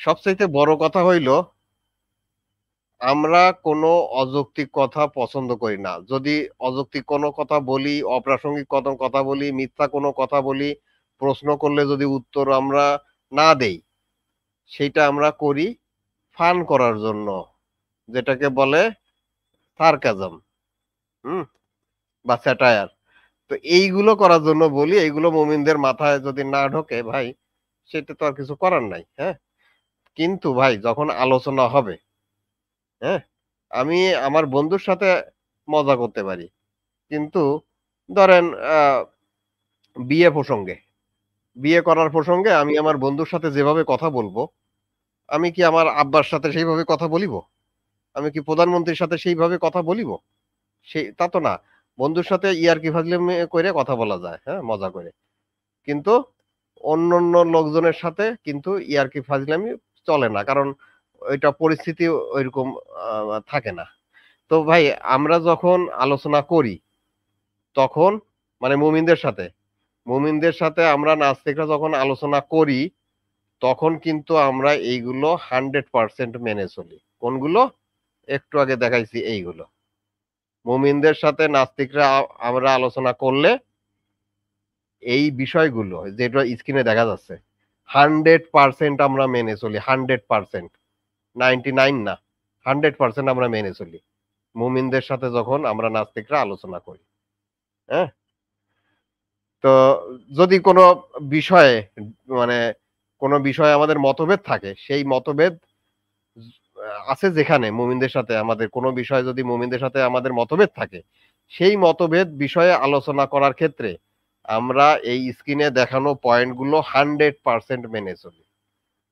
সবচাইতে বড় কথা হইল আমরা কোনো অযৌক্তিক কথা পছন্দ করি না। যদি অযৌক্তিক কোনো কথা বলি, অপ্রাসঙ্গিক কোনো কথা বলি, মিথ্যা কোনো কথা বলি, প্রশ্ন করলে যদি উত্তর আমরা না দেই, সেইটা আমরা করি ফান করার জন্য। যেটাকে বলে সার্কাজম, হুম? বা স্যাটায়ার। তো এইগুলো করার জন্য বলি, এইগুলো মুমিনদের মাথায় যদি না ঢোকে ভাই, সেটা তো আর কিছু করার নাই, হ্যাঁ? কিন্তু ভাই যখন আলোচনা হবে, হ্যাঁ? আমি আমার বন্ধুর সাথে মজা করতে পারি। কিন্তু ধরেন বিয়ে প্রসঙ্গে, বিয়ে করার প্রসঙ্গে আমি আমার বন্ধুর সাথে যেভাবে কথা বলবো, আমি কি আমার আব্বার সাথে সেইভাবে কথা বলিব? আমি কি প্রধানমন্ত্রীর সাথে সেইভাবে কথা বলিব? তা তো না। বন্ধুর সাথে ইয়ার্কি ফাজলামি কইরে কথা বলা যায়, হ্যাঁ? মজা করে। কিন্তু অন্যান্য লোকজনের সাথে কিন্তু ইয়ার্কি ফাজলামি চলে না। কারণ ওইটা পরিস্থিতি ঐরকম থাকে না। তো ভাই আমরা যখন আলোচনা করি, তখন মানে মুমিনদের সাথে আমরা নাস্তিকরা যখন আলোচনা করি, তখন কিন্তু আমরা এইগুলো 100% মেনে চলি। কোনগুলো? একটু আগে দেখাইছি এইগুলো। মুমিনদের সাথে নাস্তিকরা আমরা আলোচনা করলে এই বিষয়গুলো যেটা স্ক্রিনে দেখা যাচ্ছে 100% আমরা মেনে চলি। 100%, 99 না, 100% আমরা মেনে চলি। মুমিনদের সাথে যখন আমরা নাস্তিকরা আলোচনা করি, হ্যাঁ? তো যদি কোনো বিষয়ে মানে কোনো বিষয়ে আমাদের মতভেদ থাকে, সেই মতভেদ আছে যেখানে মুমিনদের সাথে আমাদের কোনো বিষয়ে যদি মুমিনদের সাথে আমাদের মতভেদ থাকে, সেই মতভেদ বিষয়ে আলোচনা করার ক্ষেত্রে আমরা এই স্ক্রিনে দেখানো পয়েন্টগুলো 100% মেনে চলি।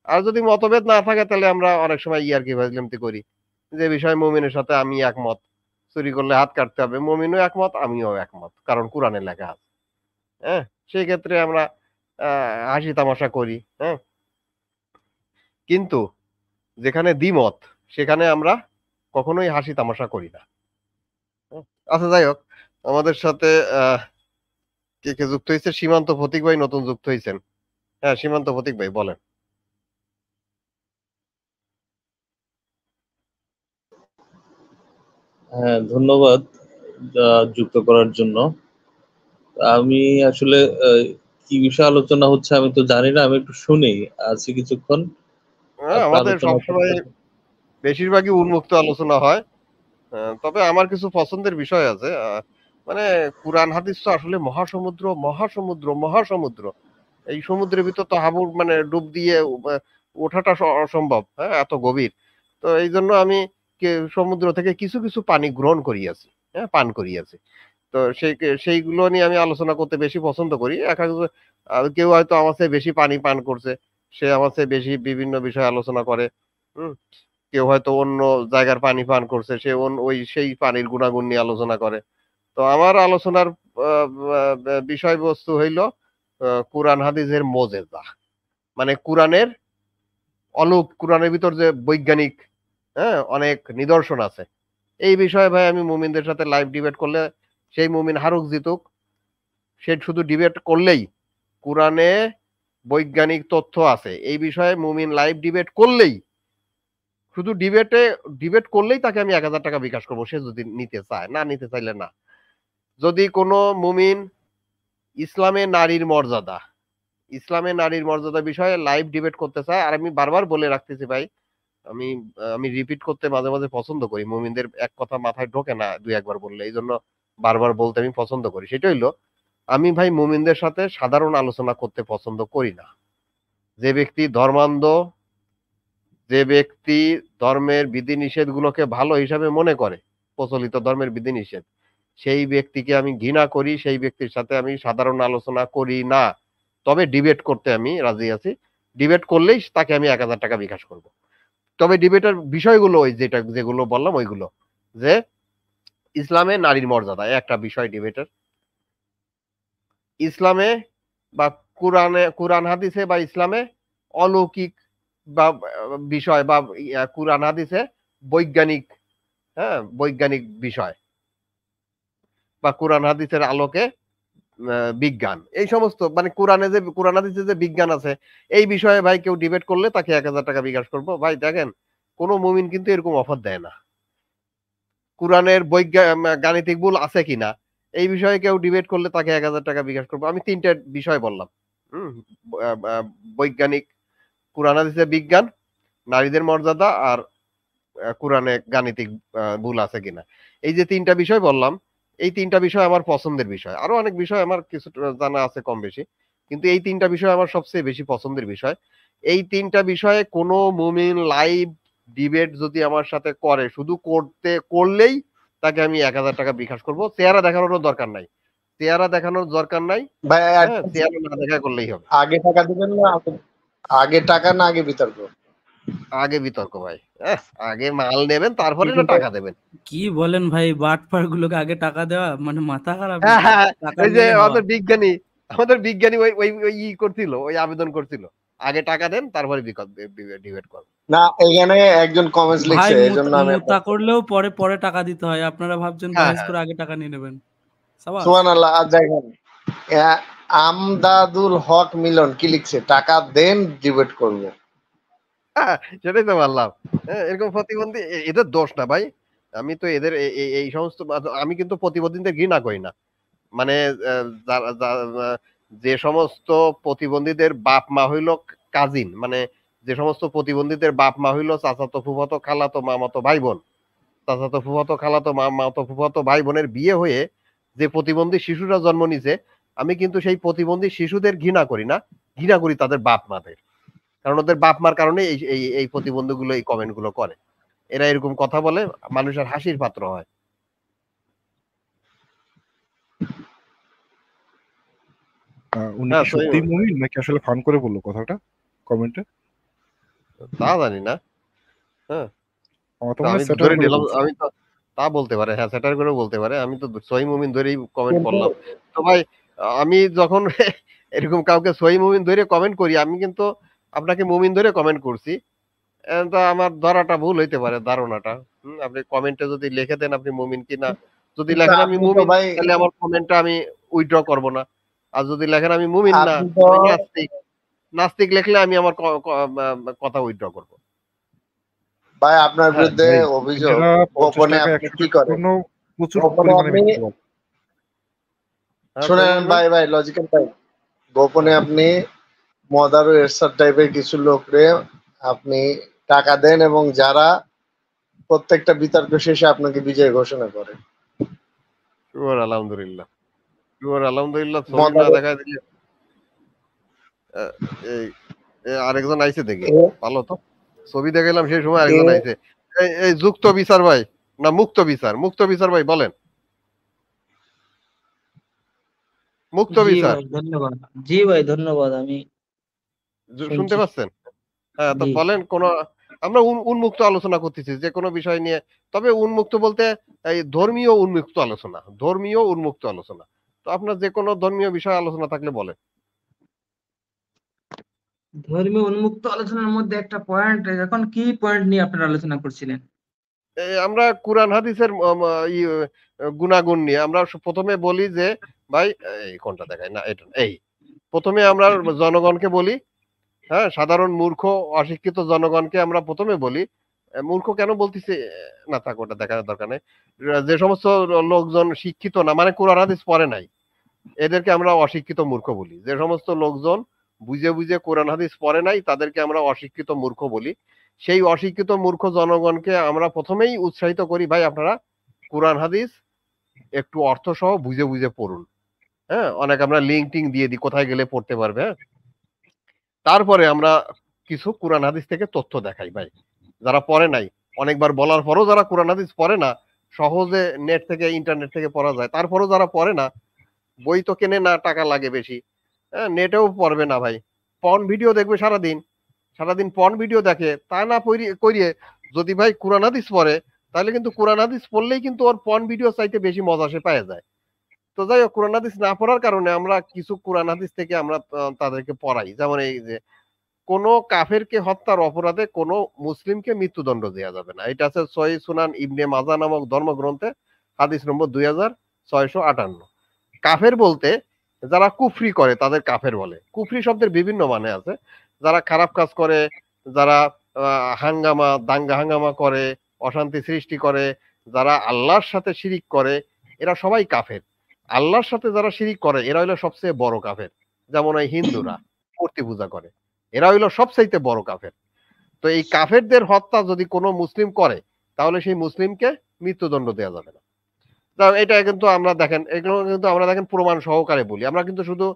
আর যদি মতভেদ না থাকে তাহলে আমরা অনেক সময় ইয়ার্কি ফাজলামি করি। যে বিষয়ে মুমিনের সাথে আমি একমত। চুরি করলে হাত কাটতে হবে। মুমিনও একমত, আমিও একমত। কারণ কুরআনে লেখা আছে। হ্যাঁ? সেই ক্ষেত্রে আমরা আ হাসি তামাশা করি। হ্যাঁ? কিন্তু যেখানে দ্বিমত সেখানে আমরা কখনোই হাসি তামাশা করি না। হুম? আচ্ছা যাই হোক, আমাদের সাথে কে যুক্ত হইছে? সীমান্ত ফতিক ভাই নতুন যুক্ত হইছেন। হ্যাঁ, সীমান্ত ফতিক ভাই বলেন। হ্যাঁ, ধন্যবাদ যুক্ত করার জন্য। আমি আসলে কি বিষয়ে আলোচনা হচ্ছে আমি তো জানি না, আমি একটু শুনি আছি কিছুক্ষণ। হ্যাঁ, আপনার আমাদের আলোচনা সবসময় বেশিরভাগই উন্মুক্ত আলোচনা হয়। তবে আমার কিছু পছন্দের বিষয় আছে। মানে কুরআন হাদিস তো আসলে মহাসমুদ্র, মহাসমুদ্র, মহাসমুদ্র। এই সমুদ্রের ভিতর তো হাবুড মানে ডুব দিয়ে ওঠাটা অসম্ভব। হ্যাঁ? এত গভীর। তো এইজন্য আমি সমুদ্র থেকে কিছু পানি গ্রহণ করিয়াছি। হ্যাঁ? পান করিয়াছি। তো সেইগুলো নিয়ে আমি আলোচনা করতে বেশি পছন্দ করি। কেউ হয়তো আমার চেয়ে বেশি পানি পান করছে। সে আমার চেয়ে বেশি বিভিন্ন বিষয়ে আলোচনা করে। হুম? কেউ হয়তো অন্য জায়গার পানি পান করছে। সে সেই পানির গুণাগুণ নিয়ে আলোচনা করে। তো আমার আলোচনার আ বিষয়বস্তু হইল কুরআন হাদিসের মোজেজা। মানে কুরআনের ভিতর যে বৈজ্ঞানিক, হ্যাঁ? অনেক নিদর্শন আছে। এই বিষয়ে ভাই আমি মুমিনদের সাথে লাইভ ডিবেট করলে সেই মুমিন হারুক জিতুক, সে শুধু ডিবেট করলেই কুরআনে বৈজ্ঞানিক তথ্য আছে। এই বিষয়ে মুমিন লাইভ ডিবেট করলেই শুধু ডিবেট করলেই তাকে আমি ৳১,০০০ বিকাশ করব। সে যদি নিতে চায়। না নিতে চাইলে না। যদি কোন মুমিন ইসলামে নারীর মর্যাদা, ইসলামে নারীর মর্যাদা বিষয়ে লাইভ ডিবেট করতে চায়, আর আমি বারবার বলে রাখতেছি ভাই, আমি আমি রিপিট করতে মাঝে মাঝে পছন্দ করি। মুমিনদের এক কথা মাথায় ঢোকে না ২-১ বার বললে। এইজন্য বারবার বলতে আমি পছন্দ করি। সেটা হইলো আমি ভাই মুমিনদের সাথে সাধারণ আলোচনা করতে পছন্দ করি না। যে ব্যক্তি ধর্মান্ধ, যে ব্যক্তি ধর্মের বিধিনিষেধগুলোকে ভালো হিসাবে মনে করে, প্রচলিত ধর্মের বিধিনিষেধ, সেই ব্যক্তিকে আমি ঘৃণা করি, সেই ব্যক্তির সাথে আমি সাধারণ আলোচনা করি না। তবে ডিবেট করতে আমি রাজি আছি। ডিবেট করলেই তাকে আমি ৳১,০০০ বিকাশ করব। তবে ডিবেটের বিষয়গুলো ওই যেগুলো বললাম ওইগুলো। যে ইসলামে নারীর মর্যাদা একটা বিষয় ডিবেটের। ইসলামে বা কুরআন হাদিসে বা ইসলামে অলৌকিক বা বিষয় বা কুরআন হাদিসে বৈজ্ঞানিক, হ্যাঁ? বৈজ্ঞানিক বিষয় বা কুরআন হাদিসের আলোকে বিজ্ঞান, এই সমস্ত মানে কোরআন হাদিসে যে বিজ্ঞান আছে এই বিষয়ে ভাই কেউ ডিবেট করলে তাকে 1,000 টাকা বিকাশ করবো। ভাই দেখেন কোন মুমিন কিন্তু এরকম অফার দেয় না। কোরআনের গাণিতিক ভুল আছে কিনা এই বিষয়ে কেউ ডিবেট করলে তাকে 1,000 টাকা বিকাশ করবো। আমি 3টে বিষয় বললাম। হুম, বৈজ্ঞানিক, কোরআন হাদিসে বিজ্ঞান, নারীদের মর্যাদা আর কোরআনে গাণিতিক ভুল আছে কিনা। এই যে 3টা বিষয় বললাম, এই 3টা বিষয় আমার পছন্দের বিষয়। আরো অনেক বিষয় আমার কিছু জানা আছে কম বেশি, কিন্তু এই 3টা বিষয় আমার সবচেয়ে বেশি পছন্দের বিষয়। এই 3টা বিষয়ে কোনো মুমিন লাইভ ডিবেট যদি আমার সাথে করে, শুধু করলেই তাকে আমি 1,000 টাকা বিকাশ করব। চেহারা দেখানোর দরকার নাই, চেহারা দেখানোর দরকার নাই। ভাই হ্যাঁ, চেহারা না দেখা করলেই হবে। আগে টাকা দিবেন না আগে টাকা না আগে বিতর্ক? আগে বিতর্ক ভাই। আগে মাল নেবেন তারপরে না টাকা দেবেন। কি বলেন ভাই, বাটপার গুলোকে আগে টাকা দেওয়া মানে মাথা খারাপ হ্যাঁ, নাকি? হ্যাঁ, টাকা ওই যে নিয়ে হওয়া। আমাদের বিজ্ঞানী ওই ওই ওই ই করছিল, ওই আবেদন করছিল। আগে টাকা দেন তারপরে ডিবেট করুন। না, এখানে একজন কমেন্টস ভাই লিখছে এজন্য আমি মুতা করলেও পরে পরে টাকা দিতে হয়, আপনারা ভাবছেন হ্যাঁ, দহেজ করে আগে টাকা নিয়ে নেবেন। সাবাস। সুবহানাল্লাহ। আর দেখেন আমদাদুল হক মিলন কি লিখছে, টাকা দেন ডিবেট করব। সেটাই তো বললাম। এরকম প্রতিবন্ধী এদের দোষ না ভাই। আমি তো এদের এই সমস্ত আমি কিন্তু প্রতিবন্ধীদের ঘৃণা করি না। মানে যে সমস্ত প্রতিবন্ধীদের বাপ মা হইল কাজিন, মানে যে সমস্ত প্রতিবন্ধীদের বাপ মা হইল চাচাতো ফুফাতো খালাতো মামাতো ভাই বোন, চাচাতো ফুফাতো খালাতো মামাতো ফুফাতো ভাই বোনের বিয়ে হয়ে যে প্রতিবন্ধী শিশুরা জন্ম নিছে, আমি কিন্তু সেই প্রতিবন্ধী শিশুদের ঘৃণা করি না, ঘৃণা করি তাদের বাপ মাদের। কারণ ওদের বাপ মার কারণে এই এই এই প্রতিবন্ধীগুলো এই কমেন্ট গুলো করে। এরা এরকম কথা বলে, মানুষের হাসির পাত্র হয়। উনি হ্যাঁ, কি সত্যি মুমিন নাকি আসলে ফান করে বললো কথাটা কমেন্টে? তা জানি না। হ্যাঁ, আমার তো তো মনে আমি হয় স্যাটার ধরে করে নিলাম, বলছে। আমি তো তা বলতে পারে, হ্যাঁ স্যাটার করে বলতে পারে। আমি তো সহি মুমিন ধরেই কমেন্ট কিন্তু করলাম। তো ভাই আমি যখন এরকম কাউকে সহি মুমিন ধরে কমেন্ট করি, আমি কিন্তু আপনাকে মুমিন ধরে কমেন্ট করছি। তা আমার ধরাটা ভুল হইতে পারে, ধারণাটা। আপনি কমেন্টে যদি লিখে দেন আপনি মুমিন কিনা, যদি কিন্তু লেখেন আমি আপনি তো মুমিন, ভাই, তাহলে আমার কমেন্টটা আমি উইথড্র করব না। আর যদি লেখেন আমি মুমিন না, আপনি তো আমি নাস্তিক, নাস্তিক লিখলে আমি আমার কথা উইথড্র করব। ভাই আপনার হ্যাঁ বিরুদ্ধে ভাই অভিযোগ, মুমিনেরা 50 গোপনে টাকা আপনি 100 কি টাকার করেন? জন্য প্রচুর গোপনে পরিমাণে আপনি মিথ্যা বলে। হ্যাঁ, তাই শুনেন বলবেন। ভাই লজিক্যাল ভাই, গোপনে হ্যাঁ, আপনি মদার ও এরশাদ টাইপের কিছু লোকরে আপনি টাকা দেন এবং যারা প্রত্যেকটা বিতর্ক শেষে আপনাকে বিজয় ঘোষণা করে। শুকর আলহামদুলিল্লাহ, শুকর আলহামদুলিল্লাহ। ছবি না মদার দেখায় দিলে আহ, এই আরেকজন আইছে দেখি, ভালো তো। ছবি দেখাইলাম সেই সময় আরেকজন আইছে। এই যুক্ত বিচার ভাই না মুক্ত বিচার, মুক্ত বিচার ভাই বলেন। মুক্ত জি বিচার ভাই ধন্যবাদ। জি ভাই ধন্যবাদ, আমি শুনতে শুনছি। পাচ্ছেন? হ্যাঁ, তো জি বলেন কোন, আমরা উন্মুক্ত আলোচনা করতেছি যে কোনো বিষয় নিয়ে। তবে উন্মুক্ত বলতে এই ধর্মীয় উন্মুক্ত আলোচনা, ধর্মীয় উন্মুক্ত আলোচনা। তো আপনার যে কোনো ধর্মীয় বিষয় আলোচনা থাকলে বলেন। ধর্মীয় উন্মুক্ত আলোচনার মধ্যে একটা পয়েন্ট, এখন কি পয়েন্ট নিয়ে আপনারা আলোচনা করছিলেন? আমরা কোরআন হাদিসের গুণাগুণ নিয়ে আমরা প্রথমে বলি যে ভাই, এই কোনটা দেখায় না, এটা এই প্রথমে আমরা জনগণকে বলি, হ্যাঁ, সাধারণ মূর্খ অশিক্ষিত জনগণকে আমরা প্রথমে বলি। মূর্খ কেন বলতেছি, না থাক ওটা দেখার দরকার নেই। যে সমস্ত লোকজন শিক্ষিত না, মানে কোরআন হাদিস পড়ে নাই, এদেরকে আমরা অশিক্ষিত মূর্খ বলি। যে সমস্ত লোকজন বুঝে বুঝে কোরআন হাদিস পড়ে নাই তাদেরকে আমরা অশিক্ষিত মূর্খ বলি। সেই অশিক্ষিত মূর্খ জনগণকে আমরা প্রথমেই উৎসাহিত করি, ভাই আপনারা কোরআন হাদিস একটু অর্থ সহ বুঝে বুঝে পড়ুন। হ্যাঁ, অনেক আমরা লিঙ্ক টিঙ্ক দিয়ে দিই কোথায় গেলে পড়তে পারবে। হ্যাঁ, তারপরে আমরা কিছু কোরআন হাদিস থেকে তথ্য দেখাই ভাই। যারা পড়ে নাই, অনেকবার বলার পরও যারা কোরআন হাদিস পড়ে না, সহজে নেট থেকে ইন্টারনেট থেকে পড়া যায়, তারপরও যারা পড়ে না, বই তো কেনে না, টাকা লাগে বেশি, হ্যাঁ, নেটেও পড়বে না ভাই, পর্ন ভিডিও দেখবে সারাদিন, সারাদিন পর্ন ভিডিও দেখে, তা না করিয়ে যদি ভাই কোরআন হাদিস পড়ে, তাহলে কিন্তু কোরআন হাদিস পড়লেই কিন্তু ওর পর্ন ভিডিও চাইতে বেশি মজা সে পাওয়া যায়। তো যাই হোক, কোরআন হাদিস না পড়ার কারণে আমরা কিছু কোরআন হাদিস থেকে আমরা তাদেরকে পড়াই। যেমন এই যে কোন কাফেরকে হত্যার অপরাধে কোন মুসলিমকে মৃত্যুদণ্ড দেওয়া যাবে না, এটা আছে সহিহ সুনান ইবনে মাজা নামক ধর্মগ্রন্থে হাদিস নম্বর 2658। কাফের বলতে যারা কুফরি করে তাদের কাফের বলে। কুফরি শব্দের বিভিন্ন মানে আছে। যারা খারাপ কাজ করে, যারা হাঙ্গামা দাঙ্গা হাঙ্গামা করে, অশান্তি সৃষ্টি করে, যারা আল্লাহর সাথে শিরিক করে, এরা সবাই কাফের। আল্লাহর সাথে যারা শিরিক করে এরা হইলো সবচেয়ে বড় কাফের। যেমন এই হিন্দুরা মূর্তি পূজা করে, এরা হইলো সবচাইতে বড় কাফের। তো এই কাফেরদের হত্যা যদি কোনো মুসলিম করে তাহলে সেই মুসলিমকে মৃত্যুদণ্ড দেওয়া যাবে না। এটা কিন্তু আমরা দেখেন, এগুলো কিন্তু আমরা দেখেন প্রমাণ সহকারে বলি। আমরা কিন্তু শুধু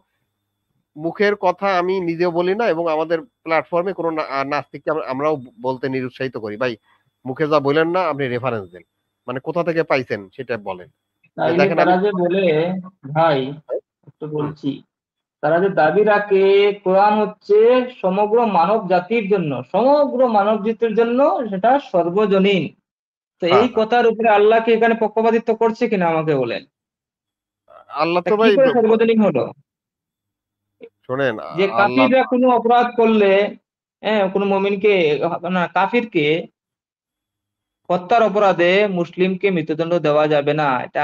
মুখের কথা আমি নিজেও বলি না, এবং আমাদের প্ল্যাটফর্মে কোনো নাস্তিককে আমরাও বলতে নিরুৎসাহিত করি, ভাই মুখে যা বলেন না আপনি রেফারেন্স দেন, মানে কোথা থেকে পাইছেন সেটা বলেন। তাইলে দেখেন তারা আমি যে বলে, ভাই একটু বলছি, তারা যে দাবি রাখে কোরআন হচ্ছে সমগ্র মানব জাতির জন্য, সমগ্র মানব জাতির জন্য সেটা সর্বজনীন। তো এই কথার উপরে আল্লাহ কি এখানে পক্ষপাতিত্ব করছে কিনা আমাকে বলেন। আল্লাহ তা তো কি ভাই করে সর্বজনীন হলো? শোনেন, যে আল্লাহ কাফিররা কোনো অপরাধ করলে, কোনো মুমিনকে না কাফিরকে হত্যার অপরাধে মুসলিমকে মৃত্যুদণ্ড দেওয়া যাবে না, এটা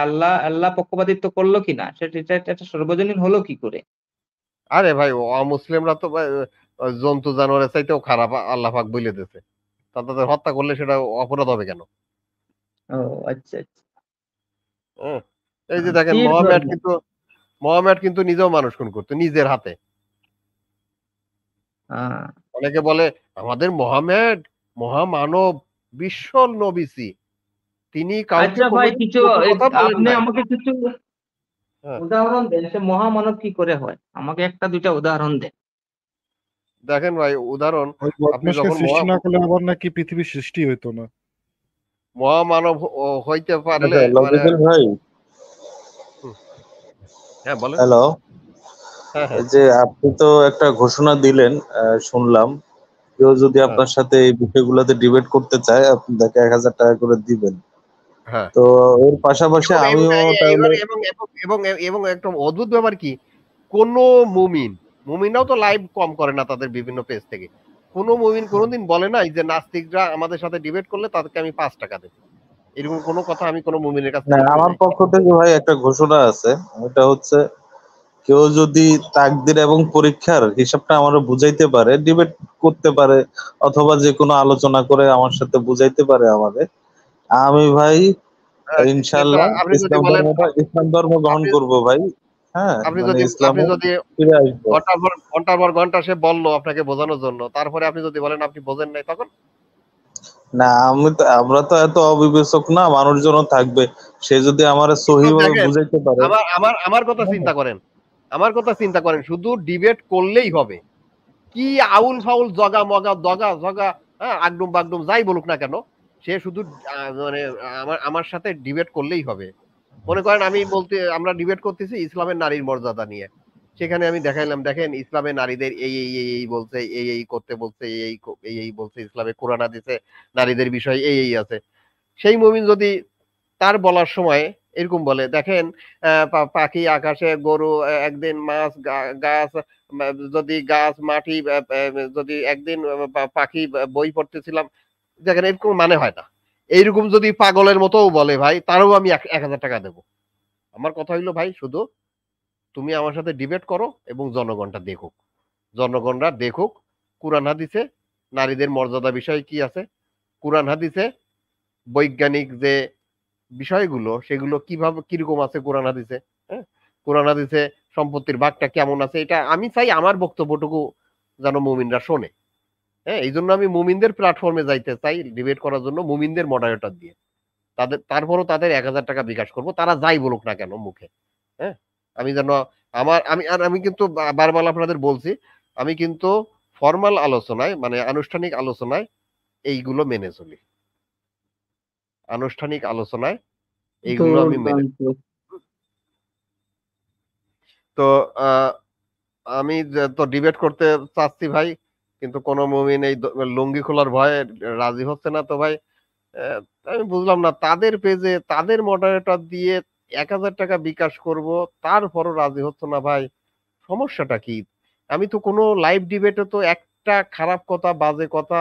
আল্লাহ পক্ষপাতিত্ব করলো কিনা, এটা সর্বজনীন হলো কি করে? আরে ভাই অমুসলিমরা তো ভাই জন্তু জানোয়ারের চাইতেও খারাপ আল্লাহ পাক বলে দিয়েছে, তাদের হত্যা করলে সেটা অপরাধ হবে কেন? ও আচ্ছা আচ্ছা। হ্যাঁ, এই যে দেখেন শির ধর্ম। মোহাম্মদ কিন্তু নিজেও মানুষ খুন করতো নিজের হাতে। হ্যাঁ। অনেকে বলে আমাদের মোহাম্মদ মহামানব, বিশ্ব নবীজি, তিনি কাউকে আচ্ছা ভাই, কোনোদিন কিছু কটু কথা বলেন আপনি নাই। আমাকে কিছু হ্যাঁ, উদাহরণ দেন, সে মহামানব কি করে হয়, আমাকে একটা দুইটা উদাহরণ দেন। দেখেন ভাই উদাহরণ, ওই আপনি বদমাশকে যখন সৃষ্টি না করলে আবার নাকি পৃথিবীর সৃষ্টি হইতো না। মহামানব হইতে পারলে আচ্ছা, মানে লজিক্যাল ভাই। হ্যাঁ বলেন। হ্যালো। হ্যাঁ হ্যাঁ এই যে আপনি তো একটা ঘোষণা দিলেন, শুনলাম, কেউ যদি হ্যাঁ আপনার সাথে এই বিষয়গুলোতে ডিবেট করতে চায় আপনি তাকে 1000 টাকা করে দিবেন। হ্যাঁ। তো এর পাশাপাশি এবং এবং আমিও তাহলে এবং এবং এবং এবং একটা অদ্ভুত ব্যাপার কি, কোন মুমিনরাও তো লাইভ কম করে না তাদের বিভিন্ন পেজ থেকে। কোন মুমিন কোনোদিন বলে নাই যে নাস্তিকরা আমাদের সাথে ডিবেট করলে তাদেরকে আমি 5 টাকা দেব। এরকম কোনো কথা আমি কোনো মুমিনের কাছ না, থেকে শুনি আমার নাই। পক্ষ থেকে ভাই একটা ঘোষণা আছে। ওটা হচ্ছে, কেউ যদি তাকদির এবং পরীক্ষার হিসাবটা আমারে বুঝাইতে পারে, ডিবেট করতে পারে, অথবা যে কোনো আলোচনা করে আমার সাথে বুঝাইতে পারে আমারে, আমি ভাই কিন্তু ইনশাআল্লাহ আপনি যদি বলেন, ইসলাম ধর্ম গ্রহণ আপনি করব ভাই। হ্যাঁ, আপনি মানে যদি আপনি ইসলামে যদি ফিরে আসবো। ঘন্টার পর ঘন্টা সে বললো আপনাকে বোঝানোর জন্য, তারপরে আপনি যদি বলেন আপনি বোঝেন নাই, তখন না, আমরা তো এত অবিবেচক না, মানুষজনও থাকবে। সে যদি আমারে কিন্তু সহিভাবে দেখেন, বুঝাইতে পারে। আমার আমার আমার কথা চিন্তা করেন, শুধু ডিবেট করলেই হবে? কি আউল ফাউল জগা মগা দগা জগা, হ্যাঁ আগডুম বাগডুম যাই বলুক না কেন, সে শুধু মানে আমার সাথে ডিবেট করলেই হবে। মনে করেন আমরা ডিবেট করতেছি ইসলামের নারীর মর্যাদা নিয়ে, সেখানে আমি দেখাইলাম দেখেন ইসলামে নারীদের এই বলছে, এই করতে বলছে, এই বলছে, ইসলামে কোরআন হাদিসে নারীদের বিষয় এই আছে। সেই মুমিন যদি তার বলার সময় এরকম বলে, দেখেন পাখি আকাশে, গরু একদিন, মাছ গাছ, যদি গাছ মাটি যদি একদিন পাখি বই পড়তেছিলাম, দেখেন এরকম মানে হয় না। এইরকম যদি পাগলের মতো বলে ভাই, তারও আমি 1000 টাকা দেবো। আমার কথা হইলো ভাই, শুধু তুমি আমার সাথে ডিবেট করো এবং জনগণরা দেখুক কোরআন হাদিসে নারীদের মর্যাদা বিষয় কি আছে, কোরআন হাদিসে বৈজ্ঞানিক যে বিষয়গুলো সেগুলো কিভাবে কিরকম আছে কোরআন হাদিসে, হ্যাঁ কোরআন হাদিসে সম্পত্তির ভাগটা কেমন আছে, এটা আমি চাই আমার বক্তব্যটুকু যেন মুমিনরা শোনে। হ্যাঁ, এই জন্য আমি মুমিনদের প্ল্যাটফর্মে যাইতে চাই ডিবেট করার জন্য, মুমিনদের মডারেটর দিয়ে। তারপরও তাদের 1000 টাকা বিকাশ করব, তারা যাই বলুক না কেন মুখে। হ্যাঁ, আমি যেন আমি কিন্তু বারবার আপনাদের বলছি, আমি কিন্তু ফর্মাল আলোচনায় মানে আনুষ্ঠানিক আলোচনায় এইগুলো মেনে চলি। আনুষ্ঠানিক আলোচনায় এইগুলো আমি মেনে। দুর্দান্ত। তো আমি তো ডিবেট করতে চাচ্ছি ভাই, কিন্তু কোন মুমিন এই লুঙ্গি খোলার ভয়ে রাজি হচ্ছে না। তো ভাই আমি বুঝলাম না, তাদের পেজে তাদের মডারেটর দিয়ে 1000 টাকা বিকাশ করব, তারপরও রাজি হচ্ছে না ভাই, সমস্যাটা কি? আমি তো কোনো লাইভ ডিবেটে তো একটা খারাপ কথা বাজে কথা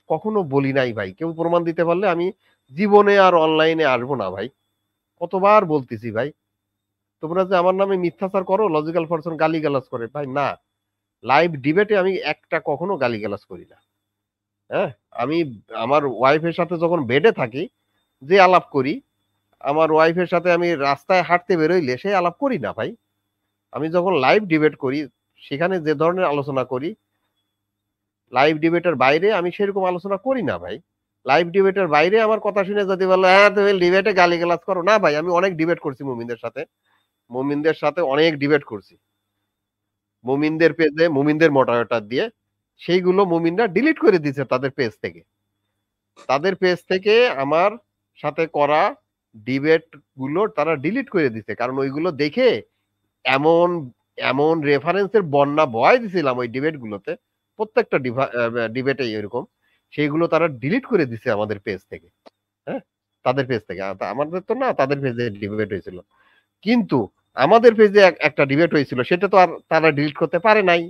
কখনো বলি নাই ভাই, কেউ প্রমাণ দিতে পারলে আমি জীবনে আর অনলাইনে আসবো না ভাই, কতবার বলতেছি ভাই। তোমরা যে আমার নামে মিথ্যাচার করো, লজিক্যাল পারসন গালিগালাজ করে, ভাই না, লাইভ ডিবেটে আমি একটা কখনো গালিগালাজ করি না। হ্যাঁ, আমি আমার ওয়াইফের সাথে যখন বেডে থাকি যে আলাপ করি, আমার ওয়াইফের সাথে আমি রাস্তায় হাঁটতে বেরোইলে সেই আলাপ করি না ভাই। আমি যখন লাইভ ডিবেট করি সেখানে যে ধরনের আলোচনা করি, লাইভ ডিবেটের বাইরে আমি সেরকম আলোচনা করি না ভাই। লাইভ ডিবেটের বাইরে আমার কথা শুনে যদি বলে হ্যাঁ তুমি ডিবেটে গালিগালাজ করো, না ভাই, আমি অনেক ডিবেট করছি মুমিনদের সাথে অনেক ডিবেট করছি মুমিনদের পেজে, মুমিনদের মডারেটর দিয়ে। সেইগুলো মুমিনরা ডিলিট করে দিয়েছে তাদের পেজ থেকে আমার সাথে করা ডিবেট গুলো তারা ডিলিট করে দিছে, কারণ ওইগুলো দেখে এমন এমন রেফারেন্সের বন্যা বয় দিছিলাম ওই ডিবেট গুলোতে, প্রত্যেকটা ডিবেটে এরকম, সেইগুলো তারা ডিলিট করে দিছে আমাদের পেজ থেকে। হ্যাঁ, তাদের পেজ থেকে, আমাদের তো না, তাদের পেজে ডিবেট হয়েছিল। কিন্তু আমাদের পেজে একটা ডিবেট হয়েছিল, সেটা তো আর তারা ডিলিট করতে পারে নাই।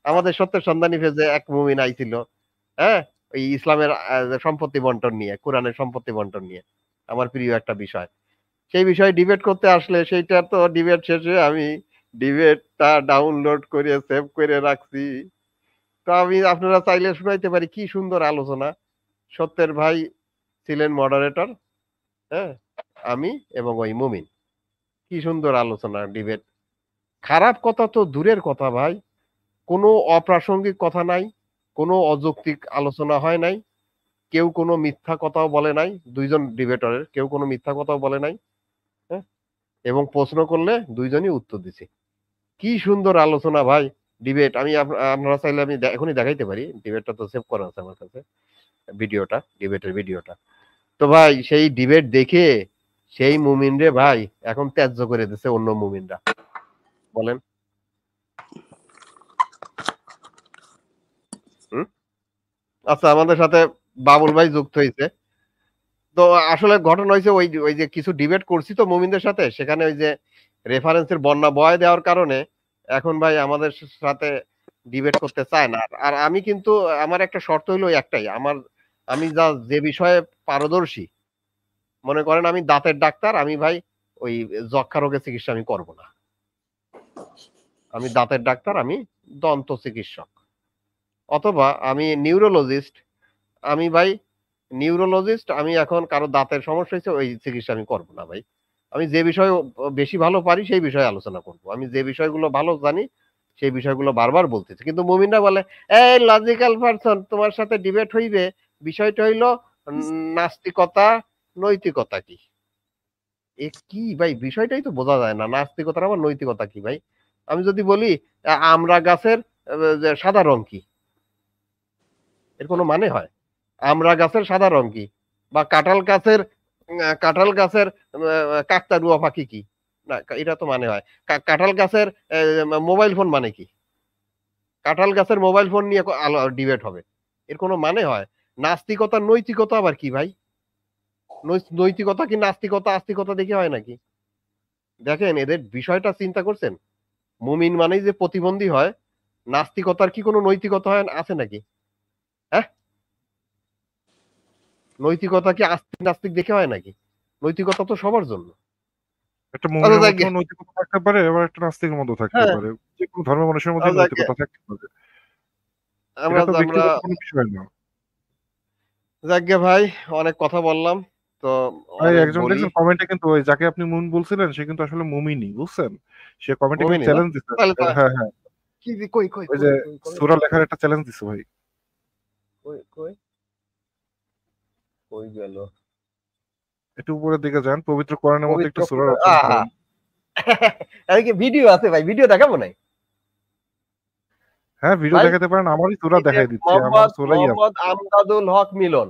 আমাদের সত্যের সন্ধানী পেজে এক মুমিন আইছিল, হ্যাঁ, ওই ইসলামের সম্পত্তি বন্টন নিয়ে, কোরআনের সম্পত্তি বন্টন নিয়ে, আমার প্রিয় একটা বিষয়। সেই বিষয়ে ডিবেট করতে আসলে সেইটা তো ডিবেট শেষে আমি ডিবেটটা ডাউনলোড করে সেভ করে রাখছি। তো আমি আপনারা চাইলে শুনাইতে পারি, কি সুন্দর আলোচনা। সত্যের ভাই ছিলেন মডারেটর, হ্যাঁ, আমি এবং ওই মুমিন, কি সুন্দর আলোচনা ডিবেট। খারাপ কথা তো দূরের কথা ভাই, কোনো অপ্রাসঙ্গিক কথা নাই, কোনো অযৌক্তিক আলোচনা হয় নাই, কেউ কোনো মিথ্যা কথাও বলে নাই, দুইজন ডিবেটরের কেউ কোনো মিথ্যা কথাও বলে নাই। হ্যাঁ, এবং প্রশ্ন করলে দুইজনই উত্তর দিছে। কি সুন্দর আলোচনা ভাই, ডিবেট। আমি আপনারা চাইলে আমি এখনই দেখাইতে পারি, ডিবেটটা তো সেভ করা আছে আমার কাছে, ভিডিওটা, ডিবেটের ভিডিওটা। তো ভাই সেই ডিবেট দেখে সেই মুমিন রে ভাই এখন ত্যায্য করে দিছে অন্য মুমিনরা, বলেন। আচ্ছা, আমাদের সাথে বাবুল ভাই যুক্ত হয়েছে। তো আসলে ঘটনা হয়েছে ওই ওই যে কিছু ডিবেট করছি তো মুমিনদের সাথে, সেখানে ওই যে রেফারেন্সের বন্যা বয় দেওয়ার কারণে এখন ভাই আমাদের সাথে ডিবেট করতে চায় না। আর আমি কিন্তু আমার একটা শর্ত হইলো একটাই, আমি যে বিষয়ে পারদর্শী, মনে করেন আমি দাঁতের ডাক্তার, আমি ভাই ওই যক্ষা রোগের চিকিৎসা আমি করব না। আমি দাঁতের ডাক্তার, আমি দন্ত চিকিৎসক, অথবা আমি নিউরোলজিস্ট, আমি ভাই নিউরোলজিস্ট, আমি এখন কারো দাঁতের সমস্যা হয়েছে ওই চিকিৎসা আমি করব না ভাই। আমি যে বিষয়ে বেশি ভালো পারি সেই বিষয়ে আলোচনা করব, আমি যে বিষয়গুলো ভালো জানি সেই বিষয়গুলো বারবার বলতেছি। কিন্তু মুমিনরা বলে এই লজিক্যাল পারসন, তোমার সাথে ডিবেট হইবে, বিষয়টা হইলো নাস্তিকতা, নৈতিকতা কি। এ কি ভাই, বিষয়টাই তো বোঝা যায় না, নাস্তিকতার আবার নৈতিকতা কি ভাই। আমি যদি বলি আমরা গাছের যে সাদা রং কি, এর কোনো মানে হয়? আমরা গাছের সাদা রং কি, বা কাঁঠাল গাছের কাকতাড়ুয়া পাখি কি, না এটা তো মানে হয়। কাঁঠাল গাছের মোবাইল ফোন মানে কি, কাঁঠাল গাছের মোবাইল ফোন নিয়ে ডিবেট হবে, এর কোনো মানে হয়? নাস্তিকতা নৈতিকতা আবার কি ভাই? নৈতিকতা কি নাস্তিকতা আস্তিকতা দেখে হয় নাকি? দেখেন এদের বিষয়টা চিন্তা করছেন, মুমিন মানেই যে প্রতিবন্ধী হয়, নাস্তিকতার কি কোনো নৈতিকতা হয় আছে নাকি? হ্যাঁ, নৈতিকতা কি আস্তিক নাস্তিক দেখে হয় নাকি? নৈতিকতা তো সবার জন্য। একটা আচ্ছা মুমিনের যাক গে, মধ্যেও নৈতিকতা থাকতে পারে, আবার একটা নাস্তিকের মধ্যেও থাকতে হ্যাঁ, পারে। যেকোনো ধর্মের মানুষের মধ্যেই আচ্ছা যাক গে, নৈতিকতা থাকতে পারে। আমরা এটা তো আমরা ব্যক্তিগত কোনো বিষয় না। যাক গে ভাই, অনেক কথা বললাম, তো ভাই অনেক একজন বলি। দেখছেন কমেন্টে কিন্তু ওই যাকে আপনি মুমিন বলছিলেন সে কিন্তু আসলে মুমিনই, বুঝছেন? সে কমেন্টে কিন্তু মুমিনই না, চ্যালেঞ্জ দিছে। তাহলে তো হ্যাঁ, হ্যাঁ। কি কই কই ওই যে কই কই কই সূরা লেখার একটা চ্যালেঞ্জ দিছে ভাই। কই কই কই গেল? একটু উপরের দিকে যান, পবিত্র কোরআনের মধ্যে পবিত্র একটা সূরা রচনা করেন। এই কি ভিডিও আছে ভাই, ভিডিও দেখাবো নাই হ্যাঁ, ভিডিও ভাই? দেখাতে পারেন, আমারই সূরা এই যে দেখাই দিচ্ছি, আমার সূরাই আছে। মোহাম্মদ আমদাদুল হক মিলন,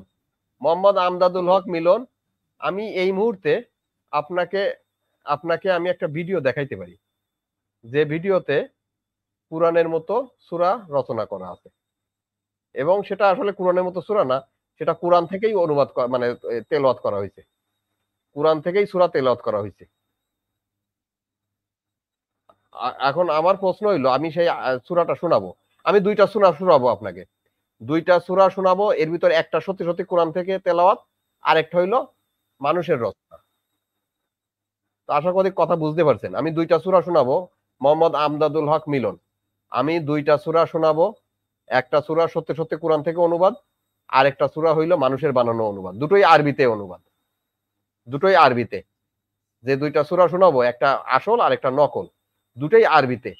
মোহাম্মদ আমদাদুল হক মিলন, আমি এই মুহূর্তে আপনাকে আপনাকে আমি একটা ভিডিও দেখাইতে পারি, যে ভিডিওতে কুরআনের মতো সূরা রচনা করা আছে, এবং সেটা আসলে কুরআনের মতো সূরা না, সেটা কুরআন থেকেই অনুবাদ মানে তেলাওয়াত করা হয়েছে, কুরআন থেকেই সূরা তেলাওয়াত করা হয়েছে। এখন আমার প্রশ্ন হইলো, আমি সেই সূরাটা শোনাবো, আমি দুইটা সূরা শোনাবো আপনাকে, দুইটা সূরা শোনাবো, এর ভিতর একটা সত্যি সত্যি কোরআন থেকে তেলাওয়াত, আর একটা হইলো মানুষের রচনা। তো তো আশা করি কথা বুঝতে পারছেন। আমি 2টা সূরা শোনাবো, মোহাম্মদ আমদাদুল হক মিলন। আমি 2টা সূরা শোনাবো, একটা সূরা সত্যি সত্যি কোরআন থেকে অনুবাদ, আর একটা সূরা হইলো মানুষের বানানো অনুবাদ। দুটোই আরবিতে অনুবাদ, দুটোই আরবিতে। যে 2টা সূরা শোনাবো, একটা আসল আর একটা নকল, দুটোই আরবিতে।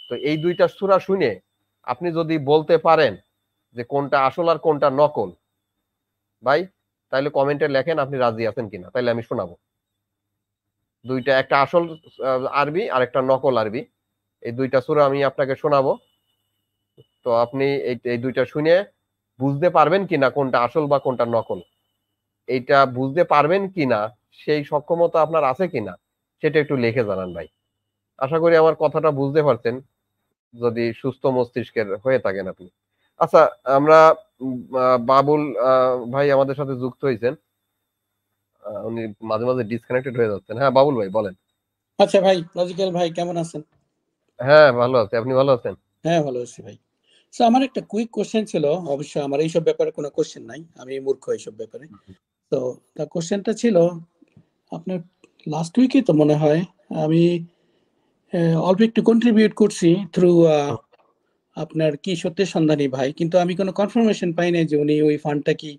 তো এই 2টা সূরা শুনে আপনি যদি বলতে পারেন যে কোনটা আসল আর কোনটা নকল, ভাই তাহলে কমেন্টে লেখেন আপনি রাজি আছেন কিনা, তাইলে আমি শোনাবো। দুইটা, একটা আসল আরবি আর একটা নকল আরবি, এই 2টা সূরা আমি আপনাকে শোনাবো। তো আপনি এই 2টা শুনে বুঝতে পারবেন কিনা কোনটা আসল বা কোনটা নকল, এইটা বুঝতে পারবেন কিনা, সেই সক্ষমতা আপনার আছে কিনা, সেটা একটু লিখে জানান ভাই। আশা করি আমার কথাটা বুঝতে পারছেন, যদি সুস্থ মস্তিষ্কের হয়ে থাকেন আপনি। আচ্ছা, আমরা বাবুল ভাই আমাদের সাথে যুক্ত হয়েছেন। উনি মাঝে মাঝে ডিসকানেক্টেড হয়ে যাচ্ছেন। হ্যাঁ বাবুল ভাই বলেন। আচ্ছা ভাই, লজিক্যাল ভাই কেমন আছেন? হ্যাঁ ভালো আছে, আপনি ভালো আছেন? হ্যাঁ ভালো আছি ভাই। সো আমার একটা কুইক কোশ্চেন ছিল, অবশ্য আমার এইসব ব্যাপারে কোনো কোশ্চেন নাই, আমি মূর্খ এইসব ব্যাপারে। তো তার কোশ্চেনটা ছিল, আপনার লাস্ট উইকে তো মনে হয় আমি অল্প একটু কন্ট্রিবিউট করছি থ্রু আপনার কি সত্যের সন্ধানী ভাই, কিন্তু আমি কোনো কনফার্মেশন পাই নাই যে উনি ওই ফান্ডটা কি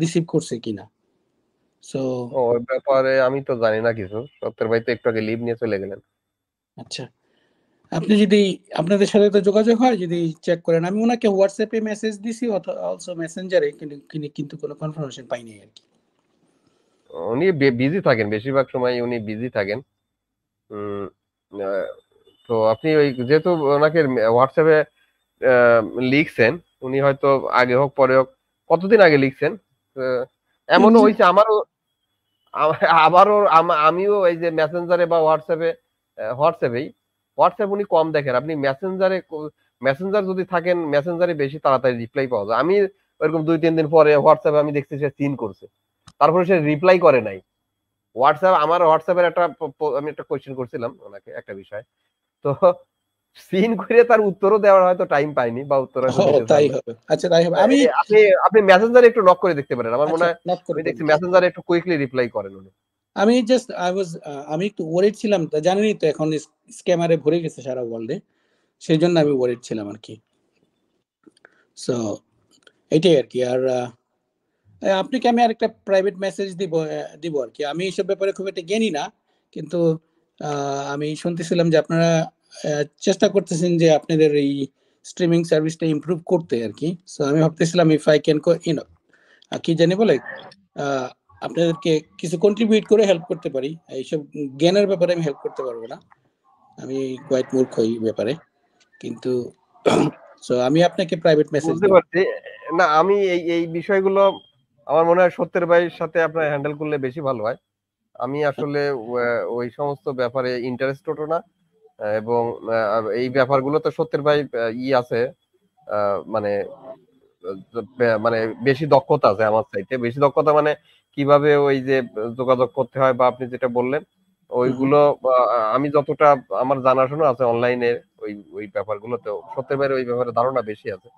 রিসিভ করছে কিনা। সো ওই ব্যাপারে আমি তো জানি না কিছু। সত্তর ভাই তো একটু আগে লিভ নিয়ে চলে গেলেন। আচ্ছা, আপনি যদি, আপনাদের সাথে তো যোগাযোগ হয়, যদি চেক করেন। আমি ওনাকে হোয়াটসঅ্যাপে মেসেজ দিছি, অলসো মেসেঞ্জারে, কিন্তু কোনো কনফার্মেশন পাইনি আর কি। উনি বিজি থাকেন, বেশিরভাগ সময় উনি বিজি থাকেন। উম, আহ, তো আপনি ওই যেহেতু ওনাকে হোয়াটসঅ্যাপে লিখছেন, উনি হয়তো আগে হোক পরে হোক, কতদিন আগে লিখছেন, আহ, এমনও হয়েছে আমারও, আবারও আমিও এই যে মেসেঞ্জারে বা হোয়াটসঅ্যাপ উনি কম দেখেন। আপনি মেসেঞ্জার যদি থাকেন, মেসেঞ্জারে বেশি তাড়াতাড়ি রিপ্লাই পাওয়া যায়। আমি ওইরকম 2-3 দিন পরে হোয়াটসঅ্যাপে আমি দেখছি সে সিন করছে, তারপরে সে রিপ্লাই করে নাই। আমার হোয়াটসঅ্যাপের আমি একটা কোয়েশ্চেন করছিলাম ওনাকে একটা বিষয়, তো সিন করে তার উত্তরও দেওয়ার হয়তো টাইম পাইনি বা উত্তর হয়তো দিতে চান তাই না। হবে। আচ্ছা তাই হবে। আমি আপনি আপনি মেসেঞ্জারে একটু নক করে দেখতে পারেন, আমার মনে আচ্ছা হয় নক করে আমি দেখছি দেখবো। মেসেঞ্জারে একটু কুইকলি রিপ্লাই করেন উনি। আমি জাস্ট আমি একটু ওয়ারিড ছিলাম, তা জানেনই তো এখন স্ক্যামারে ভরে গেছে সারা ওয়ার্ল্ডে, সেই জন্য আমি ওয়ারিড ছিলাম আর কি। সো এটাই আর কি। আর আপনাকে আমি আরেকটা প্রাইভেট মেসেজ দিব আর কি। আমি এইসব ব্যাপারে খুব একটা জ্ঞানী না, কিন্তু আমি শুনতেছিলাম যে আপনারা চেষ্টা করতেছেন যে আপনাদের এই স্ট্রিমিং সার্ভিসটা ইমপ্রুভ করতে আর কি। সো আমি ভাবতেছিলাম ইফ আই ক্যান কি জানি বলে, আপনাদেরকে কিছু কন্ট্রিবিউট করে হেল্প করতে পারি। এইসব জ্ঞানের ব্যাপারে আমি হেল্প করতে পারবো না, আমি কোয়াইট মূর্খ এই ব্যাপারে, কিন্তু সো আমি আপনাকে প্রাইভেট মেসেজ বুঝতে দেব। পারছি। না আমি এই বিষয়গুলো আমার মনে হয় সত্যের ভাইয়ের সাথে আপনার হ্যান্ডেল করলে বেশি ভালো হয়। আমি আসলে ওই সমস্ত ব্যাপারে ইন্টারেস্টেডও না, এবং এই ব্যাপারগুলো তো সত্যের ভাই আছে, মানে মানে বেশি দক্ষতা আছে আমার চাইতে। বেশি দক্ষতা মানে কিভাবে ওই যে যোগাযোগ করতে হয় বা আপনি যেটা বললেন ওইগুলো, আমি যতটা আমার জানাশোনা আছে অনলাইনে ওই ওই ব্যাপারগুলোতে, সত্যের ভাইয়ের ওই ব্যাপারে ধারণা বেশি আছে।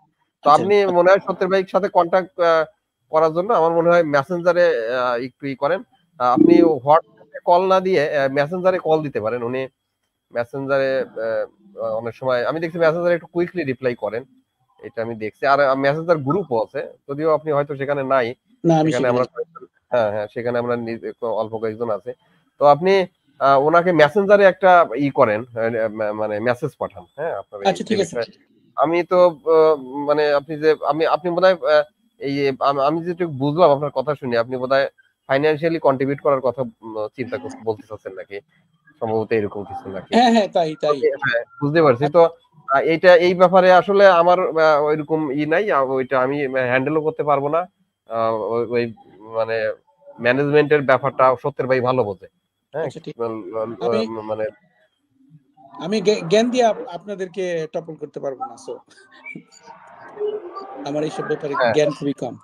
তো আচ্ছা আপনি মনে হয় সত্যের ভাইয়ের সাথে কন্ট্যাক্ট করার জন্য আমার মনে হয় মেসেঞ্জারে একটু করেন। আপনি হোয়াটসঅ্যাপে কল না দিয়ে মেসেঞ্জারে কল দিতে পারেন। উনি মেসেঞ্জারে অনেক সময় আমি দেখছি মেসেঞ্জারে একটু কুইকলি রিপ্লাই করেন, এটা আমি দেখছি। আর মেসেঞ্জার গ্রুপও আছে, যদিও আপনি হয়তো সেখানে নাই। না, আমি সেখানে সেখানে আমরা হ্যাঁ হ্যাঁ সেখানে আমরা অল্প কয়েকজন আছে। তো আপনি ওনাকে মেসেঞ্জারে একটা করেন, মানে মেসেজ পাঠান। হ্যাঁ আপনার এই আচ্ছা যে ঠিক আছে। বিষয়ে আমি তো মানে আপনি যে আপনি বোধহয় এই আমি যেটুকু বুঝলাম আপনার কথা শুনে, আপনি বোধহয় ফাইন্যান্সিয়ালি কন্ট্রিবিউট করার কথা চিন্তা করতে বলতে চাচ্ছেন নাকি, সম্ভবত এরকম কিছু নাকি? হ্যাঁ হ্যাঁ তাই তাই। হ্যাঁ, বুঝতে পারছি। তো এই ব্যাপারে আসলে আমার ওইরকম নাই, ওইটা আমি হ্যান্ডেলও করতে পারবো না। ওই মানে ম্যানেজমেন্টের ব্যাপারটা সত্যের ভাই ভালো বোঝে। হ্যাঁ, আচ্ছা ঠিক। আমি মানে আমি জ্ঞান দিয়ে আপনাদেরকে টপল করতে পারবো না, সো আমার এইসব ব্যাপারে হ্যাঁ। জ্ঞান খুবই কম।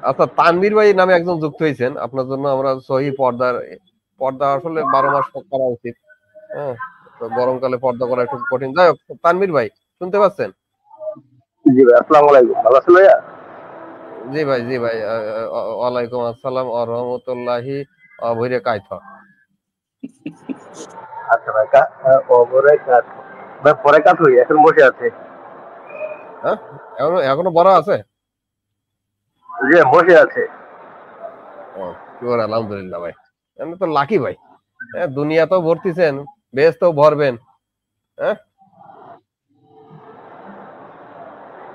আচ্ছা, তানভীর ভাই নামে একজন যুক্ত হয়েছেন, আপনার জন্য আমরা সহি পর্দা আসলে 12 মাস করা উচিত। হ্যাঁ, তো গরমকালে পর্দা করা একটু কঠিন। যাই হোক, তানভীর ভাই শুনতে পাচ্ছেন? জি ভাই, আসসালামু আলাইকুম। ভালো আছেন ভাইয়া? জি ভাই, ওয়ালাইকুম আসসালাম ওয়া রাহমাতুল্লাহি অভৈরে কাইথ। আচ্ছা ভাই ওপরে কাজ ভাই পরে কাজ হই এখন বসে আছে হ্যাঁ এখনো এখনো বড় আছে। যে বসে আছে ও শিওর, আলহামদুলিল্লাহ ভাই, আপনি তো লাকি ভাই। হ্যাঁ দুনিয়া তো ভর্তিছেন, বেশ তো ভরবেন। হ্যাঁ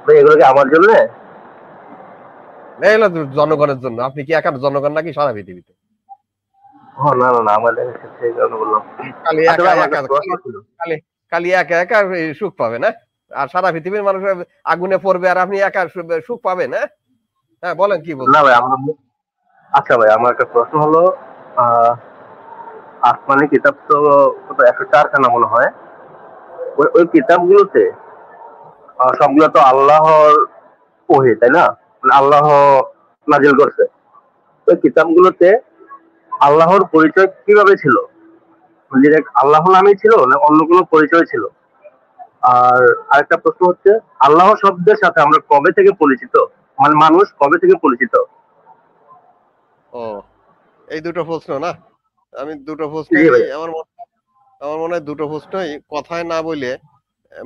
ভাই এগুলো কি আমার জন্য? এগুলো তো জনগণের জন্য। আপনি কি একা জনগণ নাকি সারা পৃথিবীতে? ও না না না আমার সেই কারণে বললাম। খালি আচ্ছা একা ভাই আমার একা একটা প্রশ্ন ছিল। খালি খালি একা একা এই সুখ পাবে না, আর সারা পৃথিবীর মানুষ আগুনে পড়বে আর আপনি একা সুখ পাবেন। হ্যাঁ হ্যাঁ বলেন কি না বলছেন। ভাই আচ্ছা ভাই আমার একটা প্রশ্ন হলো আহ আসমানি কিতাব তো কত 104খানা মনে হয়। ওই কিতাবগুলোতে সবগুলো তো আল্লাহর ওহী তাই না? মানে আল্লাহ নাজিল করছে। ওই কিতাবগুলোতে আল্লাহর পরিচয় কিভাবে ছিল? ডিরেক্ট আল্লাহ নামেই ছিল না অন্য কোনো পরিচয় ছিল? আর আরেকটা প্রশ্ন হচ্ছে আল্লাহ শব্দের সাথে আমরা কবে থেকে পরিচিত? মানে মানুষ কবে থেকে পরিচিত? ও এই দুটো প্রশ্ন না, আমি দুটো জি প্রশ্নই ভাই। আমার মনে হয় দুটো প্রশ্নই কথায় না বলে,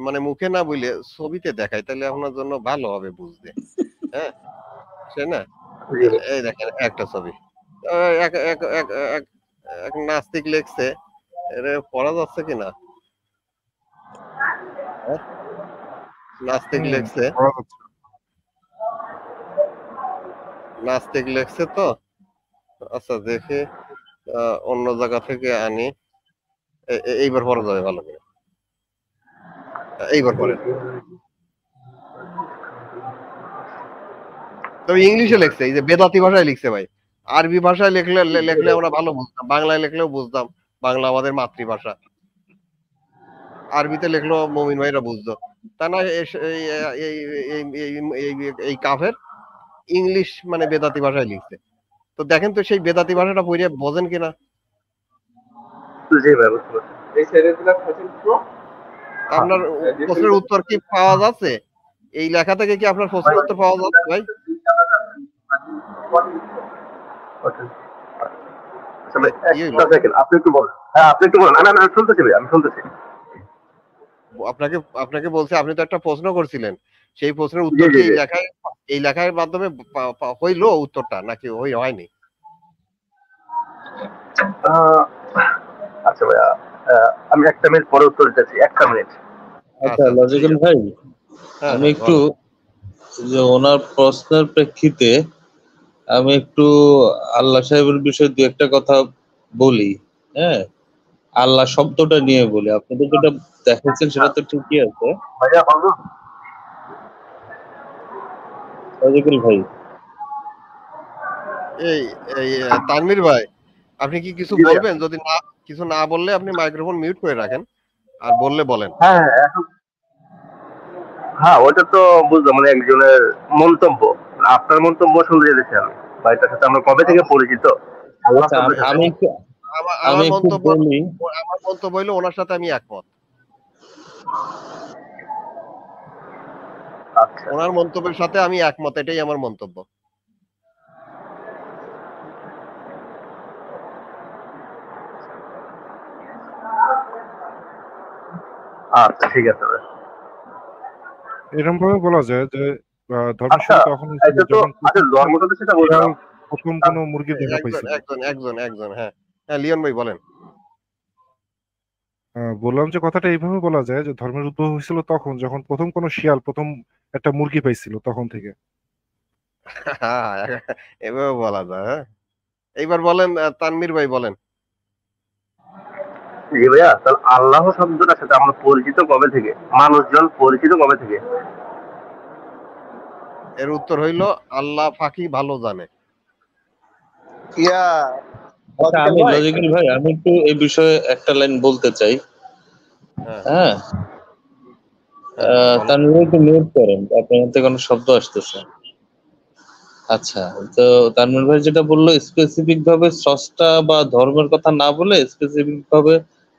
মানে মুখে না বলে ছবিতে দেখাই, তাহলে আপনার জন্য ভালো হবে বুঝতে। হ্যাঁ সে না, জি ভাই। এই দেখেন একটা ছবি। এক এক এক এক এক নাস্তিক লেখছে, এটা পড়া যাচ্ছে কিনা? হ্যাঁ? নাস্তিক লেখছে, পড়া যাচ্ছে। নাস্তিক লেখছে তো। আচ্ছা দেখি অন্য জায়গা থেকে আনি। এইবার পড়া যাবে ভালো করে, এইবার পড়েন। তবে ইংলিশে লেখছে, এই যে বেদাতি ভাষায় লিখছে ভাই। আরবি ভাষায় লেখলে আমরা ভালো বুঝতাম, বাংলায় লেখলেও বুঝতাম, বাংলা আমাদের মাতৃভাষা। আরবিতে লেখলেও মমিন ভাইরা বুঝতো। তা না এই এই কাফের ইংলিশ মানে বেদাতি ভাষায় লিখছে। তো দেখেন তো সেই বেদাতি ভাষাটা পড়ে বোঝেন কিনা। জি ভাই বুঝতে পারছি। আপনার প্রশ্নের উত্তর কি পাওয়া যাচ্ছে? এই লেখা থেকে কি আপনার প্রশ্নের উত্তর পাওয়া যাচ্ছে ভাই? আচ্ছা ভাই কি হইলো? একটা সেকেন্ড আপনি একটু বলেন। হ্যাঁ আপনি একটু বলেন। না না না শুনতেছি ভাই আমি শুনতেছি। আপনাকে আপনাকে বলছে, আপনি তো একটা প্রশ্ন করছিলেন, সেই প্রশ্নের জি উত্তর কি জি জি। এই লেখার মাধ্যমে হইলো উত্তরটা নাকি হয়নি? আহ, আচ্ছা ভাইয়া আমি একটা মিনিট পরে উত্তর দিতেছি একটা মিনিট। আচ্ছা আচ্ছা আচ্ছা ঠিক লজিক্যাল আছে। ভাই, হ্যাঁ আমি হ্যাঁ একটু বলেন। যে ওনার প্রশ্নের প্রেক্ষিতে আমি একটু আল্লাহ সাহেবের বিষয়ে দু একটা কথা বলি। হ্যাঁ, আল্লাহ শব্দটা নিয়ে বলি। আপনি তো যেটা দেখাচ্ছেন সেটা তো ঠিকই আছে ভাইয়া বলবো লজিক্যাল ভাই। এই এই তানভীর ভাই, আপনি কি কিছু জি ভাইয়া। বলবেন? যদি না কিছু না বললে আপনি মাইক্রোফোন মিউট করে রাখেন, আর বললে বলেন। হ্যাঁ হ্যাঁ এখন হ্যাঁ ওটা তো বুঝলাম মানে একজনের মন্তব্য। আপনার মন্তব্য শুনতে যেতেছি আমি। ভাইটার সাথে আমরা কবে থেকে পরিচিত? আল্লাহ আচ্ছা শব্দের সাথে। আমি একটু আমার আমি আমার একটু মন্তব্য বলি। আমার মন্তব্য হইলো ওনার সাথে আমি একমত। আচ্ছা ওনার মন্তব্যের সাথে আমি একমত, এটাই আমার মন্তব্য। আচ্ছা ঠিক আছে ভাই। এরকম ভাবে বলা যায় যে ধর্মের আচ্ছা শুরু তখন হয়েছিল এটা তো যখন আচ্ছা প্রথম কোনো ধর্মটা তো সেটা শিয়াল বুঝলাম। প্রথম কোনো মুরগি দেখা একজন পাইছিল। একজন একজন একজন হ্যাঁ হ্যাঁ লিওন ভাই বলেন। বললাম যে কথাটা এইভাবে বলা যায় যে ধর্মের উদ্ভব হয়েছিল তখন যখন প্রথম কোনো শিয়াল প্রথম একটা মুরগি পাইছিল তখন থেকে। হ্যাঁ এভাবে বলা যায়। হ্যাঁ এইবার বলেন তানভীর ভাই বলেন। জি ভাইয়া তাহলে আল্লাহ শব্দটার সাথে আমরা পরিচিত কবে থেকে? মানুষজন পরিচিত কবে থেকে? এর উত্তর হইলো আল্লাহ ফাঁকি ভালো জানে। ইয়া আচ্ছা লজিক্যাল আমি ভাই লজিক্যাল ভাই, আমি একটু এই বিষয়ে একটা লাইন বলতে চাই। হ্যাঁ হ্যাঁ, হ্যাঁ হ্যাঁ বলেন। তার নিয়ে একটু মিউট করেন, আপনার থেকে কোনো শব্দ আসতেছে। আচ্ছা, তো তানভীর ভাই যেটা বললো স্পেসিফিক ভাবে স্রষ্টা বা ধর্মের কথা না বলে স্পেসিফিক ভাবে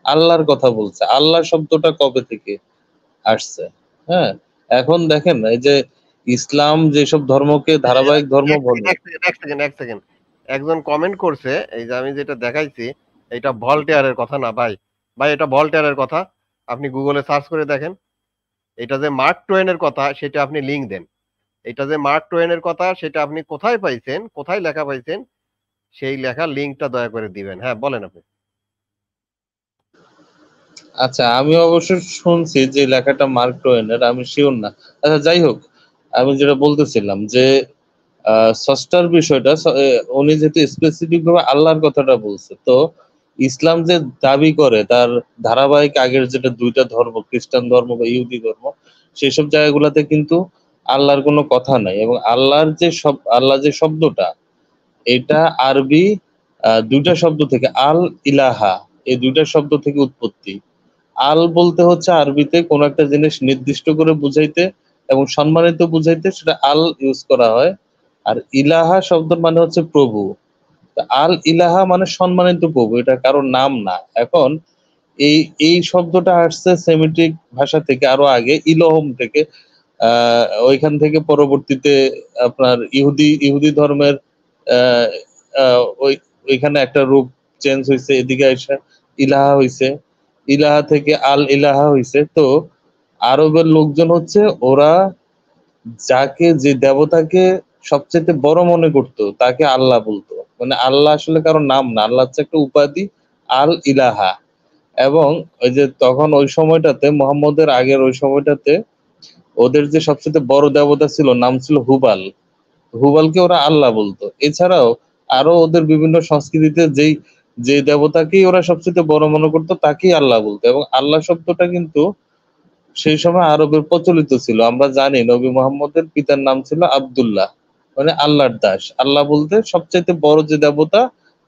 আল্লাহর কথা বলছে। আল্লাহ শব্দটা কবে থেকে আসছে? হ্যাঁ, এখন দেখেন এই যে ইসলাম যেসব ধর্মকে ধারাবাহিক ধর্ম বলে। এক সেকেন্ড। একজন কমেন্ট করছে, এই যে আমি যেটা দেখাইছি, এটা ভলটেয়ারের কথা না ভাই। ভাই এটা ভলটেয়ারের কথা, আপনি গুগলে সার্চ করে দেখেন। এটা যে মার্ক টোয়েনের কথা সেটা আপনি লিংক দেন। এটা যে মার্ক টোয়েনের কথা সেটা আপনি কোথায় পাইছেন, কোথায় লেখা পাইছেন, সেই লেখার লিংকটা দয়া করে দিবেন। হ্যাঁ বলেন আপনি। আচ্ছা, আমি অবশ্য শুনছি যে লেখাটা মার্ক টোয়েনের, আমি শিওর না। আচ্ছা যাই হোক, আমি যেটা বলতেছিলাম যে স্রষ্টার বিষয়টা, উনি যেহেতু স্পেসিফিক ভাবে আল্লাহর কথাটা বলছে, তো ইসলাম যে দাবি করে তার ধারাবাহিক আগের যেটা দুইটা ধর্ম, খ্রিস্টান ধর্ম বা ইহুদি ধর্ম, সেসব জায়গাগুলোতে কিন্তু আল্লাহর কোনো কথা নাই। এবং আল্লাহ যে শব্দটা, এটা আরবি দুইটা শব্দ থেকে, আল ইলাহা, এই দুইটা শব্দ থেকে উৎপত্তি। আল বলতে হচ্ছে আরবিতে কোন একটা জিনিস নির্দিষ্ট করে বুঝাইতে এবং সম্মানিত বুঝাইতে সেটা আল ইউজ করা হয়। আর ইলাহা শব্দের মানে হচ্ছে প্রভু। তা আল ইলাহা মানে সম্মানিত প্রভু, এটা কারোর নাম না। এখন এই এই শব্দটা আসছে সেমিটিক ভাষা থেকে, আরো আগে ইলহম থেকে। ওইখান থেকে পরবর্তীতে আপনার ইহুদি ধর্মের আহ ওইখানে একটা রূপ চেঞ্জ হয়েছে, এদিকে এসে ইলাহা হইছে, ইলাহা থেকে আল ইলাহা হইছে। তো আরবের লোকজন হচ্ছে ওরা যে দেবতাকে সবচেয়ে বড় মনে করতো তাকে আল্লাহ বলতো। মানে আল্লাহ আসলে কারো নাম না, আল্লাহ হচ্ছে একটা উপাধি, আল ইলাহা। এবং ওই যে তখন ওই সময়টাতে, মুহাম্মদের আগের ওই সময়টাতে, ওদের যে সবচেয়ে বড় দেবতা ছিল নাম ছিল হুবাল। হুবালকে ওরা আল্লাহ বলতো। এছাড়াও আরো ওদের বিভিন্ন সংস্কৃতিতে যে দেবতাকেই ওরা সবচেয়ে বড় মনে করতো তাকেই আল্লাহ বলতো। এবং আল্লাহ শব্দটা কিন্তু সেই সময় আরবের প্রচলিত ছিল। আমরা জানি নবী মুহাম্মদের পিতার নাম ছিল আব্দুল্লাহ, মানে আল্লাহর দাস। আল্লাহ বলতে সবচাইতে বড় যে দেবতা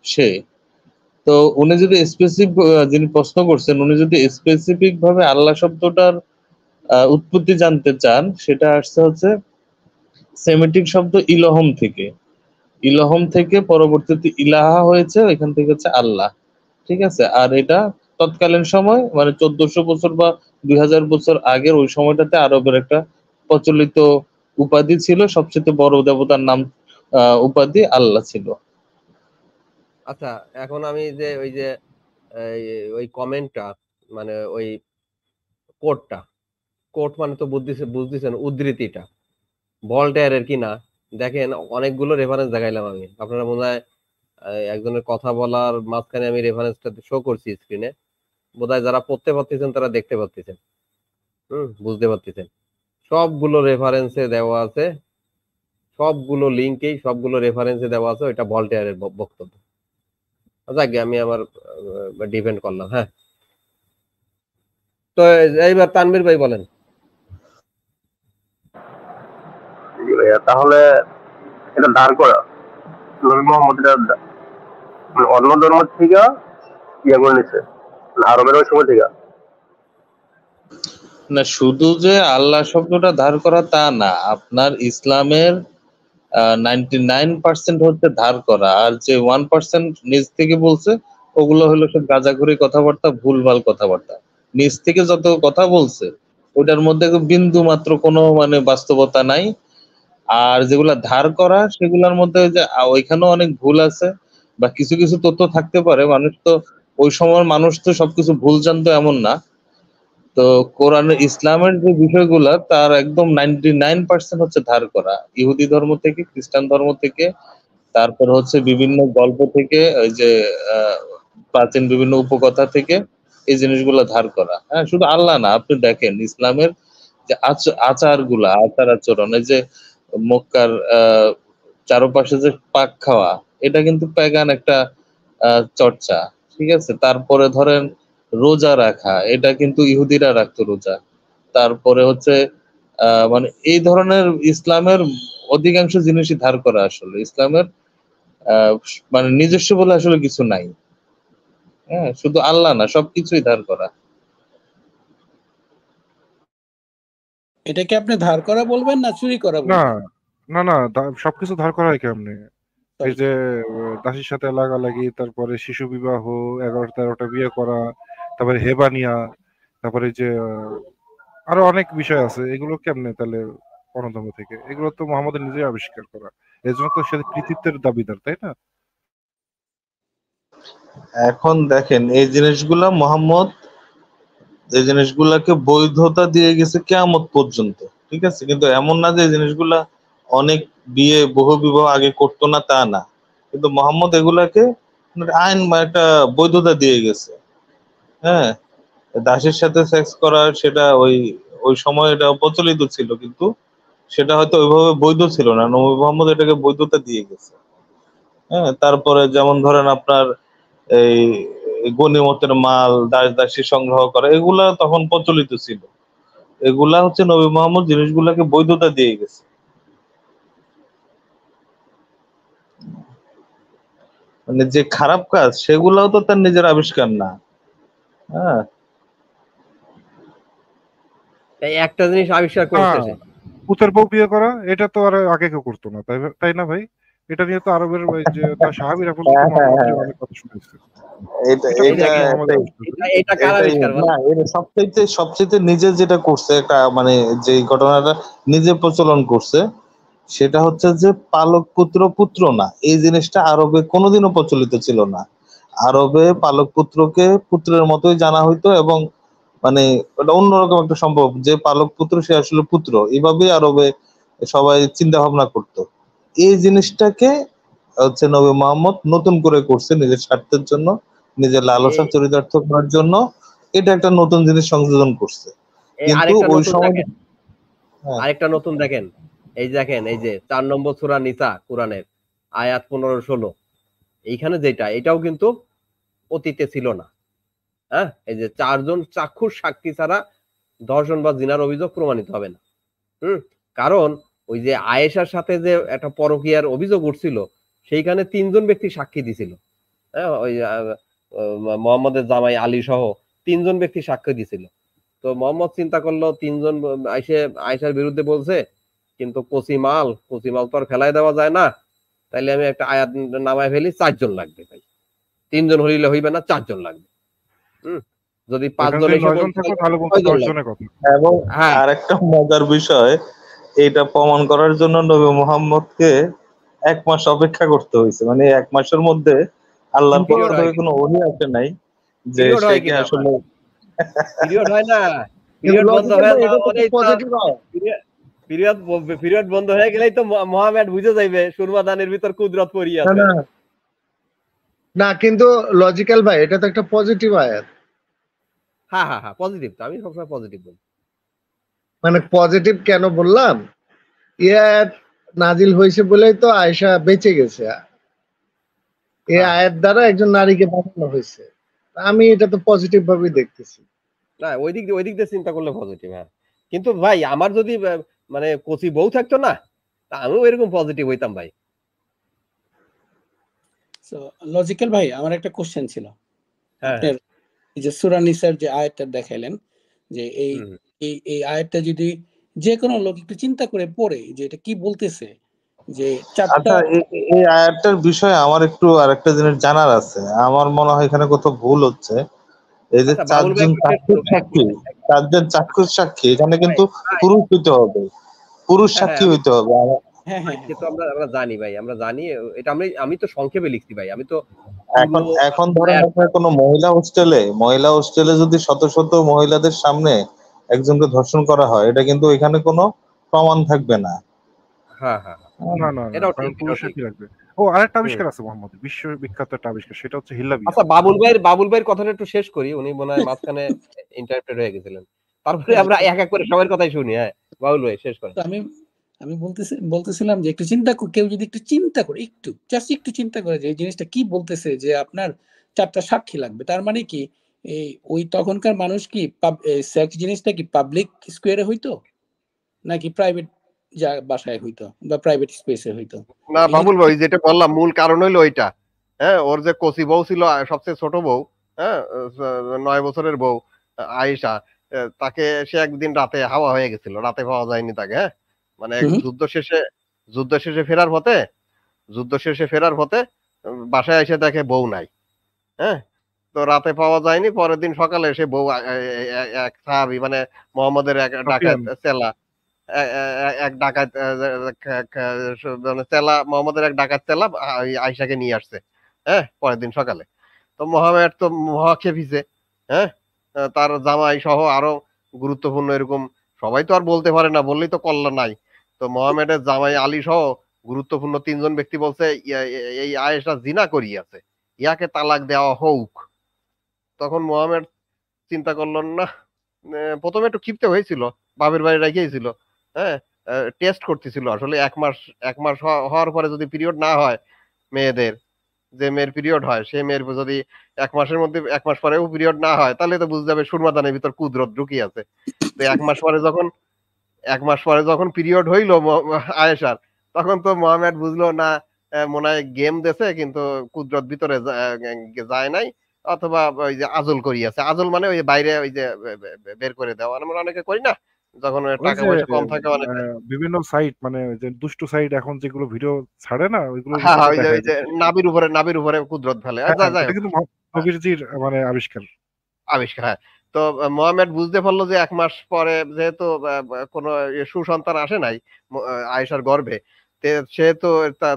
সে। তো উনি যদি যিনি প্রশ্ন করছেন, উনি যদি স্পেসিফিক ভাবে আল্লাহ শব্দটার উৎপত্তি জানতে চান, সেটা আসছে হচ্ছে সেমিটিক শব্দ ইলহম থেকে। ইলহম থেকে পরবর্তীতে ইলাহা হয়েছে, এখান থেকে হচ্ছে আল্লাহ। ঠিক আছে। আর এটা তৎকালীন সময় মানে 1400 বছর বা 2000 বছর আগের ওই সময়টাতে আরবের একটা প্রচলিত উপাধি ছিল, সবচেয়ে বড় দেবতার নাম উপাধি আল্লাহ ছিল। আচ্ছা, এখন আমি যে ওই যে এই, ওই কমেন্টটা, মানে ওই কোটটা, কোট মানে তো বুঝতেছেন উদ্ধৃতিটা ভলটেয়ারের কি না। দেখেন অনেকগুলো রেফারেন্স দেখাইলাম আমি, আপনারা মনে হয় একজনের কথা বলার মাঝখানে আমি রেফারেন্সটা শো করছি স্ক্রিনে, বোধহয় যারা পড়তে পারতেছেন তারা দেখতে পাচ্ছেন, বুঝতে পারতেছেন। সবগুলো রেফারেন্সে দেওয়া আছে, সবগুলো লিঙ্কেই সবগুলো রেফারেন্সে দেওয়া আছে, ওইটা ভলটেয়ারের বক্তব্য। যাকে আমি আমার ডিপেন্ড করলাম। হ্যাঁ, তো এইবার তানভীর ভাই বলেন। জি ভাইয়া, তাহলে এটা দাঁড় করা নবী মোহাম্মদ এটা মানে অন্য ধর্ম থেকে ইয়ে করে নিছে, মানে আরবের ওই সময় থেকে। না, শুধু যে আল্লাহ শব্দটা ধার করা তা না, আপনার ইসলামের 99% হচ্ছে ধার করা। আর যে 1% নিজ থেকে বলছে, ওগুলো হলো সব গাঁজাখুরি কথাবার্তা, ভুলভাল কথাবার্তা। নিজ থেকে যত কথা বলছে ওটার মধ্যে বিন্দু মাত্র কোনো মানে বাস্তবতা নাই। আর যেগুলা ধার করা সেগুলোর মধ্যে ওই যে ওইখানেও অনেক ভুল আছে, বা কিছু কিছু তথ্য থাকতে পারে। মানুষ তো ওই সময় মানুষ তো সবকিছু ভুল জানতো এমন না। তো কোরআনের ইসলামের যে বিষয়গুলা তার একদম 99% হচ্ছে ধার করা, ইহুদি ধর্ম থেকে, খ্রিস্টান ধর্ম থেকে, তারপর হচ্ছে বিভিন্ন গল্প থেকে, ওই যে আহ, প্রাচীন বিভিন্ন উপকথা থেকে এই জিনিসগুলো ধার করা। হ্যাঁ, শুধু আল্লাহ না, আপনি দেখেন ইসলামের যে আচার গুলা, আচার আচরণ, এই যে মক্কার চারপাশে যে পাক খাওয়া, এটা কিন্তু প্যাগান একটা চর্চা। ঠিক আছে। তারপরে ধরেন রোজা রাখা, এটা কিন্তু ইহুদিরা রাখতো রোজা। তারপরে হচ্ছে মানে এই ধরনের ইসলামের অধিকাংশ জিনিসই ধার করা। আসলে ইসলামের আহ মানে নিজস্ব বলে আসলে কিছু নাই। হ্যাঁ, শুধু আল্লাহ না, সবকিছুই ধার করা। এটাকে আপনি ধার করা বলবেন না চুরি করা না বলবেন? না না, সবকিছু ধার করা হয় কেমনে? এই সরি। যে দাসীর সাথে লাগালাগি, তারপরে শিশু বিবাহ, 11-13টা বিয়ে করা, তারপরে হেবানিয়া, তারপরে যে আরো অনেক বিষয় আছে, এগুলো কেমনে তাহলে অন্যতম থেকে? এগুলো তো মোহাম্মদের নিজেই আবিষ্কার করা, এর জন্য তো সে কৃতিত্বের দাবিদার, তাই না? এখন দেখেন এই জিনিসগুলা মোহাম্মদ এই জিনিসগুলাকে বৈধতা দিয়ে গেছে কিয়ামত পর্যন্ত, ঠিক আছে? কিন্তু এমন না যে এই জিনিসগুলা অনেক বিয়ে বহু বিবাহ আগে করতো না, তা না। কিন্তু মোহাম্মদ এগুলাকে আইন বা একটা বৈধতা দিয়ে গেছে। হ্যাঁ, দাসের সাথে সেক্স করা সেটা ওই ওই সময় এটা প্রচলিত ছিল, কিন্তু সেটা হয়তো ওইভাবে বৈধ ছিল না। নবী মোহাম্মদ এটাকে বৈধতা দিয়ে গেছে। হ্যাঁ, তারপরে যেমন ধরেন আপনার এই গনিমতের মাল, দাস দাসী সংগ্রহ করা, এগুলা তখন প্রচলিত ছিল। এগুলা হচ্ছে নবী মোহাম্মদ জিনিসগুলাকে বৈধতা দিয়ে গেছে। মানে যে খারাপ কাজ সেগুলাও তো তার নিজের আবিষ্কার না। হ্যাঁ, এই একটা জিনিস আবিষ্কার করেছে সে। পুতের বউ বিয়ে করা এটা তো আর আগে কেউ করতো না, তাই না ভাই? এটা নিয়ে তো আরবের ওই যে তার সাহাবীরা পর্যন্ত হ্যাঁ, হ্যাঁ, মুহাম্মদের হ্যাঁ। অনেক কথা শুনেছে। এটা এটা এটা কোথেকে মুহাম্মদ এটাই আবিষ্কার করে? এটা কার এটাই আবিষ্কার বল? না, এটা সবচেয়ে নিজে যেটা করছে, একটা মানে যে ঘটনাটা নিজে প্রচলন করছে, সেটা হচ্ছে যে পালক পুত্র পুত্র না, এই জিনিসটা আরবে কোনোদিনও প্রচলিত ছিল না। আরবে পালক পুত্রকে পুত্রের মতোই জানা হইতো, এবং মানে ওটা অন্যরকম একটা সম্ভব যে পালক পুত্র সে আসলে পুত্র, এইভাবেই আরবে সবাই চিন্তা ভাবনা করতো। এই জিনিসটাকে হচ্ছে নবী মোহাম্মদ নতুন করে করছে নিজের স্বার্থের জন্য, নিজের লালসা এই চরিতার্থ করার জন্য। এটা একটা নতুন জিনিস সংযোজন করছে, এই কিন্তু আরেকটা ওই নতুন সময় দেখেন, হ্যাঁ, আরেকটা নতুন দেখেন। এই দেখেন, এই যে 4 নম্বর সূরা নিসা কোরআনের আয়াত 15-16, এইখানে যেটা, এটাও কিন্তু অতীতে ছিল না। হ্যাঁ, এই যে 4 জন চাক্ষুষ সাক্ষী ছাড়া ধর্ষণ বা জিনার অভিযোগ প্রমাণিত হবে না। হুম, কারণ ওই যে আয়েশার সাথে যে একটা পরকীয়ার অভিযোগ উঠছিল, সেইখানে 3 জন ব্যক্তি সাক্ষী দিছিল। হ্যাঁ, ওই মোহাম্মদের জামাই আলী সহ 3 জন ব্যক্তি সাক্ষ্য দিছিল। তো মোহাম্মদ চিন্তা করলো 3 জন আয়েশার বিরুদ্ধে বলছে, কিন্তু কচি মাল তো আর ফেলাই দেওয়া যায় না, তাইলে আমি একটা আয়াত নামায় ফেলি, 4 জন লাগবে ভাই। 3 জন হইলে হইবে না, 4 জন লাগবে। হুম, যদি 5 এখানে জন যদি এসে 9 জন বলতো থাকতো তাহলে তাহলে বলতো 6 জন 10 লাগবে। জনের কথা। এবং হ্যাঁ, আরেকটা মজার বিষয়, এটা প্রমাণ করার জন্য নবী মুহাম্মদকে 1 মাস অপেক্ষা করতে হয়েছে। মানে 1 মাসের মধ্যে আল্লাহর পক্ষ পিরিয়ড হয় থেকে কি? কোনো ওহী আসে নাই যে পিরিয়ড সে হয় কি কিনা আবার? আসলে পিরিয়ড হয় না। কিন্তু পিরিয়ড বন্ধ লজিক্যাল হয়ে ভাই যাওয়া এটা তো একটা মানেই তো পজিটিভ হয়। পিরিয়ড পিরিয়ড বন্ধ হয়ে গেলেই তো মোহামেড বুঝে যাইবে সুরমা দানের ভিতর কুদরত পড়িয়ে না আছে। না না, কিন্তু লজিক্যাল ভাই এটা তো একটা পজিটিভ আয়াত। হ্যাঁ হ্যাঁ হ্যাঁ, পজিটিভ তো, আমি সবসময় পজিটিভ বলি। মানে পজিটিভ কেন বললাম, এই আয়াত নাজিল হয়েছে বলেই তো আয়েশা বেঁচে গেছে। এই হ্যাঁ হ্যাঁ, আয়াত দ্বারা একজন নারীকে বাঁচানো হয়েছে। আমি এটা তো পজিটিভ ভাবেই দেখতেছি। না ওই দিক দিয়ে চিন্তা করলে পজিটিভ, হ্যাঁ। কিন্তু ভাই আমার যদি মানে কচি বউ থাকতো না, তা আমিও এরকম পজিটিভ হইতাম ভাই। সো লজিক্যাল ভাই, আমার একটা কোশ্চেন ছিল। হ্যাঁ আপনার হ্যাঁ। এই যে সূরা নিসার যে আয়াতটা দেখাইলেন, যে এই হুম, এই এই আয়াতটা যদি যে কোনো লোক একটু চিন্তা করে পড়ে যে এটা কি বলতেছে, যে চারটা আচ্ছা, এই আয়াতটার বিষয়ে আমার একটু আরেকটা জিনিস জানার আছে। আমার মনে হয় এখানে কোথাও ভুল হচ্ছে। এই যে আচ্ছা বাবুল ভাই একটু শেষ করুক, এক মিনিট। 4জন চাক্ষুষ সাক্ষী, এখানে ভাই কিন্তু ভাই, পুরুষ হইতে হবে, পুরুষ হ্যাঁ হ্যাঁ, সাক্ষী হইতে হবে। হ্যাঁ ভাই হ্যাঁ সে হ্যাঁ তো আমরা জানি ভাই, আমরা জানি। এটা আমি তো সংক্ষেপে লিখছি ভাই, আমি তো এখন পুরো এখন ধরেন আয়াত। আপনার কোনো মহিলা হোস্টেলে যদি শত শত মহিলাদের সামনে একজনকে ধর্ষণ করা হয়, এটা কিন্তু এখানে কোনো প্রমাণ থাকবে না। হ্যাঁ হ্যাঁ হ্যাঁ, না না না, এটাও কারণ ঠিক, এটাও পুরুষের ঠিক। কি লাগবে? ও, আরেকটা হুম, আবিষ্কার আছে মোহাম্মদের, বিশ্ববিখ্যাত একটা আবিষ্কার, সেটা হচ্ছে হিল্লা বিয়া। আচ্ছা বাবুল ভাইয়ের কথাটা একটু শেষ করি, উনি মনে হয় মাঝখানে ইন্টারাপ্টেড হয়ে গেছিলেন। তারপরে হ্যাঁ, আমরা এক এক করে সবার কথাই শুনি। হ্যাঁ, বাবুল ভাই শেষ করেন। তো আমি আমি বলতেছিলাম যে একটু চিন্তা কেউ যদি একটু চিন্তা করে, একটু জাস্ট একটু চিন্তা করে যে এই জিনিসটা কি বলতেছে, যে আপনার চারটা সাক্ষী লাগবে, তার মানে কি এই ওই তখনকার মানুষ কি সেক্স জিনিসটা কি পাবলিক স্কোয়ারে হইতো নাকি প্রাইভেট বাসায় হইতো বা প্রাইভেট স্পেসে হইতো? না এই বাবুল জিনিসটা ভাই, যেটা বললাম মূল কারণ হইলো ওইটা। হ্যাঁ, ওর যে কচি বউ ছিল, সবচেয়ে ছোট বউ, হ্যাঁ, 9 বছরের বউ, আয়েশা, তাকে সে একদিন রাতে হাওয়া হয়ে গেছিল, রাতে পাওয়া যায়নি তাকে। হ্যাঁ, মানে হুম যুদ্ধ শেষে ফেরার পথে বাসায় এসে দেখে বউ নাই। হ্যাঁ, তো রাতে পাওয়া যায়নি, পরের দিন সকালে এসে বউ এক সাহাবী মানে মোহাম্মদের এক ডাকাত সাফিয়ান। চেলা, এক ডাকাত মানে চেলা, মোহাম্মদের এক ডাকাত চেলা আয়েশাকে নিয়ে আসছে। হ্যাঁ, পরের দিন সকালে। তো মোহামেড তো মহা খেপিছে, হ্যাঁ, তার জামাই সহ আরো গুরুত্বপূর্ণ এরকম সবাই তো আর বলতে পারে না, বললেই তো কল্যাণ নাই। তো মোহামেডের জামাই আলী সহ গুরুত্বপূর্ণ 3 জন ব্যক্তি বলছে এই আয়েশা জিনা করিয়াছে, ইয়াকে তালাক দেওয়া হোক। তখন মোহামেড চিন্তা করলো না, প্রথমে একটু ক্ষিপ্ত হয়েছিল, বাপের বাড়ি রেখেছিল, হ্যাঁ, টেস্ট করতেছিল আসলে 1 মাস হওয়ার পরে যদি পিরিয়ড না হয় মেয়েদের, যে মেয়ের পিরিয়ড হয় সেই মেয়ের যদি 1 মাসের মধ্যে 1 মাস পরেও পিরিয়ড না হয় তাহলে তো বুঝতে যাবে সুরমাদানের ভিতর কুদরত ঢুকিয়ে আছে। তো 1 মাস পরে যখন পিরিয়ড হইলো আয়েশার, তখন তো মোহামেড বুঝলো না মনে হয় গেম দেছে কিন্তু কুদরত ভিতরে যায় নাই, অথবা ওই যে আজল করিয়াছে। আজল মানে ওই বাইরে ওই যে বের করে দেওয়া, আমরা অনেকে করি না যখন ওই টাকা যে পয়সা কম থাকে অনেকে। বিভিন্ন সাইট মানে যে দুষ্টু সাইট এখন যেগুলো ভিডিও ছাড়ে না, ওইগুলো হ্যাঁ রিপোর্টে ওই যে দেখায় যে নাভির উপরে কুদরত ফেলে। হ্যাঁ, যাই এটা হোক, কিন্তু নবীজির মানে আবিষ্কার। আবিষ্কার, হ্যাঁ। তো মোহামেড বুঝতে পারলো যে 1 মাস পরে যেহেতু কোনো সুসন্তান আসে নাই আয়েশার গর্ভে, সেহেতু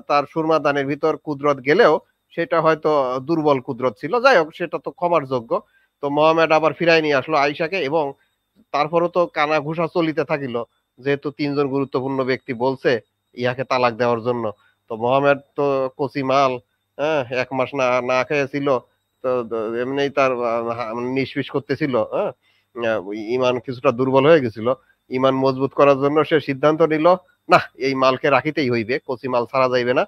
তার সুরমা দানের ভিতর কুদরত গেলেও সেটা হয়তো দুর্বল কুদরত ছিল, যাই হোক সেটা তো ক্ষমার যোগ্য। তো মোহামেড আবার ফিরাই নিয়ে আসলো আয়েশাকে, এবং তারপরও তো কানা ঘুষা চলিতে থাকিল, যেহেতু 3 জন গুরুত্বপূর্ণ ব্যক্তি বলছে ইয়াকে তালাক দেওয়ার জন্য। তো মোহামেড তো কচি মাল, হ্যাঁ, 1 মাস না না খেয়েছিল, তো এমনি তার নিষ্পিস করতেছিল, হ্যাঁ, ইমান কিছুটা দুর্বল হয়ে গেছিল। ইমান মজবুত করার জন্য সে সিদ্ধান্ত নিল, না এই মালকে রাখিতেই হইবে, কচি মাল ছাড়া যাইবে না।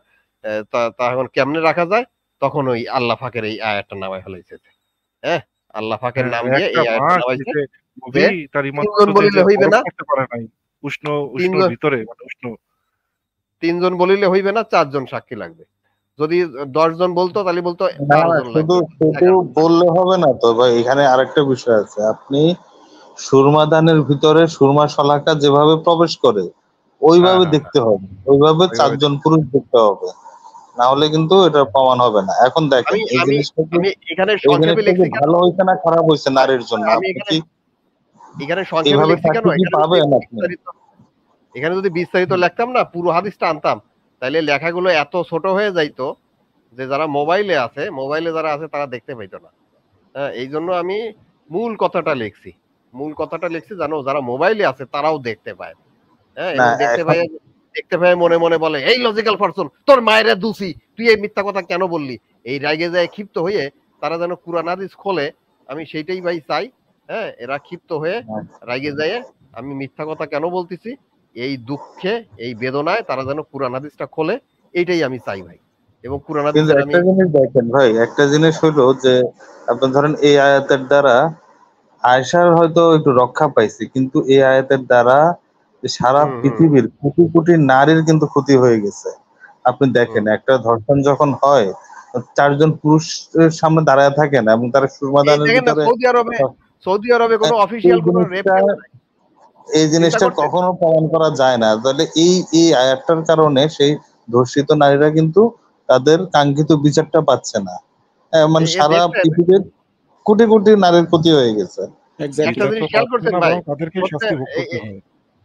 তা এখন কেমনে রাখা যায়, তখন ওই আল্লাহ ফাকের এই আয়াতটা নামায় ফেলাইছে, হ্যাঁ, আল্লাহ ফাকের নাম দিয়ে একটা এই আয়াতটা মাস নামাইছে যে নবী যে তার ইমান 3 জন যে বলিলে হইবে বরফ না, করতে পারে নাই, উষ্ণ 3 জন ভিতরে মানে উষ্ণ 3 জন বলিলে হইবে না, 4 জন সাক্ষী লাগবে। যদি 10 জন বলতো তাহলে বলতো না 4 না, জন শুধু লাগবে, শুধু 11 জন। বললে হবে না তো ভাই, এখানে আরেকটা বিষয় আছে। আপনি সুরমা দানের ভিতরে সুরমা শলাকা যেভাবে প্রবেশ করে হ্যাঁ ওইভাবে হ্যাঁ হ্যাঁ, দেখতে হবে, ওইভাবে ওইভাবে 4 জন পুরুষ দেখতে হবে, না হলে কিন্তু এটা প্রমাণ হবে না। এখন দেখেন আমি এই আমি জিনিসটা কি, আমি এখানে এই সংক্ষেপে জিনিসটা কি লিখছি কেন, ভালো হয়েছে না খারাপ হয়েছে নারীর জন্য? আমি আপনি এখানে কি এখানে সংক্ষেপে এইভাবে লিখছি কেন, চাকরি কি পাবেন আপনি? এখানে যদি বিস্তারিত লিখতাম না, পুরো হাদিসটা আনতাম, তাইলে লেখাগুলো এত ছোট হয়ে যাইতো যে যারা মোবাইলে যারা আছে তারা দেখতে পাইতো না। হ্যাঁ, এই জন্য আমি মূল কথাটা লিখছি জানো, যারা মোবাইলে আছে তারাও দেখতে পায়, হ্যাঁ, না এবং এখন দেখতে পায় মনে মনে বলে, এই লজিক্যাল পারসন, তোর মায়েরা দুসি, তুই এই মিথ্যা কথা কেন বললি, এই রাগে যায় ক্ষিপ্ত হয়ে তারা যেন কুরআন হাদিস খোলে। আমি সেইটাই ভাই চাই, হ্যাঁ, এরা ক্ষিপ্ত হয়ে রাগে যায় আমি মিথ্যা কথা কেন বলতেছি, এই দুঃখে এই বেদনায় তারা যেন কুরআন হাদিসটা খোলে, এইটাই আমি চাই ভাই। এবং কুরআন কিন্তু হাদিসের আমি একটা জিনিস দেখেন ভাই, একটা জিনিস হলো যে আপনি ধরেন এই আয়াতের দ্বারা আয়েশার হয়তো একটু রক্ষা পাইছে, কিন্তু এই আয়াতের দ্বারা সারা হুম হুম পৃথিবীর কোটি কোটি নারীর কিন্তু ক্ষতি হয়ে গেছে। আপনি দেখেন হুম একটা ধর্ষণ যখন হয় 4 জন পুরুষের সামনে দাঁড়ায় থাকে না, এবং তারা এই সুরমাদানের দেখেন না, ভিতরে সৌদি আরবে কোনো এই অফিসিয়াল কোনো রেপ জিনিসটা কেস নাই, এই চিন্তা জিনিসটা করছেন? কখনো প্রমাণ করা যায় না। তাহলে এই আয়াতটার কারণে সেই ধর্ষিত নারীরা কিন্তু তাদের কাঙ্ক্ষিত বিচারটা পাচ্ছে না। মানে সারা দেখছেন, পৃথিবীর কোটি কোটি নারীর ক্ষতি হয়ে গেছে। একটা বিচার জিনিস তো খেয়াল পাচ্ছে করছেন না, ভাই, বরং তাদেরকে শাস্তি ভোগ করতে হয়।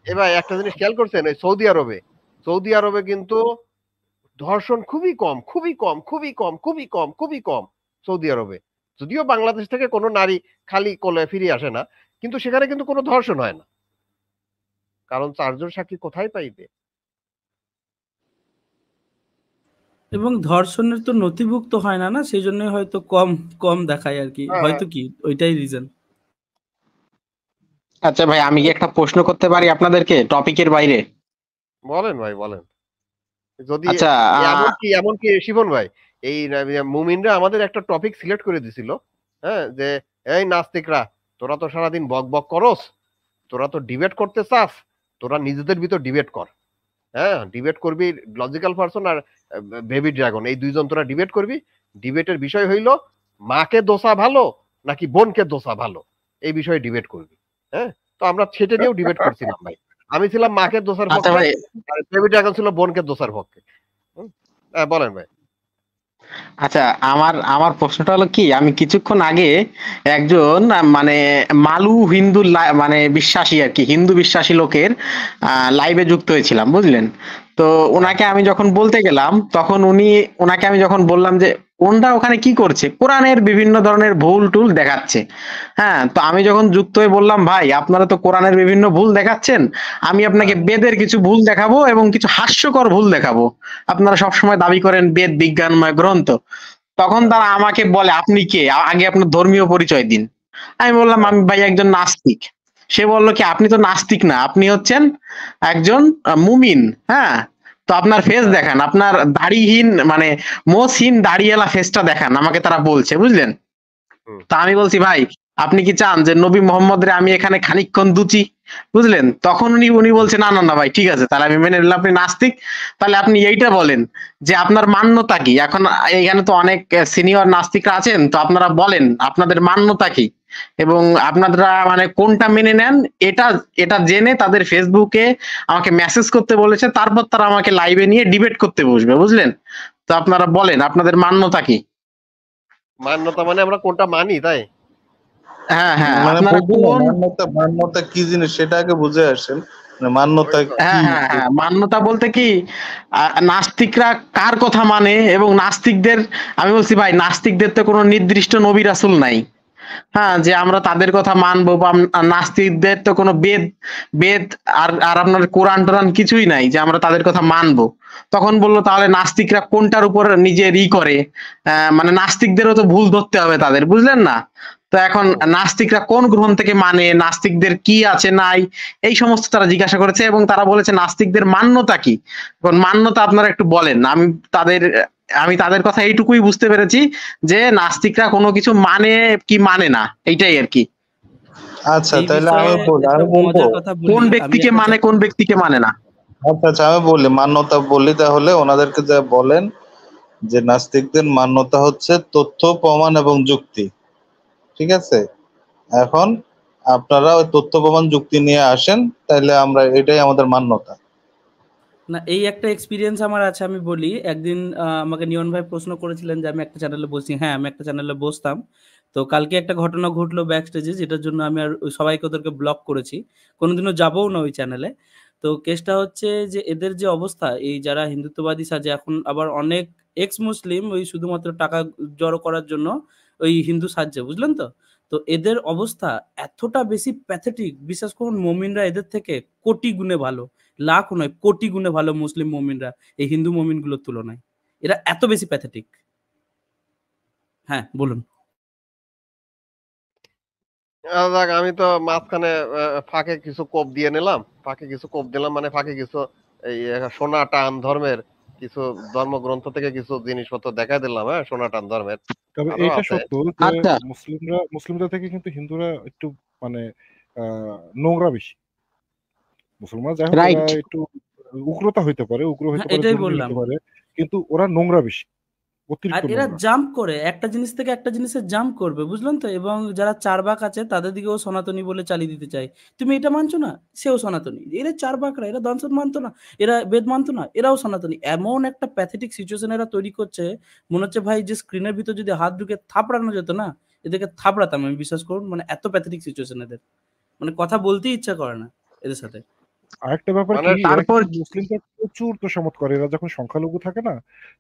ভাই একটা জিনিস খেয়াল করছেন, এই সৌদি আরবে কিন্তু ধর্ষণ খুবই কম, খুবই কম সৌদি আরবে। যদিও বাংলাদেশ থেকে কোনো নারী খালি কোলে ফিরে আসে না, কিন্তু সেখানে কিন্তু কোনো ধর্ষণ হয় না, কারণ 4 জন সাক্ষী কোথায় পাইবে। এবং ধর্ষণের তো নথিভুক্ত হয় না, সেই জন্য হয়তো কম কম দেখায় আর কি, হ্যাঁ, হয়তো কি ওইটাই রিজন। আচ্ছা ভাই, আমি কি একটা প্রশ্ন করতে পারি আপনাদেরকে টপিকের বাইরে? বলেন ভাই বলেন। যদি আচ্ছা, এমনকি শিবন ভাই, এই মুমিনরা আমাদের একটা টপিক সিলেক্ট করে দিছিল, হ্যাঁ, যে এই নাস্তিকরা, তোরা তো সারাদিন বক বক করস, তোরা তো ডিবেট করতে চাস, তোরা নিজেদের ভিতর ডিবেট কর, হ্যাঁ, ডিবেট করবি লজিক্যাল পারসন আর বেবি ড্রাগন, এই 2 জন তোরা ডিবেট করবি। ডিবেটের বিষয় হইল মাকে দোষা ভালো নাকি বোনকে দোষা ভালো, এই বিষয়ে ডিবেট করবি, হ্যাঁ। তো আমরা সেটা নিয়েও ডিবেট করছিলাম ভাই, আমি ছিলাম মাকে দোষার আচ্ছা পক্ষে, ভাই, আর বেবি ড্রাগন ছিল বোনকে দোষার পক্ষে। বলেন ভাই। আচ্ছা, আমার আমার প্রশ্নটা হলো কি, আমি কিছুক্ষণ আগে একজন মানে মালু হিন্দু মানে বিশ্বাসী আর কি, হিন্দু বিশ্বাসী লোকের লাইভে যুক্ত হয়েছিলাম, বুঝলেন? তো ওনাকে আমি যখন বলতে গেলাম, তখন ওনাকে আমি যখন বললাম যে কোনটা ওখানে কি করছে, কোরআনের বিভিন্ন ধরনের ভুল টুল দেখাচ্ছে। হ্যাঁ, তো আমি যখন যুক্ত হয়ে বললাম ভাই আপনারা তো কোরআনের বিভিন্ন ভুল দেখাচ্ছেন, আমি আপনাকে বেদের কিছু ভুল দেখাবো এবং কিছু হাস্যকর ভুল দেখাবো। আপনারা সবসময় দাবি করেন বেদ বিজ্ঞানময় গ্রন্থ। তখন তারা আমাকে বলে আপনি কে, আগে আপনার ধর্মীয় পরিচয় দিন। আমি বললাম আমি ভাই একজন নাস্তিক। সে বললো কি আপনি তো নাস্তিক না, আপনি হচ্ছেন একজন মুমিন। হ্যাঁ, তো আপনার ফেস দেখান, আপনার দাড়িহীন মানে মোসহীন দাড়িওয়ালা ফেসটা দেখান আমাকে, তারা বলছে, বুঝলেন। তা আমি বলছি ভাই আপনি কি চান যে নবী মোহাম্মদ রে আমি এখানে খানিকক্ষণ দুচি, বুঝলেন। তখন উনি বলছে না না না ভাই ঠিক আছে, তাহলে আমি মেনে নিলাম আপনি নাস্তিক। তাহলে আপনি এইটা বলেন যে আপনার মান্যতা কি। এখন এখানে তো অনেক সিনিয়র নাস্তিকরা আছেন, তো আপনারা বলেন আপনাদের মান্যতা কি এবং আপনারা মানে কোনটা মেনে নেন। এটা এটা জেনে তাদের ফেসবুকে আমাকে মেসেজ করতে বলেছে, তারপর তারা আমাকে লাইভে নিয়ে ডিবেট করতে বসবে, বুঝলেন। তো আপনারা বলেন আপনাদের মান্যতা কি। মান্যতা মানে আমরা কোনটা মানি, তাই? হ্যাঁ হ্যাঁ, মানে আপনারা বুঝুন না, কোন মান্যতা কি জিনিস সেটা আগে বুঝে আসেন। মানে মান্যতা হ্যাঁ কি? হ্যাঁ হ্যাঁ, মান্যতা বলতে কি নাস্তিকরা কার কথা মানে, এবং নাস্তিকদের আমি বলছি ভাই নাস্তিকদের তো কোনো নির্দিষ্ট নবী রাসূল নাই। হ্যাঁ, যে আমরা তাদের কথা মানবো, বা নাস্তিকদের তো কোনো বেদ বেদ আর আর আপনার কোরআন টোরান কিছুই নাই যে আমরা তাদের কথা মানবো। তখন বললো তাহলে নাস্তিকরা কোনটার উপর নিজের করে, মানে নাস্তিকদেরও তো ভুল ধরতে হবে তাদের, বুঝলেন না। তো এখন নাস্তিকরা কোন গ্রহণ থেকে মানে, নাস্তিকদের কি আছে নাই, এই সমস্ত তারা জিজ্ঞাসা করেছে এবং তারা বলেছে নাস্তিকদের মান্যতা কি। এখন মান্যতা আপনারা একটু বলেন। আমি তাদের কথা এইটুকুই বুঝতে পেরেছি যে নাস্তিকরা কোনো কিছু মানে কি মানে না, এইটাই আর কি। আচ্ছা এই তাহলে বিষয়ে আমি একটা বলবো মজার কথা কোন বলি আমি ব্যক্তিকে একটা মানে কোন ব্যক্তিকে মানে না। আচ্ছা আচ্ছা আমি বলি মান্যতা বলি, তাহলে ওনাদেরকে যা বলেন যে নাস্তিকদের মান্যতা হচ্ছে তথ্য প্রমাণ এবং যুক্তি। ঠিক আছে, এখন আপনারা ওই তথ্য প্রমাণ যুক্তি নিয়ে আসেন, তাহলে আমরা এটাই আমাদের মান্যতা। না, এই একটা এক্সপিরিয়েন্স আমার আছে, আমি বলি। একদিন আমাকে নিয়ন ভাই প্রশ্ন করেছিলেন যে আমি একটা চ্যানেলে বসি। হ্যাঁ, আমি একটা চ্যানেলে বসতাম। তো কালকে একটা ঘটনা ঘটলো ব্যাক স্টেজে, যেটার জন্য আমি আর সবাইকে ওদেরকে ব্লক করেছি, কোনোদিনও যাবও না ওই চ্যানেলে। তো কেসটা হচ্ছে যে এদের যে অবস্থা, এই যারা হিন্দুত্ববাদী সাজে, এখন আবার অনেক এক্স মুসলিম ওই শুধুমাত্র টাকা জড়ো করার জন্য ওই হিন্দু সাজছে, বুঝলেন তো। তো এদের অবস্থা এতটা বেশি প্যাথেটিক, বিশ্বাস করুন মমিনরা এদের থেকে কোটি গুণে ভালো, লাখ নয় কোটি গুণে ভালো মুসলিম মুমিনরা এই হিন্দু মুমিনগুলোর তুলনায়। এরা এত বেশি প্যাথেটিক। হ্যাঁ বলুন। যাক, আমি তো মাঝখানে ফাঁকে কিছু কোপ দিয়ে নিলাম, ফাঁকে কিছু কোপ দিলাম, মানে ফাঁকে কিছু এই সোনা টান ধর্মের কিছু ধর্মগ্রন্থ থেকে কিছু জিনিসপত্র দেখা দিলাম। হ্যাঁ, সোনা টান ধর্মের তবে আরো এইটা আছে। সত্য যে আচ্ছা মুসলিমদের থেকে কিন্তু হিন্দুরা একটু মানে নোংরা বেশি। মুসলমান যাই হোক ওরা রাইট। একটু উগ্রতা হইতে পারে, উগ্র হ্যাঁ, হইতে পারে, এটাই জঙ্গি বললাম। হইতে পারে, কিন্তু ওরা নোংরা বেশি, আর অতিরিক্ত এরা নোংরা। জাম্প করে, একটা জিনিস থেকে একটা জিনিসে জাম্প করবে, বুঝলেন তো। এবং যারা চারবাক আছে তাদের দিকেও সনাতনী বলে চালিয়ে দিতে চায়। তুমি এটা মানছো না, সেও সনাতনী। এরা চারবাকরা, এরা দর্শন মানতো না, এরা বেদ মানতো না, এরাও সনাতনী। এমন একটা প্যাথেটিক সিচুয়েশন এরা তৈরি করছে, মনে হচ্ছে ভাই যে স্ক্রিনের ভিতর যদি হাত ঢুকে থাপড়ানো যেত না, এদেরকে থাপড়াতাম আমি, বিশ্বাস করুন। মানে এত প্যাথেটিক সিচুয়েশন এদের, মানে কথা বলতেই ইচ্ছা করে না এদের সাথে। আরেকটা ব্যাপার মানে কি, এরা তারপর কিন্তু মুসলিমদের প্রচুর তোষামত করে। এরা যখন সংখ্যালঘু থাকে না,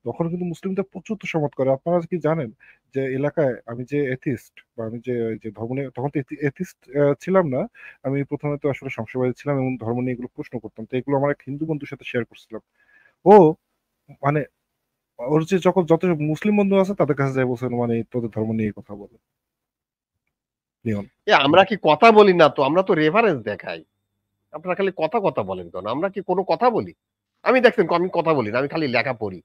তখন কিন্তু মুসলিমদের প্রচুর তোষামত করে। আপনারা কি জানেন যে এলাকায় আমি যে এথিস্ট, বা আমি যে যে ধর্ম নিয়ে, তখন তো এথিস্ট ছিলাম না, আমি প্রথমে তো আসলে সংশয়বাদী ছিলাম এবং ধর্ম নিয়ে এগুলো প্রশ্ন করতাম। তো এগুলো আমার এক হিন্দু বন্ধুর সাথে শেয়ার করছিলাম। ও মানে ওর যে যত মুসলিম বন্ধু আছে তাদের কাছে যাই বলছেন মানে তোদের ধর্ম নিয়ে কথা বলে নিয়ন। আমরা কি কথা বলি না তো, আমরা তো রেফারেন্স দেখাই। আপনারা খালি কথা কথা বলেন কেন? আমরা কি কোনো কথা বলি? আমি দেখছেন আমি কথা বলি না, আমি খালি লেখা পড়ি।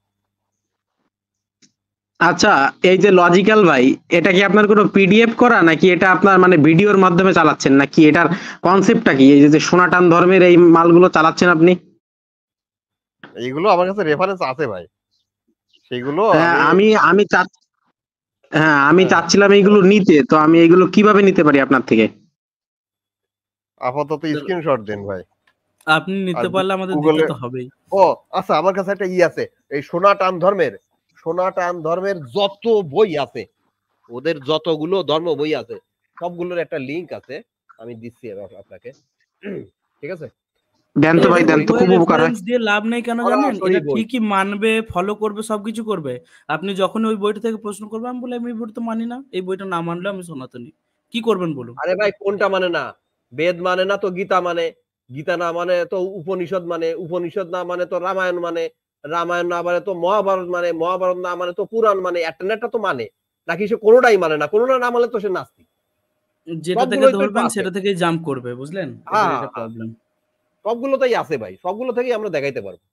আচ্ছা, এই যে লজিক্যাল ভাই, এটা কি আপনার কোনো পিডিএফ করা নাকি এটা আপনার মানে ভিডিওর মাধ্যমে চালাচ্ছেন, নাকি এটার কনসেপ্টটা কি, এই যে সনাতন ধর্মের এই মালগুলো চালাচ্ছেন আপনি? এইগুলো আমার কাছে রেফারেন্স আছে ভাই, সেগুলো হ্যাঁ, আমি আমি হ্যাঁ, চাচ্ছিলাম এইগুলো নিতে, তো আমি এইগুলো কিভাবে নিতে পারি আপনার থেকে? আপাতত স্ক্রিনশট দিন ভাই। আপনি আর নিতে পারলে আমাদের দিতে গুগলে তো হবেই। আচ্ছা, আমার কাছে একটা আছে, এই সনাতন ধর্মের যত বই আছে, ওদের যতগুলো ধর্ম বই আছে সবগুলোর একটা লিংক আছে, আমি দিচ্ছি আপনাকে। ঠিক আছে, দেন তো ভাই, দেন তো, খুব বইয়ের উপকার হয়। রেফারেন্স দিয়ে লাভ নেই কেন জানেন? সরাসরি এটা বই। ঠিকই মানবে, ফলো করবে, সবকিছু করবে। আপনি যখন ওই বইটা থেকে প্রশ্ন করবে, আমি বলে আমি এই বইটা তো মানি না, এই বইটা না মানলে আমি সনাতনী। কি করবেন বলুন? আরে ভাই কোনটা মানে না? বেদ মানে না তো গীতা মানে, গীতা না মানে তো উপনিষদ মানে, উপনিষদ না মানে তো রামায়ণ মানে, রামায়ণ না মানে তো মহাভারত মানে, মহাভারত না মানে তো পুরাণ মানে, একটা না একটা তো মানে। নাকি সে কোনোটাই মানে না? কোনোটা না মানে তো সে নাস্তিক। যেটা থেকে সবগুলোই তো ধরবেন আছে। সেটা থেকেই জাম্প করবে, বুঝলেন? হ্যাঁ, এটার হ্যাঁ, এটা হ্যাঁ। প্রবলেম। সবগুলোতেই আছে ভাই। সবগুলো থেকেই আমরা দেখাইতে পারবো।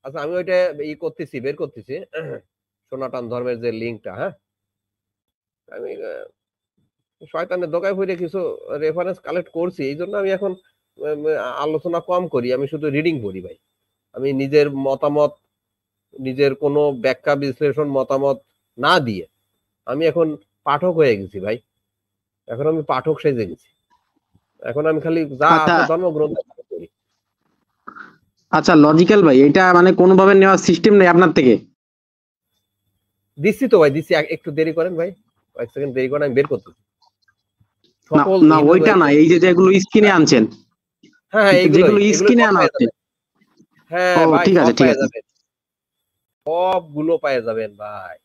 আচ্ছা আমি ওইটা করতেছি, বের করতেছি। সনাতন ধর্মের যে লিঙ্কটা, হ্যাঁ? আমি শয়তানের দোকায় পড়ে কিছু রেফারেন্স কালেক্ট করছি। এইজন্য আমি এখন উম আলোচনা কম করি। আমি শুধু রিডিং পড়ি ভাই। আমি নিজের মতামত, নিজের কোনো ব্যাখ্যা বিশ্লেষণ মতামত না দিয়ে আমি এখন পাঠক হয়ে গেছি ভাই। এখন আমি পাঠক সেজে গেছি। এখন আমি খালি যা আচ্ছা আছে ধর্মগ্রন্থ পাঠ করি। আচ্ছা, লজিক্যাল ভাই, এটা মানে কোনোভাবে নেওয়ার সিস্টেম নেই আপনার থেকে? দিচ্ছি তো ভাই, দিচ্ছি। একটু দেরি করেন ভাই। কয়েক সেকেন্ড দেরি করেন, আমি বের করতেছি। না সকল না, হিন্দু ওইটা না, এই যে যেগুলো স্ক্রিনে আনছেন, হ্যাঁ, হ্যাঁ, এইগুলোই যেগুলো এগুলো স্ক্রিনে সব আনা পাওয়া হচ্ছে। যাবে। হ্যাঁ ও ভাই, ঠিক সব আছে, ঠিক পাওয়া আছে। যাবেন। সবগুলো পাওয়া যাবেন ভাই।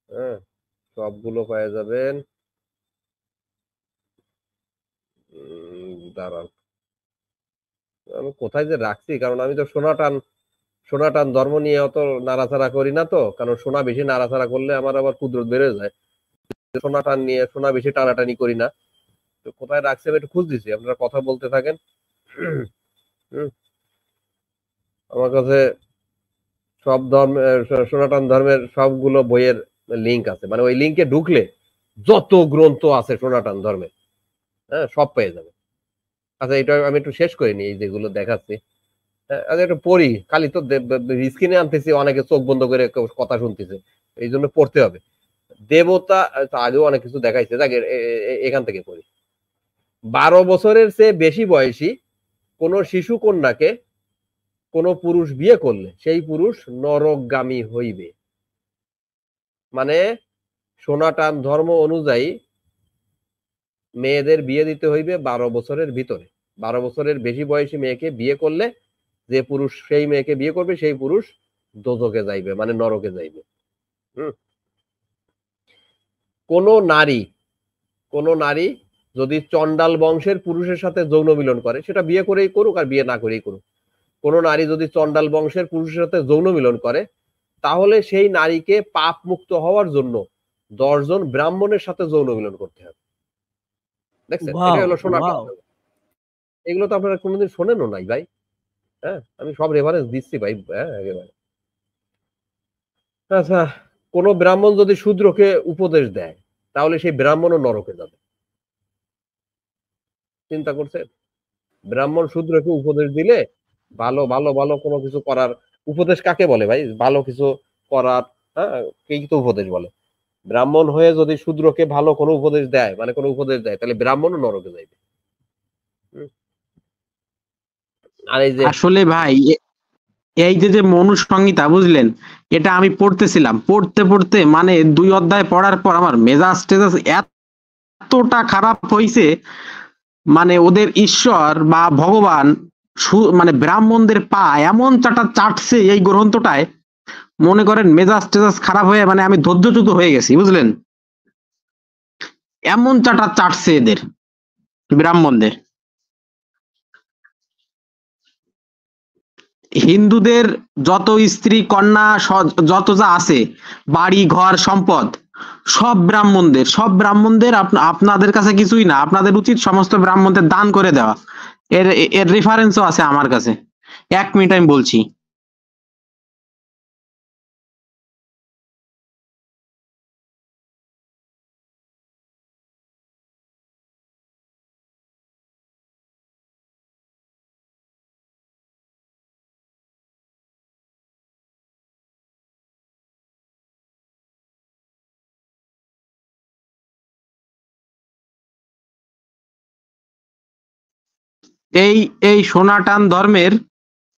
হ্যাঁ, সবগুলো পাওয়া যাবেন। দাঁড়ান, আমি কোথায় যে রাখছি, কারণ আমি তো সনাতন ধর্ম নিয়ে অত নাড়াচাড়া করি না তো, কারণ সোনা বেশি নাড়াচাড়া করলে আমার আবার কুদরত বেড়ে যায়। সনাতন নিয়ে সোনা বেশি টানাটানি করি না। তো কোথায় রাখছি আমি একটু খুঁজ দিছি, আপনারা কথা বলতে থাকেন। হুম, আমার কাছে সব সনাতন ধর্মের সবগুলো বইয়ের লিঙ্ক আছে, মানে ওই লিঙ্কে ঢুকলে যত গ্রন্থ আছে সনাতন ধর্মের, হ্যাঁ, সব পেয়ে যাবে। আচ্ছা এটা আমি একটু শেষ করে নিই, এই যেগুলো দেখাচ্ছি। হ্যাঁ, আচ্ছা একটু পড়ি, খালি তো স্ক্রিনে আনতেছি, অনেকে চোখ বন্ধ করে কথা শুনতেছে, এই জন্য পড়তে হবে। দেবতা আগেও অনেক কিছু দেখাইছে, যাক এখান থেকে পড়ি। 12 বছরের চেয়ে বেশি বয়সী কোন শিশু কন্যাকে কোন পুরুষ বিয়ে করলে সেই পুরুষ নরকগামী হইবে। মানে সনাতন ধর্ম অনুযায়ী মেয়েদের বিয়ে দিতে হইবে 12 বছরের ভিতরে। 12 বছরের বেশি বয়সী মেয়েকে বিয়ে করলে যে পুরুষ সেই মেয়েকে বিয়ে করবে সেই পুরুষ দোজখে যাইবে, মানে নরকে যাইবে। হুম, কোন নারী যদি চন্ডাল বংশের পুরুষের সাথে যৌন মিলন করে, সেটা বিয়ে করেই করুক আর বিয়ে না করেই করুক, কোন নারী যদি চন্ডাল বংশের পুরুষের সাথে যৌন মিলন করে, তাহলে সেই নারীকে পাপ মুক্ত হওয়ার জন্য 10 জন ব্রাহ্মণের সাথে যৌন মিলন করতে হবে। দেখছেন, এটা ওয়াও, হলো সনাতন ওয়াও। ধর্ম। এগুলো তো আপনারা কোনোদিন শোনেনও নাই ভাই। হ্যাঁ, আমি সব রেফারেন্স দিচ্ছি ভাই। হ্যাঁ, একেবারে। আচ্ছা, কোন ব্রাহ্মণ যদি শূদ্রকে উপদেশ দেয়, তাহলে সেই ব্রাহ্মণও নরকে যাবে। চিন্তা করছেন? ব্রাহ্মণ শূদ্রকে উপদেশ দিলে, ভালো ভালো ভালো কোনো কিছু করার উপদেশ কাকে বলে ভাই? ভালো কিছু করার, হ্যাঁ, কেই তো উপদেশ বলে। ব্রাহ্মণ হয়ে যদি শূদ্রকে ভালো কোনো উপদেশ দেয়, মানে কোনো উপদেশ দেয়, তাহলে ব্রাহ্মণও নরকে যাইবে। হুম, আর এই যে আসলে ভাই, এই যে যে মনুসংহিতা, বুঝলেন, এটা আমি পড়তেছিলাম, পড়তে পড়তে মানে 2 অধ্যায় পড়ার পর আমার মেজাজ টেজাজ এতটা খারাপ হয়েছে, মানে ওদের ঈশ্বর বা ভগবান মানে ব্রাহ্মণদের পা এমন চাটছে এই গ্রন্থটায়, মনে করেন মেজাজ টেজাজ খারাপ হয়ে মানে আমি ধৈর্যচ্যুত হয়ে গেছি, বুঝলেন। এমন চাটছে এদের ব্রাহ্মণদের। হিন্দুদের যত স্ত্রী কন্যা যত যা আছে, বাড়ি ঘর সম্পদ, সব ব্রাহ্মণদের আপনাদের কাছে কিছুই না, আপনাদের উচিত সমস্ত ব্রাহ্মণদের দান করে দেওয়া। এর এর রেফারেন্সও আছে আমার কাছে, 1 মিনিট আমি বলছি। এই এই সনাতন ধর্মের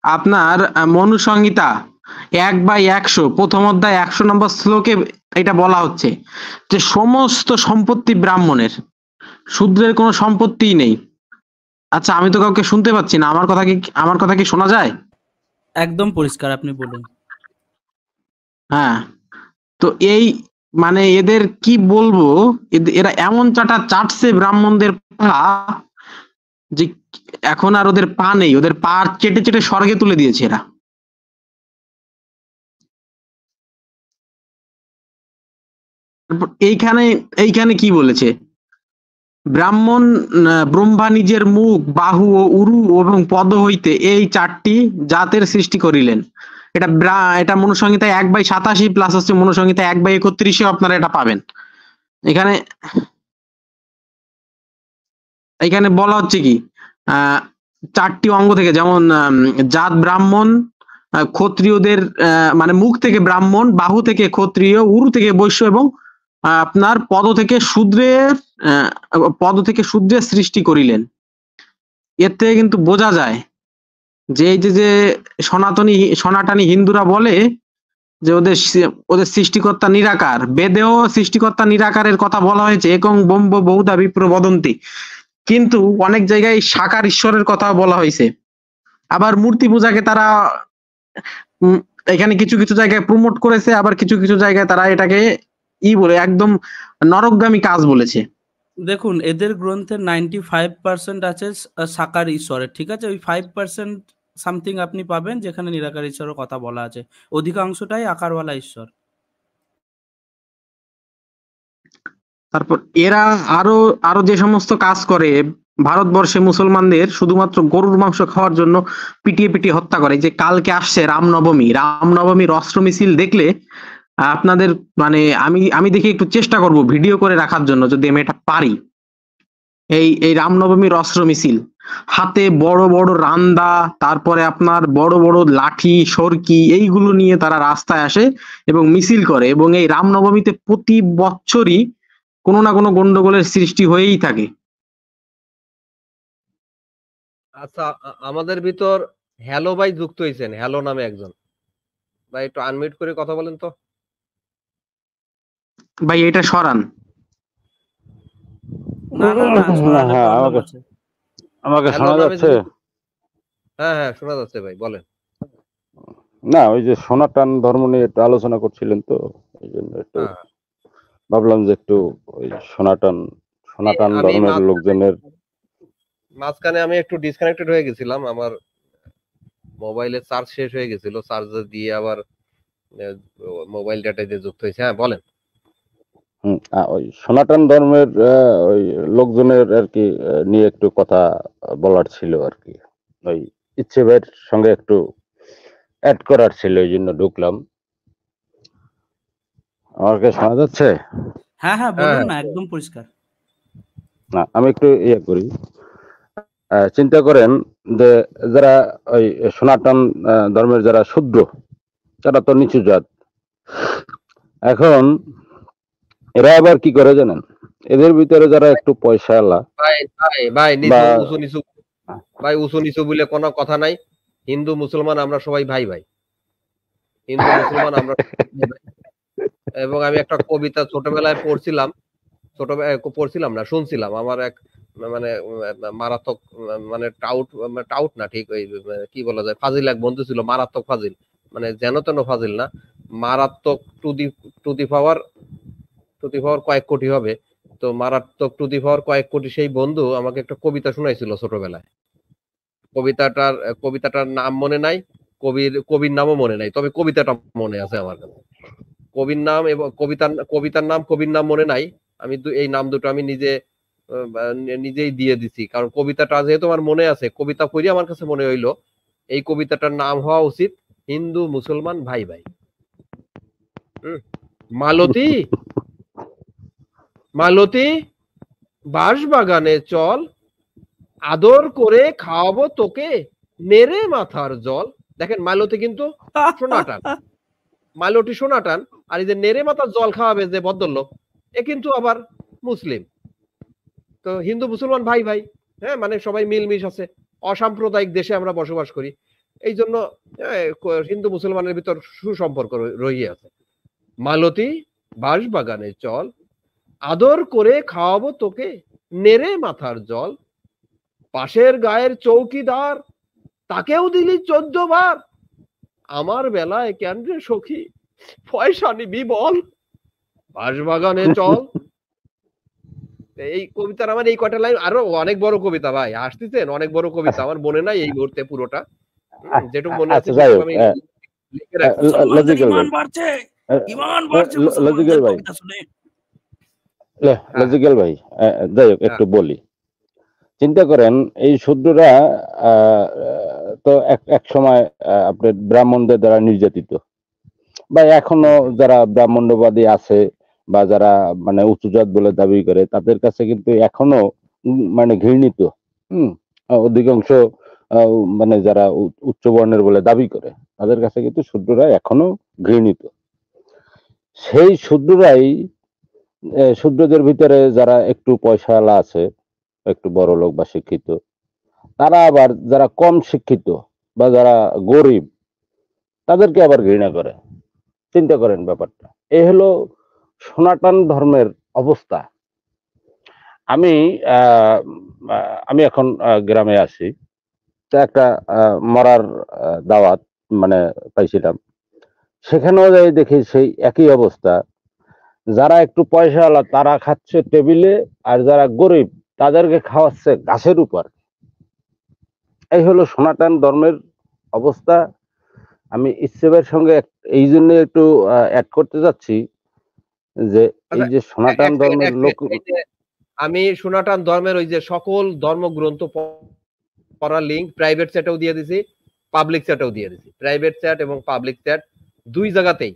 আপনার মনুসংহিতা 1/100 প্রথম অধ্যায় 100 নম্বর শ্লোকে এটা বলা হচ্ছে যে সমস্ত সম্পত্তি ব্রাহ্মণের, শূদ্রের কোনো সম্পত্তি নেই। আচ্ছা, আমি তো কাউকে শুনতে পাচ্ছি না, আমার কথা কি শোনা যায়? একদম পরিষ্কার, আপনি বলুন। হ্যাঁ, তো এই মানে এদের কি বলবো, এরা এমন চাটছে ব্রাহ্মণদের পা, যে এখন আর ওদের পা নেই, ওদের পা চেটে চেটে স্বর্গে তুলে দিয়েছে এরা। এইখানে কি বলেছে, ব্রাহ্মণ ব্রহ্মা নিজের মুখ, বাহু ও উরু এবং পদ হইতে এই 4টি জাতের সৃষ্টি করিলেন। এটা মনুসংহিতায় 1/87 প্লাস হচ্ছে মনুসংহিতায় 1/31 আপনারা এটা পাবেন। এখানে বলা হচ্ছে কি, 4টি অঙ্গ থেকে, যেমন জাত ব্রাহ্মণ, ক্ষত্রিয়দের মানে মুখ থেকে ব্রাহ্মণ, বাহু থেকে ক্ষত্রিয়, উরু থেকে বৈশ্য এবং আপনার পদ থেকে শূদ্রের সৃষ্টি করিলেন। এর থেকে কিন্তু বোঝা যায় যে এই যে সনাতনী হিন্দুরা বলে যে ওদের সৃষ্টিকর্তা নিরাকার, বেদেও সৃষ্টিকর্তা নিরাকারের কথা বলা হয়েছে, একং ব্রহ্ম বহুধা বিপ্র বদন্তি, কিন্তু অনেক জায়গায় সাকার ঈশ্বরের কথা বলা হয়েছে। আবার মূর্তি পূজাকে তারা এখানে কিছু কিছু জায়গায় প্রমোট করেছে, আবার কিছু কিছু জায়গায় তারা এটাকে বলে একদম নরকগামী কাজ বলেছে। দেখুন, এদের গ্রন্থের 95% আছে সাকার ঈশ্বরের, ঠিক আছে? ওই 5% সামথিং আপনি পাবেন যেখানে নিরাকার ঈশ্বরের কথা বলা আছে, অধিকাংশটাই আকারওয়ালা ঈশ্বর। তারপর এরা আরো যে সমস্ত কাজ করে, ভারতবর্ষে মুসলমানদের শুধুমাত্র গরুর মাংস খাওয়ার জন্য পিটিয়ে পিটিয়ে হত্যা করে। যে কালকে আসছে রামনবমীর অস্ত্র মিছিল দেখলে আপনাদের মানে আমি দেখি একটু চেষ্টা করব ভিডিও করে রাখার জন্য, যদি আমি এটা পারি। এই রামনবমীর অস্ত্র মিছিল, হাতে বড় বড় রান্দা, তারপরে আপনার বড় বড় লাঠি, সরকি, এইগুলো নিয়ে তারা রাস্তায় আসে এবং মিছিল করে, এবং এই রামনবমীতে প্রতি বছরই কোনো না কোনো গন্ডগোলের সৃষ্টি হয়েই থাকে। আচ্ছা, আমাদের ভিতর হ্যালো ভাই যুক্ত হয়েছেন, হ্যালো নামে একজন ভাই, একটু আনমিউট করে কথা বলেন তো ভাই এটা সরান। আমাকে শোনা যাচ্ছে? হ্যাঁ হ্যাঁ শোনা যাচ্ছে ভাই, বলেন। না, ওই যে সনাতন ধর্ম নিয়ে একটু আলোচনা করছিলেন, তো এই জন্য একটু ভাবলাম যে একটু ওই সনাতন ধর্মের লোকজনের মাঝখানে আমি একটু ডিসকানেক্টেড হয়ে গেছিলাম, আমার মোবাইলে চার্জ শেষ হয়ে গেছিল, চার্জার দিয়ে আবার মোবাইল ডাটা দিয়ে যুক্ত হয়েছে। হ্যাঁ বলেন। ওই সনাতন ধর্মের ওই লোকজনের আর কি নিয়ে একটু কথা বলার ছিল আর কি, ওই ইচ্ছে ভাইয়ের সঙ্গে একটু অ্যাড করার ছিল, এই জন্য ঢুকলাম। আমাকে শোনা যাচ্ছে? হ্যাঁ হ্যাঁ বলুন না, একদম পরিষ্কার। না, আমি একটু করি। চিন্তা করেন যে যারা ওই সনাতন ধর্মের যারা শূদ্র, তারা তো নিচু জাত। এখন এরা আবার কি করে জানেন, এদের ভিতরে যারা একটু পয়সাওয়ালা, ভাই উঁচু নিচু বলে কোনো কথা নাই। হিন্দু মুসলমান আমরা সবাই ভাই ভাই, হিন্দু মুসলমান আমরা। এবং আমি একটা কবিতা ছোটবেলায় পড়ছিলাম না, শুনছিলাম। আমার এক মানে মারাত্মক মানে টাউট না, ঠিক ওই কি বলা যায়, ফাজিল এক বন্ধু ছিল, মারাত্মক ফাজিল, মানে যেন তেন ফাজিল না, মারাত্মক টু দি পাওয়ার কয়েক কোটি হবে। তো মারাত্মক টু দি পাওয়ার কয়েক কোটি সেই বন্ধু আমাকে একটা কবিতা শোনাইছিল ছোটবেলায়। কবিতাটার নাম মনে নাই, কবির নামও মনে নাই, তবে কবিতাটা মনে আছে আমার কাছে। কবির নাম এবং কবিতার নাম, কবির নাম মনে নাই। আমি এই নাম দুটো আমি নিজেই দিয়ে দিছি, কারণ কবিতাটা যেহেতু আমার মনে আছে, কবিতা পড়ি আমার কাছে মনে হইলো এই কবিতাটার নাম হওয়া উচিত হিন্দু মুসলমান ভাই ভাই। মালতী বাঁশ বাগানে চল, আদর করে খাওয়াবো তোকে নেড়ে মাথার জল। দেখেন মালতী কিন্তু সোনাটান, মালতী সোনাটান, আর এই যে নেড়ে মাথার জল খাওয়াবে যে ভদ্রলোক, এ কিন্তু আবার মুসলিম। তো হিন্দু মুসলমান ভাই ভাই, হ্যাঁ, মানে সবাই মিলমিশ আছে, অসাম্প্রদায়িক দেশে আমরা বসবাস করি, এই জন্য হিন্দু মুসলমানের ভিতর সুসম্পর্ক রয়ে আছে। মালতী বাঁশ বাগানে চল, আদর করে খাওয়াবো তোকে নেড়ে মাথার জল, পাশের গায়ের চৌকিদার তাকেও দিলি 14 বার, আমার বেলায় কেন রে সখী পয়সা নিবি বল, বাঁশবাগানে চল। এই কবিতার আমার এই কয়টা লাইন, আরো অনেক বড় কবিতা ভাই, আসতেছেন অনেক বড় কবিতা, আমার মনে নাই এই মুহূর্তে পুরোটা, যেটুকু মনে আছে আচ্ছা যাই হোক, আমি লিখে রাখছি। লজিক্যাল ভাই, লজিক্যাল ভাই, লজিক্যাল ভাই, যাই হোক একটু বলি। চিন্তা করেন এই শূদ্ররা তো এক সময় আপনার ব্রাহ্মণদের দ্বারা নির্যাতিত, বা এখনো যারা ব্রাহ্মণ্যবাদী আছে বা যারা মানে উচ্চজাত বলে দাবি করে, তাদের কাছে কিন্তু এখনো মানে ঘৃণিত। অধিকাংশ মানে যারা উচ্চ বর্ণের বলে দাবি করে, তাদের কাছে কিন্তু শূদ্ররা এখনো ঘৃণিত। সেই শূদ্ররাই, শূদ্রদের ভিতরে যারা একটু পয়সাওয়ালা আছে, একটু বড় লোক বা শিক্ষিত, তারা আবার যারা কম শিক্ষিত বা যারা গরিব, তাদেরকে আবার ঘৃণা করে। চিন্তা করেন ব্যাপারটা, এই হলো সনাতন ধর্মের অবস্থা। আমি এখন গ্রামে আছি, তো একটা মরার দাওয়াত মানে পাইছিলাম, সেখানেও যাই দেখি সেই একই অবস্থা। যারা একটু পয়সাওয়ালা তারা খাচ্ছে টেবিলে, আর যারা গরিব তাদেরকে খাওয়াচ্ছে ঘাসের উপর। এই হলো সনাতন ধর্মের অবস্থা। আমি ইসলামের সঙ্গে এই জন্য একটু অ্যাড করতে যাচ্ছি যে এই যে সনাতন ধর্মের লোক, আমি সনাতন ধর্মের ওই যে সকল ধর্মগ্রন্থ পড়ার লিঙ্ক প্রাইভেট চ্যাটেও দিয়ে দিছি, পাবলিক চ্যাটেও দিয়ে দিছি। প্রাইভেট চ্যাট এবং পাবলিক চ্যাট দুই জায়গাতেই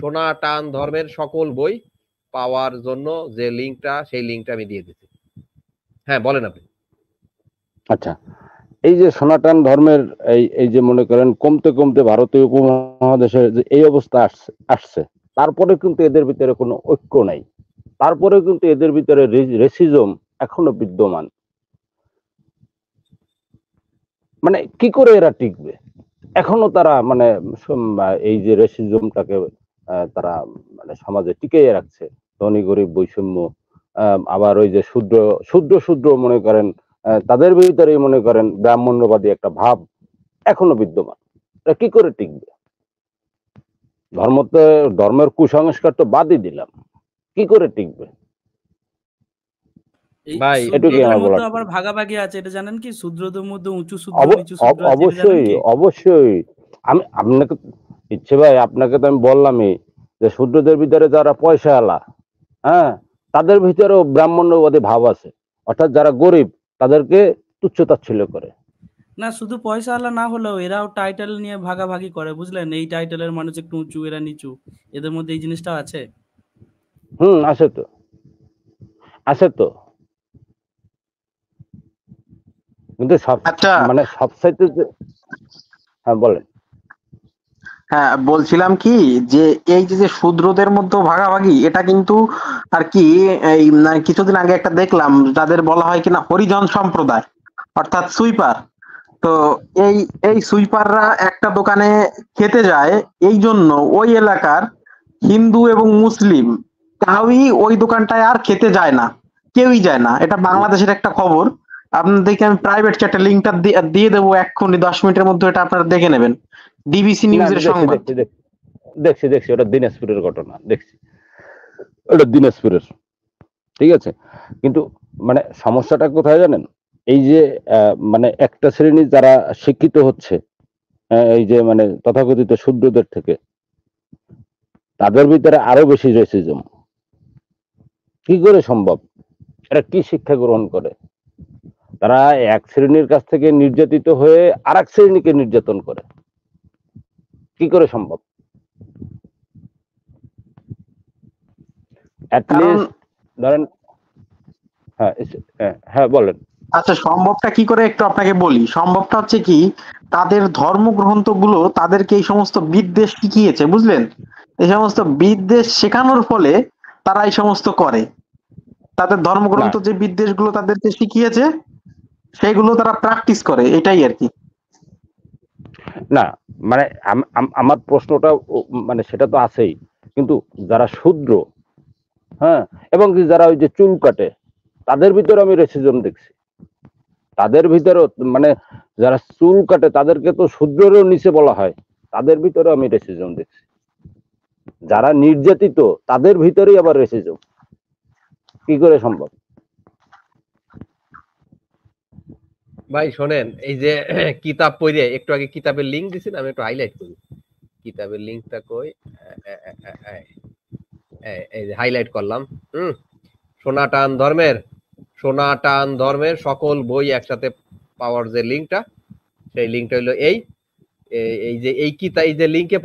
সনাতন ধর্মের সকল বই পাওয়ার জন্য যে লিঙ্কটা, সেই লিঙ্কটা আমি দিয়ে দিছি। হ্যাঁ বলেন আপনি। আচ্ছা, এই যে সনাতন ধর্মের এই যে মনে করেন কমতে কমতে ভারতীয় উপমহাদেশে যে এই অবস্থা আসছে, তারপরে কিন্তু এদের ভিতরে কোনো ঐক্য নাই, তারপরে কিন্তু এদের ভিতরে রেসিজম এখনো বিদ্যমান। মানে কি করে এরা টিকবে? এখনো তারা মানে এই যে রেসিজমটাকে তারা মানে সমাজে টিকিয়ে রাখছে, ধনী গরিব বৈষম্য, আবার ওই যে শূদ্র মনে করেন তাদের ভিতরে মনে করেন ব্রাহ্মণ্যবাদী একটা ভাব এখনো বিদ্যমান। এটা কি করে টিকবে? ধর্মের কুসংস্কার তো বাদই দিলাম, কি করে টিকবে ভাই? এটুকুই আমার বলার। আবার ভাগাভাগি আছে, এটা জানেন কি? শূদ্রদের মধ্যে উঁচু শূদ্র, নিচু শূদ্র আছে, অবশ্যই। আমি আপনাকে ইচ্ছে ভাই, আপনাকে তো আমি বললামই যে শূদ্রদের ভিতরে যারা পয়সাওয়ালা, হ্যাঁ, তাদের ভিতরেও ব্রাহ্মণ্যবাদী ভাব আছে। অর্থাৎ যারা গরিব তাদেরকে তুচ্ছ-তাচ্ছিল্য করে। না, শুধু পয়সাওয়ালা না হলেও এরাও টাইটেল নিয়ে ভাগাভাগি করে, বুঝলেন? এই টাইটেলের মানুষ একটু উঁচু, এরা নিচু, এদের মধ্যে এই জিনিসটা আছে। আছে তো কিন্তু সব মানে সবচাইতে, হ্যাঁ বলেন। হ্যাঁ, বলছিলাম কি যে এই যে শূদ্রদের মধ্যে ভাগাভাগি, এটা কিন্তু আর কি এই কিছুদিন আগে একটা দেখলাম, যাদের বলা হয় কিনা হরিজন সম্প্রদায়, অর্থাৎ সুইপার। তো এই সুইপাররা একটা দোকানে খেতে যায়, এই জন্য ওই এলাকার হিন্দু এবং মুসলিম কাউই ওই দোকানটায় আর খেতে যায় না, কেউই যায় না। এটা বাংলাদেশের একটা খবর, আপনাদেরকে আমি প্রাইভেট চ্যাটে লিঙ্কটা দিয়ে দেবো এক্ষুনি, 10 মিনিটের মধ্যে, এটা আপনারা দেখে নেবেন। ডিবিসি নিউজের সংবাদ। দেখছি ওটা দিনাজপুরের ঘটনা, দেখছি ওটা দিনাজপুরের, ঠিক আছে। কিন্তু মানে সমস্যাটা কোথায় জানেন? এই যে মানে একটা শ্রেণী যারা শিক্ষিত হচ্ছে, এই যে মানে তথাকথিত শূদ্রদের থেকে, তাদের ভিতরে আরো বেশি রেসিজম। কি করে সম্ভব? এরা কি শিক্ষা গ্রহণ করে? তারা এক শ্রেণীর কাছ থেকে নির্যাতিত হয়ে আর এক শ্রেণীকে নির্যাতন করে। কি করে সম্ভব? ধরেন, হ্যাঁ বলেন। আচ্ছা, সম্ভবটা কি করে একটু আপনাকে বলি। সম্ভবটা হচ্ছে কি, তাদের ধর্মগ্রন্থগুলো তাদেরকে এই সমস্ত বিদ্বেষ শিখিয়েছে, বুঝলেন? এই সমস্ত বিদ্বেষ শেখানোর ফলে তারা এই সমস্ত করে। তাদের ধর্মগ্রন্থ যে বিদ্বেষগুলো তাদেরকে শিখিয়েছে, সেগুলো তারা প্র্যাকটিস করে, এটাই আর কি। না মানে আমার প্রশ্নটা মানে সেটা তো আছেই, কিন্তু যারা শূদ্র, হ্যাঁ, এবং যারা ওই যে চুল কাটে, তাদের ভিতরে আমি রেসিজম দেখছি। তাদের ভিতরে মানে যারা চুল কাটে তাদেরকে তো শূদ্রেরও নিচে বলা হয়, তাদের ভিতরে আমি রেসিজম দেখছি। যারা নির্যাতিত তাদের ভিতরেই আবার রেসিজম, কি করে সম্ভব? ভাই শোনেন, এই যে কিতাব পড়ে একটু আগে কিতাবের লিংক দিছেন, আমি একটু হাইলাইট করি। কিতাবের লিংকটা কই, এই যে হাইলাইট করলাম। সনাতন ধর্মের সকল বই একসাথে পাওয়ার যে লিংকটা, সেই লিংকটা হলো এই যে এই কিতাব, এই যে লিংকে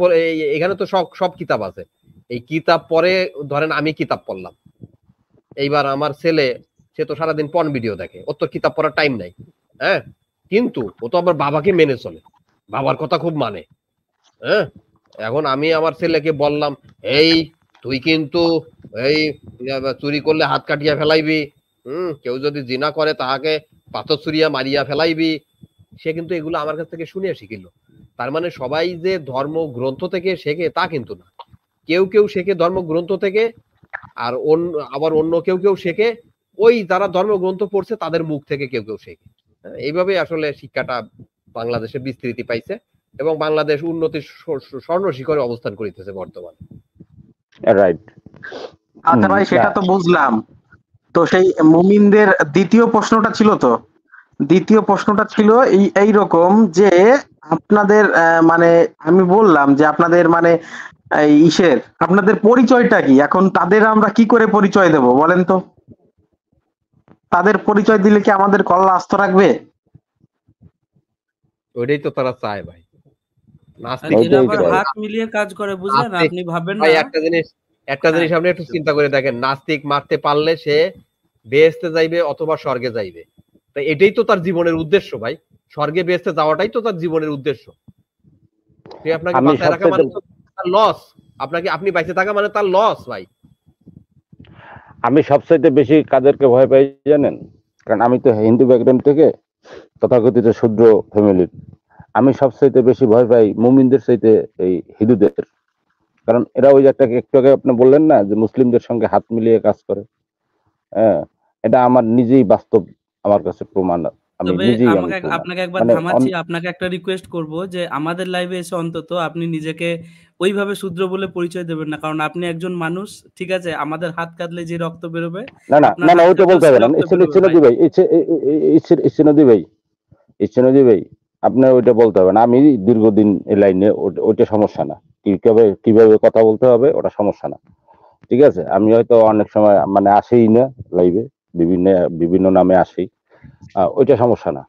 এখানে তো সব কিতাব আছে। এই কিতাব পরে ধরেন আমি কিতাব পড়লাম, এইবার আমার ছেলে সে তো সারাদিন পর্ন ভিডিও দেখে, ওর তো কিতাব পড়ার টাইম নাই, হ্যাঁ, কিন্তু ও তো আবার বাবাকে মেনে চলে, বাবার কথা খুব মানে, হ্যাঁ। এখন আমি আমার ছেলেকে বললাম, এই তুই কিন্তু এই চুরি করলে হাত কাটিয়া ফেলাইবি, কেউ যদি জিনা করে তাহাকে পাথর ছুরিয়া মারিয়া ফেলাইবি। সে কিন্তু এগুলো আমার কাছ থেকে শুনে শিখিল। তার মানে সবাই যে ধর্মগ্রন্থ থেকে শেখে তা কিন্তু না, কেউ কেউ শেখে ধর্মগ্রন্থ থেকে, আর আবার অন্য কেউ শেখে ওই যারা ধর্মগ্রন্থ পড়ছে তাদের মুখ থেকে কেউ শেখে। এইভাবে আসলে শিক্ষাটা বাংলাদেশে বিস্তৃতি পাইছে এবং বাংলাদেশ উন্নতির স্বর্ণ শিখরে অবস্থান করিতেছে বর্তমানে। রাইট। আচ্ছা ভাই, সেটা তো বুঝলাম। তো সেই মুমিনদের দ্বিতীয় প্রশ্নটা ছিল এইরকম যে আপনাদের মানে আমি বললাম যে আপনাদের মানে আপনাদের পরিচয়টা কি? এখন তাদের আমরা কি করে পরিচয় দেব বলেন তো? তাদের পরিচয় দিলে কি আমাদের কল্লা আস্ত রাখবে? ওইটাই তো তারা চায় ভাই। হাত মিলিয়ে কাজ করে, বুঝলেন? আপনি ভাবেন না, একটা জিনিস আপনি একটু চিন্তা করে দেখেন, নাস্তিক মারতে পারলে সে বেহেশতে যাইবে অথবা স্বর্গে যাইবে। তাই এটাই তো তার জীবনের উদ্দেশ্য ভাই, স্বর্গে বেহেশতে যাওয়াটাই তো তার জীবনের উদ্দেশ্য। সে আপনাকে বাঁচায় রাখা মানে তার লস, আপনি বাইচে থাকা মানে তার লস ভাই। আমি সবচাইতে বেশি কাদেরকে ভয় পাই জানেন? কারণ আমি তো হিন্দু ব্যাকগ্রাউন্ড থেকে, তথাকথিত শূদ্র ফ্যামিলির। আমি সবচাইতে বেশি ভয় পাই মুমিনদের চাইতে এই হিন্দুদের। কারণ এরা ওই একটা একটু আগে আপনি বললেন না যে মুসলিমদের সঙ্গে হাত মিলিয়ে কাজ করে, হ্যাঁ, এটা আমার নিজেই বাস্তব, আমার কাছে প্রমাণ। আপনাকে একবার থামাচ্ছি, আপনাকে একটা রিকোয়েস্ট করব যে আমাদের লাইভে এসে অন্তত আপনি নিজেকে ওইভাবে শূদ্র বলে পরিচয় দেবেন না, কারণ আপনি একজন মানুষ, ঠিক আছে? আমাদের হাত কাটলে যে রক্ত বেরোবে, না ওইটা বলতে হবে না। ইচ্ছেনদী ভাই আপনার ওইটা বলতে হবে না। আমি দীর্ঘদিন এই লাইনে, ওইটা সমস্যা না। কিভাবে কথা বলতে হবে ওটা সমস্যা না, ঠিক আছে? আমি হয়তো অনেক সময় মানে আসেই না লাইভে, বিভিন্ন নামে আসি, ওইটা সমস্যা না।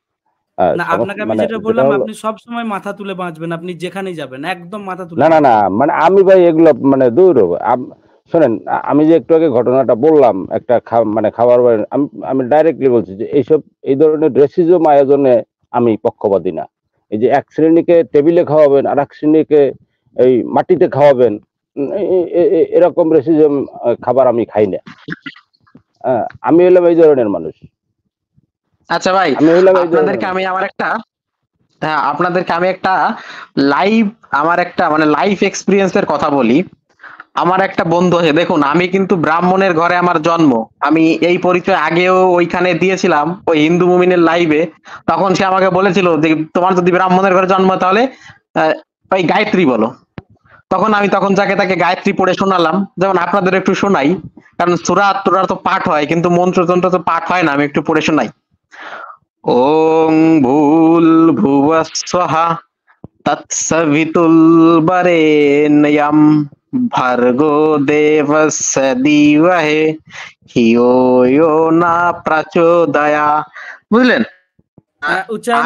আপনাকে আমি যেটা বললাম, আপনি সব সময় মাথা তুলে বাঁচবেন, আপনি যেখানেই যাবেন একদম মাথা তুলে। না মানে আমি ভাই এগুলো মানে দূর। শোনেন, আমি যে একটু আগে ঘটনাটা বললাম, একটা মানে খাবার, আমি ডাইরেক্টলি বলছি যে এই ধরনের রেসিজম আয়োজনে আমি পক্ষপাতী না। এই যে এক শ্রেণীকে টেবিলে খাওয়াবেন আর এক শ্রেণীকে এই মাটিতে খাওয়াবেন, এরকম রেসিজম খাবার আমি খাই না। আমি হলাম এই ধরনের মানুষ। আচ্ছা ভাই, আপনাদেরকে আমি একটা লাইভ মানে লাইফ এক্সপিরিয়েন্সের কথা বলি। আমার একটা বন্ধু আছে, দেখুন আমি কিন্তু ব্রাহ্মণের ঘরে আমার জন্ম, আমি এই পরিচয় আগেও ওইখানে দিয়েছিলাম ওই হিন্দু মুমিনের লাইভে। তখন সে আমাকে বলেছিল যে তোমার যদি ব্রাহ্মণের ঘরে জন্ম তাহলে ওই গায়ত্রী বলো। তখন যাকে তাকে গায়ত্রী পড়ে শোনালাম, যেমন আপনাদের একটু শোনাই, কারণ সূরা তোরা তো পাঠ হয় কিন্তু মন্ত্রতন্ত্র তো পাঠ হয় না, আমি একটু পড়ে শোনাই। ওং ভূল ভুবঃ স্বহা তৎসবিতুল বরেণ্যম ভর্গো দেবস্য ধীমহি ধিয়ো ইয়ো ন প্রচোদয়াৎ। বুঝলেন?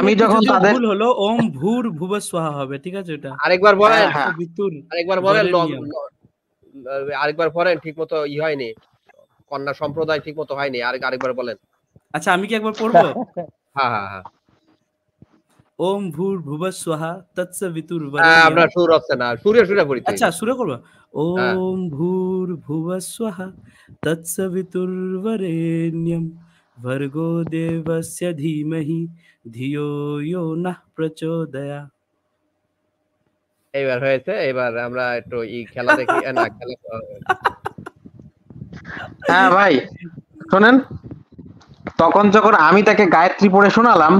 আমি যখন তাদের ভুল হলো ওম ভূর ভুবঃ স্বাহা হবে, ঠিক আছে? এটা আরেকবার বলেন, ঠিক মতো হয়নি, কন্যা সম্প্রদায় ঠিক মতো হয়নি, আরেকবার বলেন। আচ্ছা, আমি কি একবার পড়বো? হ্যাঁ। ওম ভূর ভুবঃ স্বাহা তৎসবিতুর বরেণ্যম। আমরা সুর হচ্ছে না, সুরে পড়ি। আচ্ছা, সুরে করব। ওম ভূর ভুবঃ স্বাহা তৎসবিতুর বরেণ্যম ভর্গো দেবস্য ধীমহি ধিয়ো ইয়ো নঃ প্রচোদয়াৎ। এইবার হয়েছে। এবার আমরা একটু খেলা দেখি। না খেলা। হ্যাঁ ভাই শোনেন, তখন যখন আমি তাকে গায়ত্রী পড়ে শোনালাম,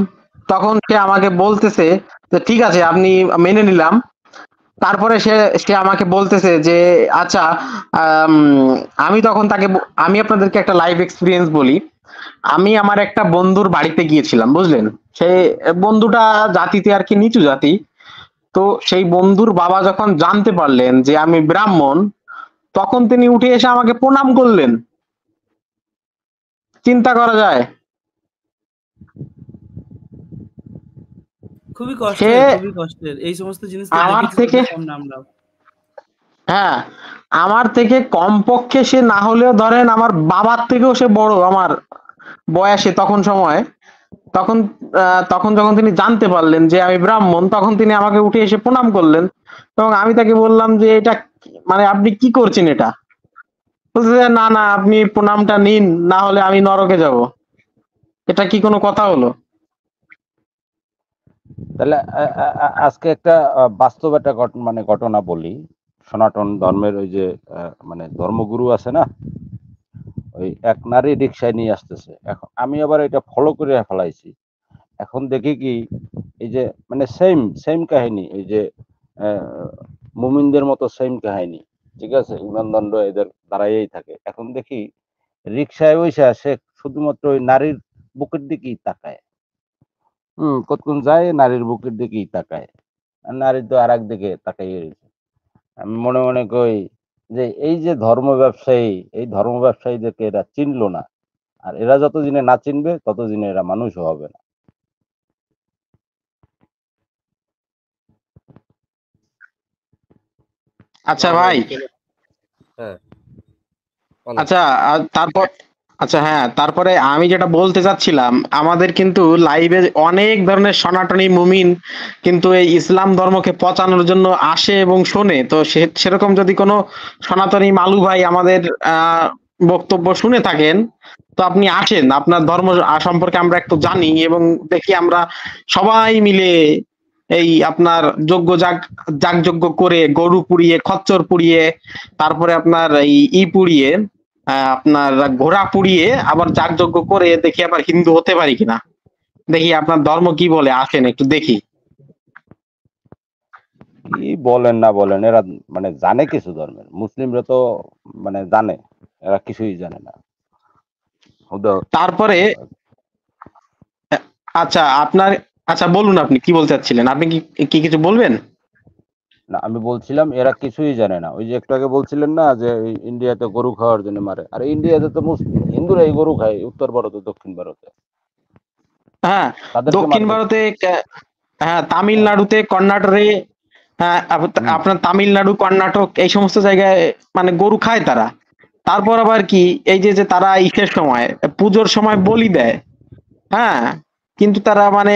তখন সে আমাকে বলতেছে যে ঠিক আছে আপনি মেনে নিলাম। তারপরে সে সে আমাকে বলতেছে যে আচ্ছা, আম, আমি তখন তাকে আমি আপনাদেরকে একটা লাইভ এক্সপিরিয়েন্স বলি। আমি আমার একটা বন্ধুর বাড়িতে গিয়েছিলাম, বুঝলেন। সেই বন্ধুটা জাতিতে আর কি নিচু জাতি। তো সেই বন্ধুর বাবা যখন জানতে পারলেন যে আমি ব্রাহ্মণ, তখন তিনি উঠে এসে আমাকে প্রণাম করলেন। চিন্তা করা যায়। খুবই সে কষ্টের, খুবই কষ্টের। এই সমস্ত জিনিস তো আমার দেখেছি থেকে, চোখের সামনে আমরাও। হ্যাঁ, আমার থেকে কমপক্ষে সে না হলেও ধরেন আমার বাবার থেকেও সে বড় আমার বয়সে তখন সময়। তখন তখন যখন তিনি জানতে পারলেন যে আমি ব্রাহ্মণ, তখন তিনি আমাকে উঠে এসে প্রণাম করলেন। এবং আমি তাকে বললাম যে এটা মানে আপনি কি করছেন এটা? বলছে যে, না না আপনি প্রণামটা নিন, না হলে আমি নরকে যাব। এটা কি কোনো কথা হলো? তাহলে আজকে একটা বাস্তব একটা মানে ঘটনা বলি। সনাতন ধর্মের ওই যে মানে ধর্মগুরু আছে না, ওই এক নারী রিক্সায় নিয়ে আসতেছে। এখন আমি আবার এটা ফলো করে ফেলাইছি। এখন দেখি কি, এই যে মানে সেম সেম কাহিনী, এই যে মুমিনদের মতো সেম কাহিনী, ঠিক আছে, ইমানদণ্ড এদের দাঁড়াইয়াই থাকে। এখন দেখি রিক্সায় বসে সে শুধুমাত্র ওই নারীর বুকের দিকেই তাকায়। কতক্ষণ যায় নারীর বুকের দিকেই তাকায়, আর নারী তো আর এক দিকে তাকাইয়ে রয়েছে। আমি মনে মনে কই যে এই যে ধর্ম ব্যবসায়ী, এই ধর্ম ব্যবসায়ীদেরকে এরা চিনলো না, আর এরা যতদিনে না চিনবে ততদিনে এরা মানুষও হবে না। আচ্ছা না ভাই, ভাই, হ্যাঁ বলেন। আচ্ছা তারপর, আচ্ছা হ্যাঁ, তারপরে আমি যেটা বলতে চাচ্ছিলাম, আমাদের কিন্তু লাইভে অনেক ধরনের সনাতনী মুমিন কিন্তু এই ইসলাম ধর্মকে পচানোর জন্য আসে এবং শোনে। তো সেরকম যদি কোনো সনাতনী মালু ভাই আমাদের বক্তব্য শুনে থাকেন, তো আপনি আসেন, আপনার ধর্ম সম্পর্কে আমরা একটু জানি এবং দেখি আমরা সবাই মিলে এই আপনার যজ্ঞ যাগযজ্ঞ করে, গরু পুড়িয়ে, খচ্চর পুড়িয়ে, তারপরে আপনার এই পুড়িয়ে, আপনার ঘোড়া পুড়িয়ে আবার যাগযজ্ঞ করে দেখি আবার হিন্দু হতে পারি কিনা। দেখি আপনার ধর্ম কি বলে, আসেন একটু দেখি। কি বলেন না বলেন, এরা মানে জানে কিছু ধর্মের, মুসলিমরা তো মানে জানে, এরা কিছুই জানে না। তারপরে আচ্ছা আপনার, আচ্ছা বলুন আপনি কি বলতে চাচ্ছিলেন, আপনি কি কি কিছু বলবেন? না, আমি বলছিলাম এরা কিছুই জানে না। ওই যে একটু আগে বলছিলেন না যে ইন্ডিয়াতে গরু খাওয়ার জন্য মারে, আর ইন্ডিয়াতে তো হিন্দুরাই গরু খায়, উত্তর ভারতে দক্ষিণ ভারতে হ্যাঁ, তাদেরকে দক্ষিণ মারবে। ভারতে, হ্যাঁ তামিলনাড়ুতে, কর্ণাটকে, হ্যাঁ আপনার তামিলনাড়ু, কর্ণাটক এই সমস্ত জায়গায় মানে গরু খায় তারা। তারপর আবার কি, এই যে যে তারা ঈদের সময়, পুজোর সময় বলি দেয়, হ্যাঁ, কিন্তু তারা মানে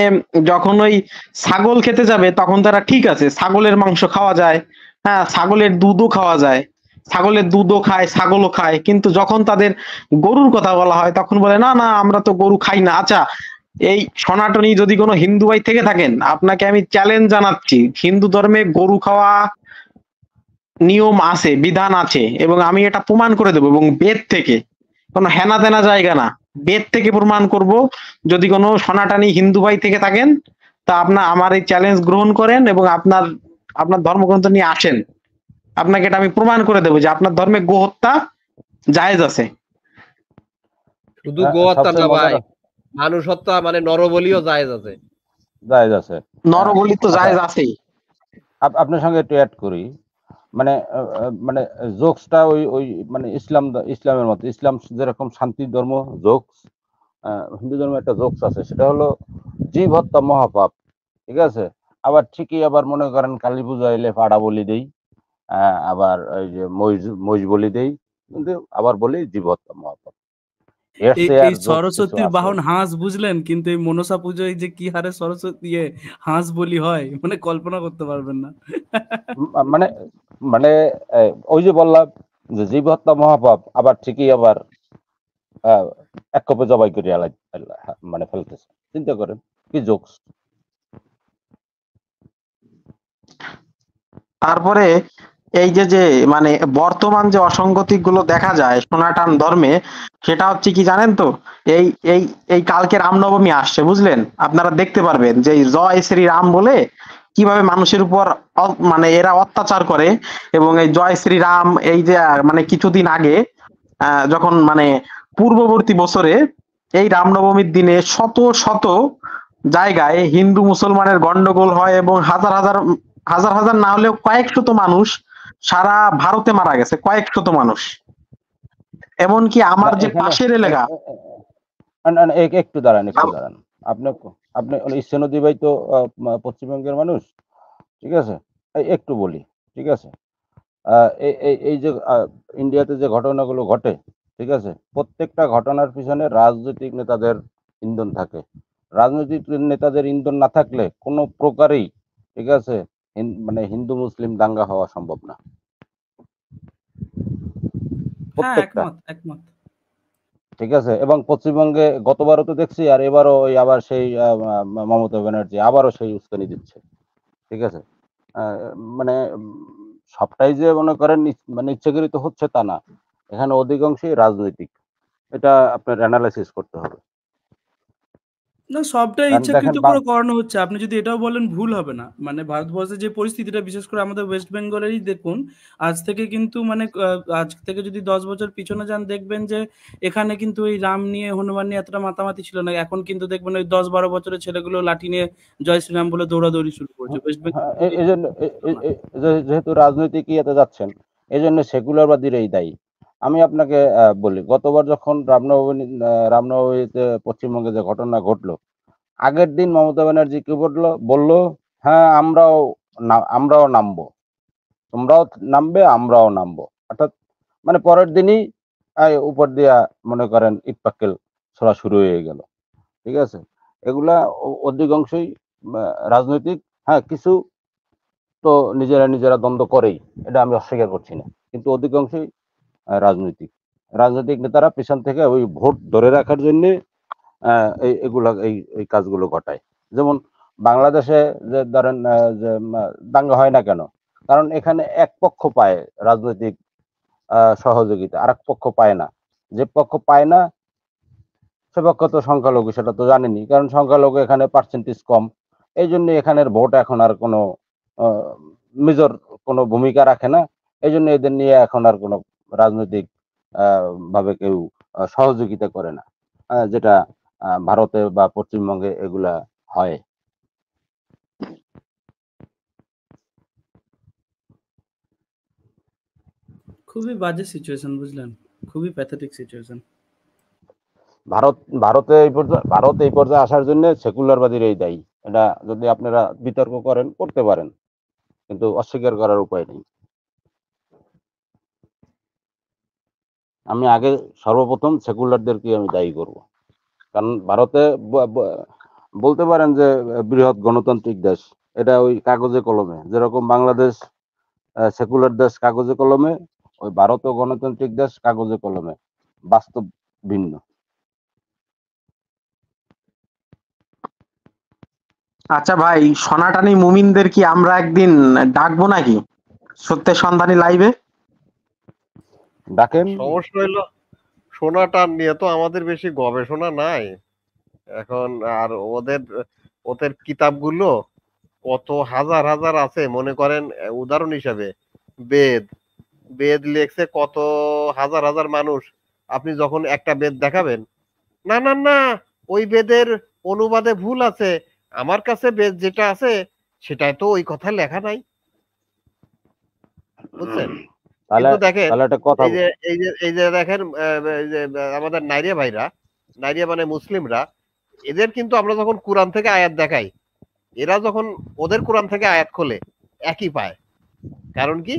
যখন ওই ছাগল খেতে যাবে তখন তারা ঠিক আছে, ছাগলের মাংস খাওয়া যায়, হ্যাঁ ছাগলের দুধও খাওয়া যায়, ছাগলের দুধও খায়, ছাগলও খায়, কিন্তু যখন তাদের গরুর কথা বলা হয় তখন বলে না না আমরা তো গরু খাই না। আচ্ছা, এই সনাতনী যদি কোনো হিন্দু ভাই থেকে থাকেন, আপনাকে আমি চ্যালেঞ্জ জানাচ্ছি, হিন্দু ধর্মে গরু খাওয়া নিয়ম আছে, বিধান আছে, এবং আমি এটা প্রমাণ করে দেবো, এবং বেদ থেকে, কোনো হেনা তেনা জায়গা না, বেদ থেকে প্রমাণ করব। যদি কোনো সনাতনী হিন্দু ভাই থেকে থাকেন, তা আপনার আমার এই চ্যালেঞ্জ গ্রহণ করেন এবং আপনার আপনার ধর্মগ্রন্থ নিয়ে আসেন, আপনাকে এটা আমি প্রমাণ করে দেবো যে আপনার ধর্মে গো হত্যা জায়েজ আছে। শুধু গো হত্যা সবচেয়ে না ভাই, মজার মানুষ হত্যা মানে নরবলিও জায়েজ আছে। জায়েজ আছে। নরবলি তো আচ্ছা, জায়েজ আছেই। আপনার সঙ্গে একটু অ্যাড করি। মানে মানে জোকসটা ওই ওই মানে ইসলামের মতো, ইসলাম যেরকম শান্তির ধর্ম, জোকস হিন্দু ধর্মে একটা জোকস আছে, সেটা হলো জীব হত্যা মহাপাপ, ঠিক আছে। আবার ঠিকই আবার মনে করেন কালী পূজা এলে পাড়া বলি দেই, আবার ওই যে মহিষ বলি দেই, কিন্তু আবার বলি জীব হত্যা মহাপাপ। এর চেয়ে এই আর জোকস কিছু সরস্বতীর আছে? বাহন হাঁস, বুঝলেন, কিন্তু এই মনসা পুজোয় যে কি হারে সরস্বতী হাঁস বলি হয়, মানে কল্পনা করতে পারবেন না। মানে মানে ওই যে বললাম যে জীব হত্যা মহাপাপ, আবার ঠিকই আবার এক কপে জবাই করে মানে ফেলতেছে। চিন্তা করেন কি জোকস। তারপরে এই যে মানে বর্তমান যে অসঙ্গতি গুলো দেখা যায় সনাতন ধর্মে, সেটা হচ্ছে কি জানেন তো? এই এই এই কালকে রামনবমী আসছে, বুঝলেন? আপনারা দেখতে পারবেন যে এই জয় শ্রীরাম বলে কিভাবে মানুষের উপর মানে এরা অত্যাচার করে। এবং এই জয় শ্রীরাম এই যে মানে কিছুদিন আগে যখন মানে পূর্ববর্তী বছরে এই রামনবমীর দিনে শত শত জায়গায় হিন্দু মুসলমানের গন্ডগোল হয় এবং হাজার হাজার হাজার হাজার না হলেও কয়েক শত মানুষ সারা ভারতে মারা গেছে, কয়েক শত মানুষ। এমনকি আমার যে এখানে পাশের এলাকা, একটু দাঁড়ান, একটু দাঁড়ান। আপনি আপনি ঈশ্বর নদী ভাই তো পশ্চিমবঙ্গের মানুষ, ঠিক আছে? একটু বলি, ঠিক আছে? এই যে ইন্ডিয়াতে যে ঘটনাগুলো ঘটে, ঠিক আছে, প্রত্যেকটা ঘটনার পিছনে রাজনৈতিক নেতাদের ইন্ধন থাকে। রাজনৈতিক নেতাদের ইন্ধন না থাকলে কোনো প্রকারেই, ঠিক আছে, মানে হিন্দু মুসলিম দাঙ্গা হওয়া সম্ভব না। প্রত্যেকটা, একমত। ঠিক আছে। এবং পশ্চিমবঙ্গে গতবারও তো দেখছি, আর এবারও ওই আবার সেই মমতা ব্যানার্জি আবারও সেই উস্কানি দিচ্ছে, ঠিক আছে। মানে সবটাই যে মনে করেন মানে ইচ্ছাকৃত হচ্ছে তা না, এখানে অধিকাংশই রাজনৈতিক। এটা আপনার অ্যানালাইসিস করতে হবে। না, সবটাই কারণ ইচ্ছাকৃত দেখেন করে করানো হচ্ছে। আপনি যদি এটাও বলেন ভুল হবে না। মানে ভারতবর্ষের যে পরিস্থিতিটা, বিশেষ করে আমাদের ওয়েস্ট বেঙ্গলেরই দেখুন, আজ থেকে কিন্তু মানে আজ থেকে যদি 10 বছর পিছনে যান দেখবেন যে এখানে কিন্তু ওই রাম নিয়ে হনুমান নিয়ে এতটা মাতামাতি ছিল না। এখন কিন্তু দেখবেন ওই 10-12 বছরের ছেলেগুলো লাঠি নিয়ে জয় শ্রীরাম বলে দৌড়াদৌড়ি শুরু করেছে ওয়েস্ট হ্যাঁ, বেঙ্গল। এই জন্য যেহেতু রাজনৈতিক ইয়েতে যাচ্ছেন, এই জন্য সেকুলারবাদীরাই দায়ী। আমি আপনাকে বলি, গতবার যখন রামনবমীতে পশ্চিমবঙ্গে যে ঘটনা ঘটলো, আগের দিন মমতা ব্যানার্জি কি বললো, হ্যাঁ আমরাও নামবো, তোমরাও নামবে আমরাও নামবো। অর্থাৎ মানে পরের দিনই উপর দিয়া মনে করেন ইট পাক্কেল ছোড়া শুরু হয়ে গেল, ঠিক আছে। এগুলা অধিকাংশই রাজনৈতিক। হ্যাঁ, কিছু তো নিজেরা দ্বন্দ্ব করেই, এটা আমি অস্বীকার করছি না, কিন্তু অধিকাংশই রাজনৈতিক নেতারা পিছন থেকে ওই ভোট ধরে রাখার জন্য এগুলা এই কাজগুলো ঘটায়। যেমন বাংলাদেশে যে ধরেন যে দাঙ্গা হয় না কেন, কারণ এখানে এক পক্ষ পায় রাজনৈতিক সহযোগিতা, আর এক পক্ষ পায় না। যে পক্ষ পায় না সে পক্ষ তো সংখ্যালঘু, সেটা তো জানেনি, কারণ সংখ্যালঘু এখানে পার্সেন্টেজ কম। এই জন্য এখানের ভোট এখন আর কোনো মেজর কোনো ভূমিকা রাখে না। এই জন্য এদের নিয়ে এখন আর কোনো রাজনৈতিক ভাবে কেউ সহযোগিতা করে না, যেটা ভারতে বা পশ্চিমবঙ্গে এগুলা হয়। খুবই বাজে সিচুয়েশন, বুঝলেন? খুবই প্যাথেটিক সিচুয়েশন। ভারতে এই পর্যায়ে আসার জন্য সেকুলারবাদীরাই দায়ী। এটা যদি আপনারা বিতর্ক করতে পারেন, কিন্তু অস্বীকার করার উপায় নেই। আমি আগে সর্বপ্রথম সেকুলারদেরকে আমি দায়ী করব, কারণ ভারতে বলতে পারেন যে বৃহৎ গণতান্ত্রিক দেশ, এটা ওই কাগজে কলমে, যেরকম বাংলাদেশ সেকুলার দেশ কাগজে কলমে, ওই ভারতও গণতান্ত্রিক দেশ কাগজে কলমে, বাস্তব ভিন্ন। আচ্ছা ভাই, সনাতনী মুমিনদের কি আমরা একদিন ডাকবো নাকি সত্যের সন্ধানী লাইভে? ডাকেন। সমস্যা হইলো সোনাটার নিয়ে তো আমাদের বেশি গবেষণা নাই এখন। আর ওদের কিতাবগুলো কত হাজার হাজার আছে, মনে করেন উদাহরণ হিসাবে বেদ বেদ লেখছে কত হাজার হাজার মানুষ। আপনি যখন একটা বেদ দেখাবেন, না না না ওই বেদের অনুবাদে ভুল আছে, আমার কাছে বেদ যেটা আছে সেটাই তো ওই কথা লেখা নাই, বুঝছেন? কিন্তু দেখেন এই যে দেখেন আমাদের নাইরিয়া ভাইরা, নাইরিয়া মানে মুসলিমরা, এদের কিন্তু আমরা যখন কোরআন থেকে আয়াত দেখাই, এরা যখন ওদের কোরআন থেকে আয়াত খোলে একই পায়। কারণ কি?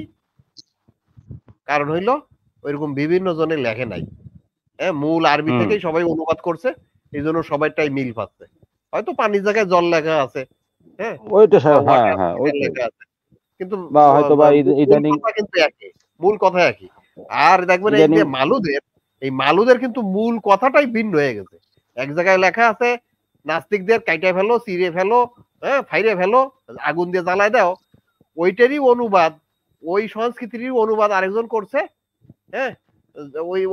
কারণ হইলো ওইরকম বিভিন্ন জনে লেখে নাই, হ্যাঁ, মূল আরবি থেকেই সবাই অনুবাদ করছে, এই জন্য সবাইটাই মিল পাচ্ছে। হয়তো পানির জায়গায় জল লেখা আছে, হ্যাঁ, লেখা আছে, কিন্তু মূল কথা একই। আর দেখবেন এই যে মালুদের কিন্তু মূল কথাটাই ভিন্ন হয়ে গেছে। এক জায়গায় লেখা আছে নাস্তিকদের কাইটা ফেলো, চিরে ফেলো, হ্যাঁ, ফাইরে ফেলো, আগুন দিয়ে জ্বালায় দাও, ওইটারই অনুবাদ ওই সংস্কৃতির অনুবাদ আরেকজন করছে, হ্যাঁ,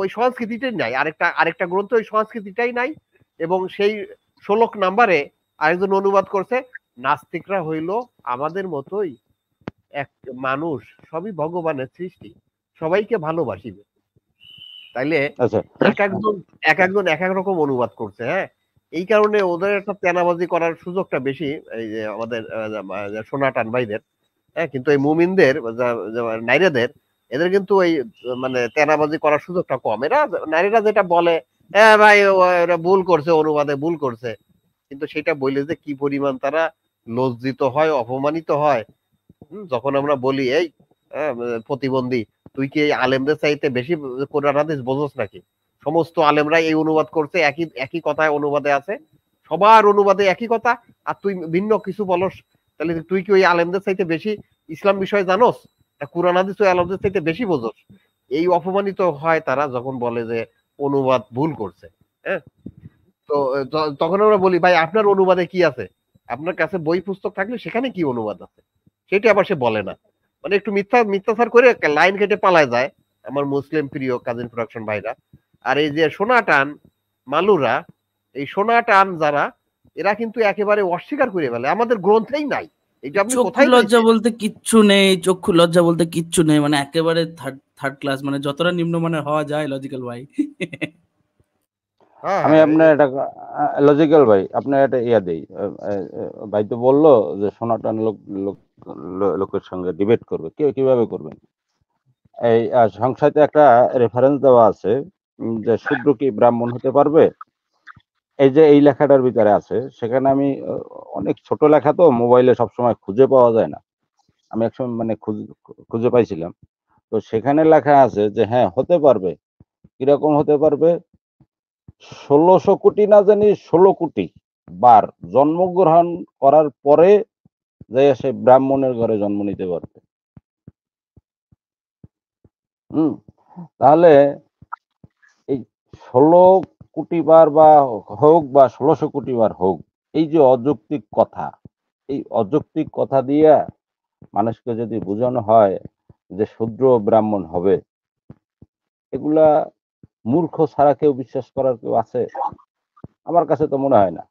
ওই সংস্কৃতিটাই নাই, আরেকটা গ্রন্থ ওই সংস্কৃতিটাই নাই, এবং সেই 16 নাম্বারে আরেকজন অনুবাদ করছে, নাস্তিকরা হইল আমাদের মতোই এক মানুষ, সবই ভগবানের সৃষ্টি, সবাইকে ভালোবাসিবে। তাইলে আচ্ছা এক একজন এক এক রকম অনুবাদ করছে, হ্যাঁ, এই কারণে ওদের একটা তেনাবাজি করার সুযোগটা বেশি, এই যে আমাদের সোনাটান ভাইদের, হ্যাঁ, কিন্তু এই মুমিনদের নারীদের এদের কিন্তু এই মানে তেনাবাজি করার সুযোগটা কম। এরা নারীরা যেটা বলে, হ্যাঁ ভাই ওরা ভুল করছে, অনুবাদে ভুল করছে, কিন্তু সেটা বললে যে কি পরিমাণ তারা লজ্জিত হয়, অপমানিত হয়। যখন আমরা বলি এই প্রতিবন্ধী, তুই কি এই আলেমদের চাইতে বেশি কোরআন হাদিস বোঝস নাকি? সমস্ত আলেমরা এই অনুবাদ করছে, একই কথায় অনুবাদে আছে, সবার অনুবাদে একই কথা, আর তুই ভিন্ন কিছু বলস, তাহলে তুই কি ওই আলেমদের চাইতে বেশি ইসলাম বিষয়ে জানোস? কোরআন হাদিস ওই আলেমদের চাইতে বেশি বোঝস? এই অপমানিত হয় তারা যখন বলে যে অনুবাদ ভুল করছে। হ্যাঁ, তো তখন আমরা বলি ভাই আপনার অনুবাদে কি আছে? আপনার কাছে বই পুস্তক থাকলে সেখানে কি অনুবাদ আছে? সেটা আবার সে বলে না, মানে একটু মিথ্যাচার করে লাইন কেটে পালায় যায় আমার মুসলিম প্রিয় কাজিন প্রোডাকশন ভাইরা। আর এই যে সোনাটান মালুরা, এই সোনাটান যারা, এরা কিন্তু একেবারে অস্বীকার করে ফেলে আমাদের গ্রন্থেই নাই। এটা আপনি চক্ষু কোথায় লজ্জা বলতে কিচ্ছু নেই, চক্ষু লজ্জা বলতে কিচ্ছু নেই, মানে একেবারে থার্ড ক্লাস, মানে যতটা নিম্নমানের হওয়া যায় লজিক্যাল ভাই। আমি আপনার এটা লজিক্যাল ভাই, আপনার এটা ইয়া দেই, ভাই তো বললো যে সনাতন লোকের সঙ্গে ডিবেট করবে, কিভাবে করবেন? এই সংশয়তে একটা রেফারেন্স দেওয়া আছে যে শূদ্র কি ব্রাহ্মণ হতে পারবে, এই যে এই লেখাটার ভিতরে আছে, সেখানে আমি অনেক ছোট লেখা তো মোবাইলে সবসময় খুঁজে পাওয়া যায় না, আমি একসময় মানে খুঁজে পাইছিলাম, তো সেখানে লেখা আছে যে হ্যাঁ হতে পারবে। কিরকম হতে পারবে? 1600 কোটি না জানি 16 কোটি বার জন্মগ্রহণ করার পরে যে সে ব্রাহ্মণের ঘরে জন্ম নিতে পারবে। তাহলে এই 16 কোটি বার বা হোক বা 1600 কোটি বার হোক, এই যে অযৌক্তিক কথা, এই অযৌক্তিক কথা দিয়ে মানুষকে যদি বোঝানো হয় যে শূদ্র ব্রাহ্মণ হবে, এগুলা মূর্খ ছাড়া কেউ বিশ্বাস করার কেউ আছে? আমার কাছে তো মনে হয় না।